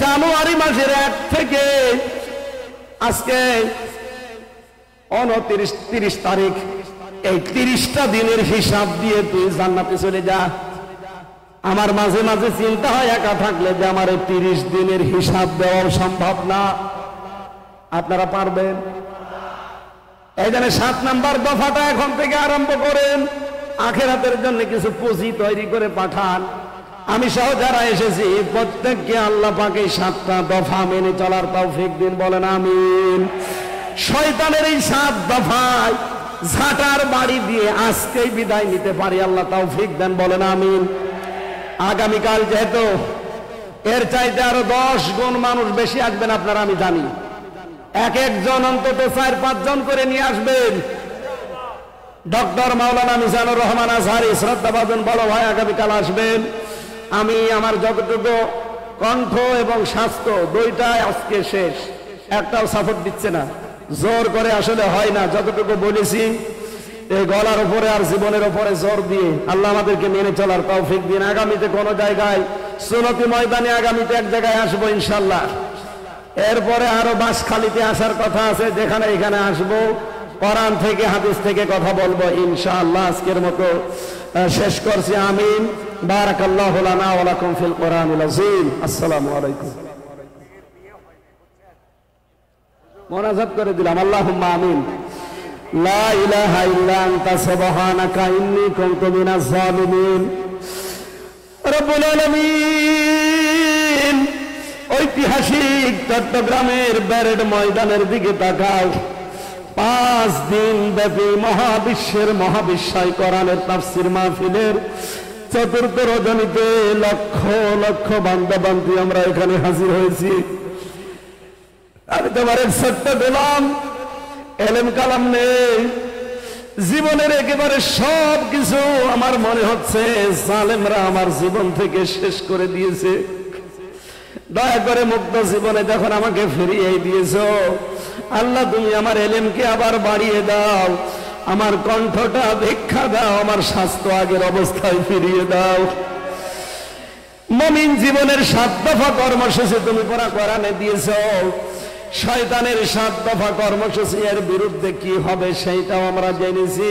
জানুয়ারি মাসের 1 থেকে আজকে 29-30 তারিখ, এই 30টা দিনের হিসাব দিয়ে তুই জান্নাতে চলে যা। আমার মাঝে মাঝে চিন্তা হয় একা থাকলে যে আমার এই 30 দিনের হিসাব দেওয়া সম্ভব না। আপনারা পারবেন? এই জন্য 7 নাম্বার দফাটা এখন থেকে আরম্ভ করেন। আখিরাতের জন্য কিছু পুঁজি তৈরি করে পাঠান। আমি সহ যারা এসেছি প্রত্যেককে আল্লাহ পাক এই 7টা দফা মেনে চলার তৌফিক দিন, বলেন আমিন। শয়তানের এই 7 দফায় ঝাঁটার বাড়ি দিয়ে আজকেই বিদায় নিতে পারি, আল্লাহ তৌফিক দেন, বলেন আমিন। আগামীকাল যেহেতু এর চাইতে আরো 10 গুণ মানুষ বেশি আসবেন আপনারা, আমি জানি। এক একজন অন্তত 4-5 জন করে নিয়ে আসবেন। ডক্টর মাওলানা মিজানুর রহমান আজহারি শ্রদ্ধাভাজন বড় ভাই আগামীকাল আসবেন। আমি আমার যতটুকু কণ্ঠ এবং স্বাস্থ্য দুইটাই আজকে শেষ, একটাও সাপোর্ট দিচ্ছে না, জোর করে আসলে হয় না। যতটুকু বলেছি এই গলার উপরে আর জীবনের উপরে জোর দিয়ে আল্লাহ আমাদেরকে মেনে চলার তৌফিক দিন। আগামীতে কোন জায়গায় সুন্নতি ময়দানে আগামীতে এক জায়গায় আসবো ইনশাআল্লাহ। এরপরে আরো বাঁশখালীতে আসার কথা আছে, যেখানে এখানে আসবো, কোরআন থেকে হাদিস থেকে কথা বলবো ইনশাআল্লাহ। আজকের মতো শেষ করছি। আমিন। বারাকাল্লাহু লানা ওয়া লাকুম ফিল কোরআনিল আযীম। আসসালামু আলাইকুম। মোনাজাত করে দিলাম। আল্লাহুম্মা আমিন। লা ইলাহা ইল্লা আনতা সুবহানাকা ইন্নী কুনতু মিনাজ জালিমিন। রব্বুল আলামিন, ঐতিহাসিক চট্টগ্রামের ব্যারেড ময়দানের দিকে তাকাও। 5 দিন ব্যাপী মহাবিশ্বের মহাবিশ্বয় কোরআনের তাফসীর মাহফিলের চতুর্থ রজনীতে লক্ষ লক্ষ বান্দা-বান্দী আমরা এখানে হাজির হয়েছি। আমি তোমার ছোট্ট গোলাম, এলেম কালাম নেই, জীবনের একেবারে সব কিছু আমার মনে হচ্ছে জালেমরা আমার জীবন থেকে শেষ করে দিয়েছে। দয়া করে মুক্ত জীবনে যখন আমাকে ফিরিয়ে দিয়েছো আল্লাহ, তুমি আমার এলেমকে আবার বাড়িয়ে দাও, আমার কণ্ঠটা ভিক্ষা দাও, আমার স্বাস্থ্য আগের অবস্থায় ফিরিয়ে দাও। মুমিন জীবনের 7 দফা কর্মসূচি তুমি পুরা কোরআনে দিয়েছো। শয়তানের 7 দফা কর্মসূচি এর বিরুদ্ধে কি হবে সেইটাও আমরা জেনেছি।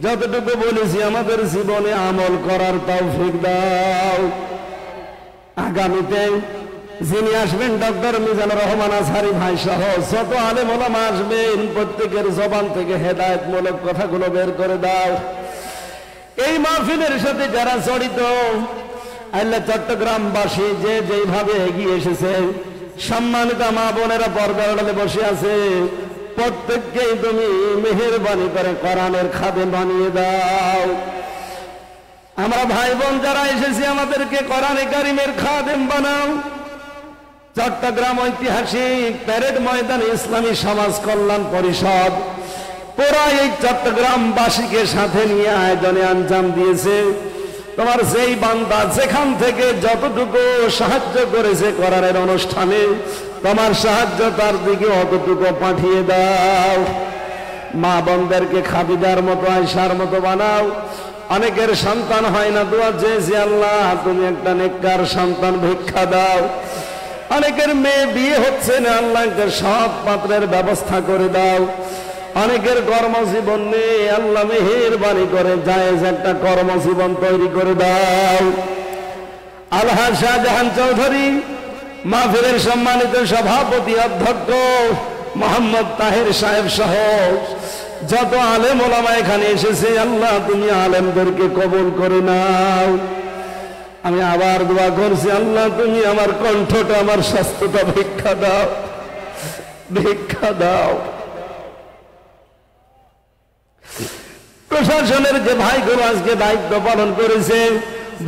যতটুকু বলেছি আমাদের জীবনে আমল করার তৌফিক দাও। আগামীতে যিনি আসবেন ডক্টর মিজানুর রহমান আজহারী ভাই সহ যত আলেম ওলামা আসবেন, প্রত্যেকের জবান থেকে হেদায়েতমূলক কথাগুলো বের করে দাও। এই মাহফিলের সাথে যারা জড়িত আল্লাহ, চট্টগ্রামবাসী যে যেইভাবে এগিয়ে এসেছে, সম্মানিত মা বোনেরা পর্দার আড়ালে বসে আছে, প্রত্যেককেই তুমি মেহেরবানি করে কোরআনের খাদেম বানিয়ে দাও। আমরা ভাই বোন যারা এসেছি আমাদেরকে কোরআনে কারিমের খাদেম বানাও। চট্টগ্রাম ঐতিহাসিক প্যারেড ময়দানে ইসলামী সমাজ কল্যাণ পরিষদ পুরা এই চট্টগ্রামবাসীকে সাথে নিয়ে আয়োজনে আঞ্জাম দিয়েছে। তোমার যেই বান্দা যেখান থেকে যতটুকু সাহায্য করেছে কোরআনের অনুষ্ঠানে, তোমার সাহায্য তার দিকে অতটুকু পাঠিয়ে দাও। মা বোনদেরকে খাদিজার মতো আয়েশার মতো বানাও। অনেকের সন্তান হয় না, দোয়া চেয়েছি আল্লাহ তুমি একটা নেককার সন্তান ভিক্ষা দাও। অনেকের মেয়ে বিয়ে হচ্ছে না, আল্লাহ সব পাত্রের ব্যবস্থা করে দাও। অনেকের কর্মজীবন নেই, আল্লাহ মেহেরবানি করে জায়েজ একটা কর্মজীবন তৈরি করে দাও। আলহাজ শাহজাহান চৌধুরী মাহফিলের সম্মানিত সভাপতি অধ্যক্ষ মোহাম্মদ তাহের সাহেব সহ যত আলেম ওলামা এখানে এসেছে, আল্লাহ তুমি আলেমদেরকে কবুল করে নাও। আমি আবার দোয়া করছি, আল্লাহ তুমি আমার কণ্ঠটা, আমার স্বাস্থ্যটা ভিক্ষা দাও, ভিক্ষা দাও। প্রশাসনের যে ভাইগুলো আজকে দায়িত্ব পালন করেছে,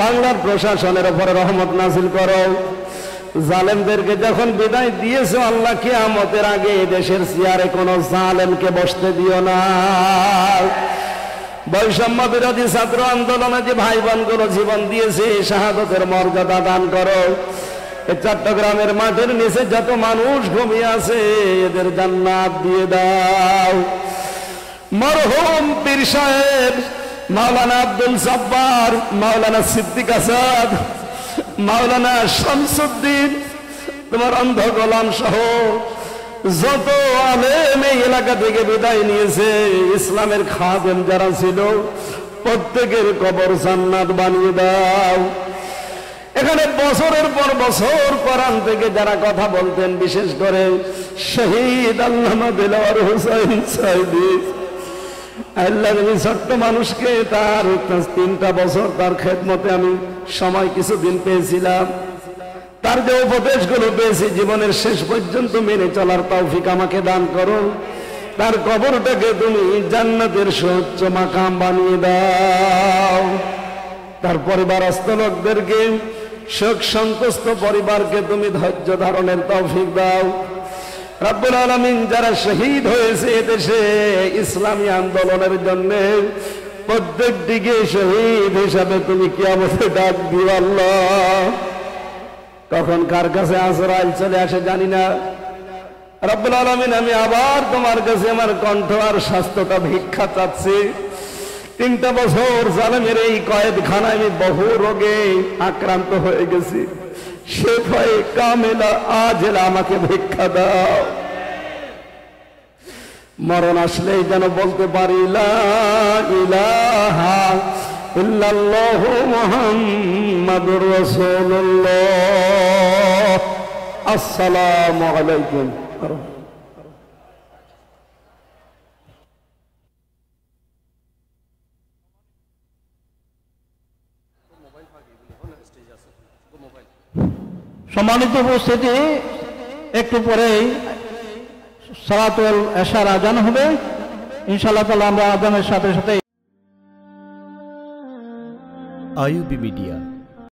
বাংলার প্রশাসনের উপরে রহমত নাযিল করো। জালেমদেরকে যখন বিদায় দিয়েছো আল্লাহ, কিয়ামতের আগে দেশের চেয়ারে কোনো জালেমকে বসতে দিও না। বৈষম্য বিরোধী ছাত্র আন্দোলনে যে ভাই বোনগুলো জীবন দিয়েছে, শাহাদতের মর্যাদা দান করো। চট্টগ্রামের মাঠের নিচে যত মানুষ ঘুমিয়ে আছে এদের জান্নাত দিয়ে দাও। মরহুম পীর সাহেব মাওলানা আব্দুল জব্বার, মাওলানা সিদ্দিক আসাদ, মাওলানা শামসুদ্দিন, তোমার অন্ধ গোলাম সহ যত আলেম এই এলাকা থেকে বিদায় নিয়েছে, ইসলামের খাদেম যারা ছিল, প্রত্যেকের কবর জান্নাত বানিয়ে দাও। এখানে বছরের পর বছর কোরআন থেকে যারা কথা বলতেন, বিশেষ করে শহীদ আল্লামা দেলোয়ার হোসেন সাইদি, আল্লাহ নবী ছোট্ট মানুষকে তার 3টা বছর তার খেদমতে আমি সময় কিছুদিন পেয়েছিলাম। তার যে উপদেশগুলো পেয়েছি জীবনের শেষ পর্যন্ত মেনে চলার তৌফিক আমাকে দান করো। তার কবরটাকে তুমি জান্নাতের সর্বোচ্চ মাকাম বানিয়ে দাও। তার পরিবারস্থ লোকদেরকে, শোক সন্তুষ্ট পরিবারকে তুমি ধৈর্য ধারণের তৌফিক দাও। রব্বুল আলামিন যারা শহীদ হয়েছে এদেশে ইসলামী আন্দোলনের জন্য, প্রত্যেক দিকে শহীদ হিসাবে তুমি কিয়ামতে ডাক দিও আল্লাহ। কখন কার কাছে আজরাইল চলে আসে জানি না। রব্বুল আলামিন, আমি আবার তোমার কাছে আমার কণ্ঠ আর স্বাস্থ্যটা ভিক্ষা চাচ্ছি। 3টা বছর জালেমের এই কয়েদখানায় আমি বহু রোগে আক্রান্ত হয়ে গেছি। শেফায়ে কামেলা আজেলা আমাকে ভিক্ষা দাও। মরণ আসলেই যেন বলতে পারি লা ইলাহা ইল্লাল্লাহু মুহাম্মাদুর রাসূলুল্লাহ। আসসালামু আলাইকুম। সম্মানিত উপস্থিতি, একটু পরেই সালাতুল এশার আজান হবে। ইনশাআল্লাহ তাআলা আমরা আজানের সাথে সাথে আইইউবি মিডিয়া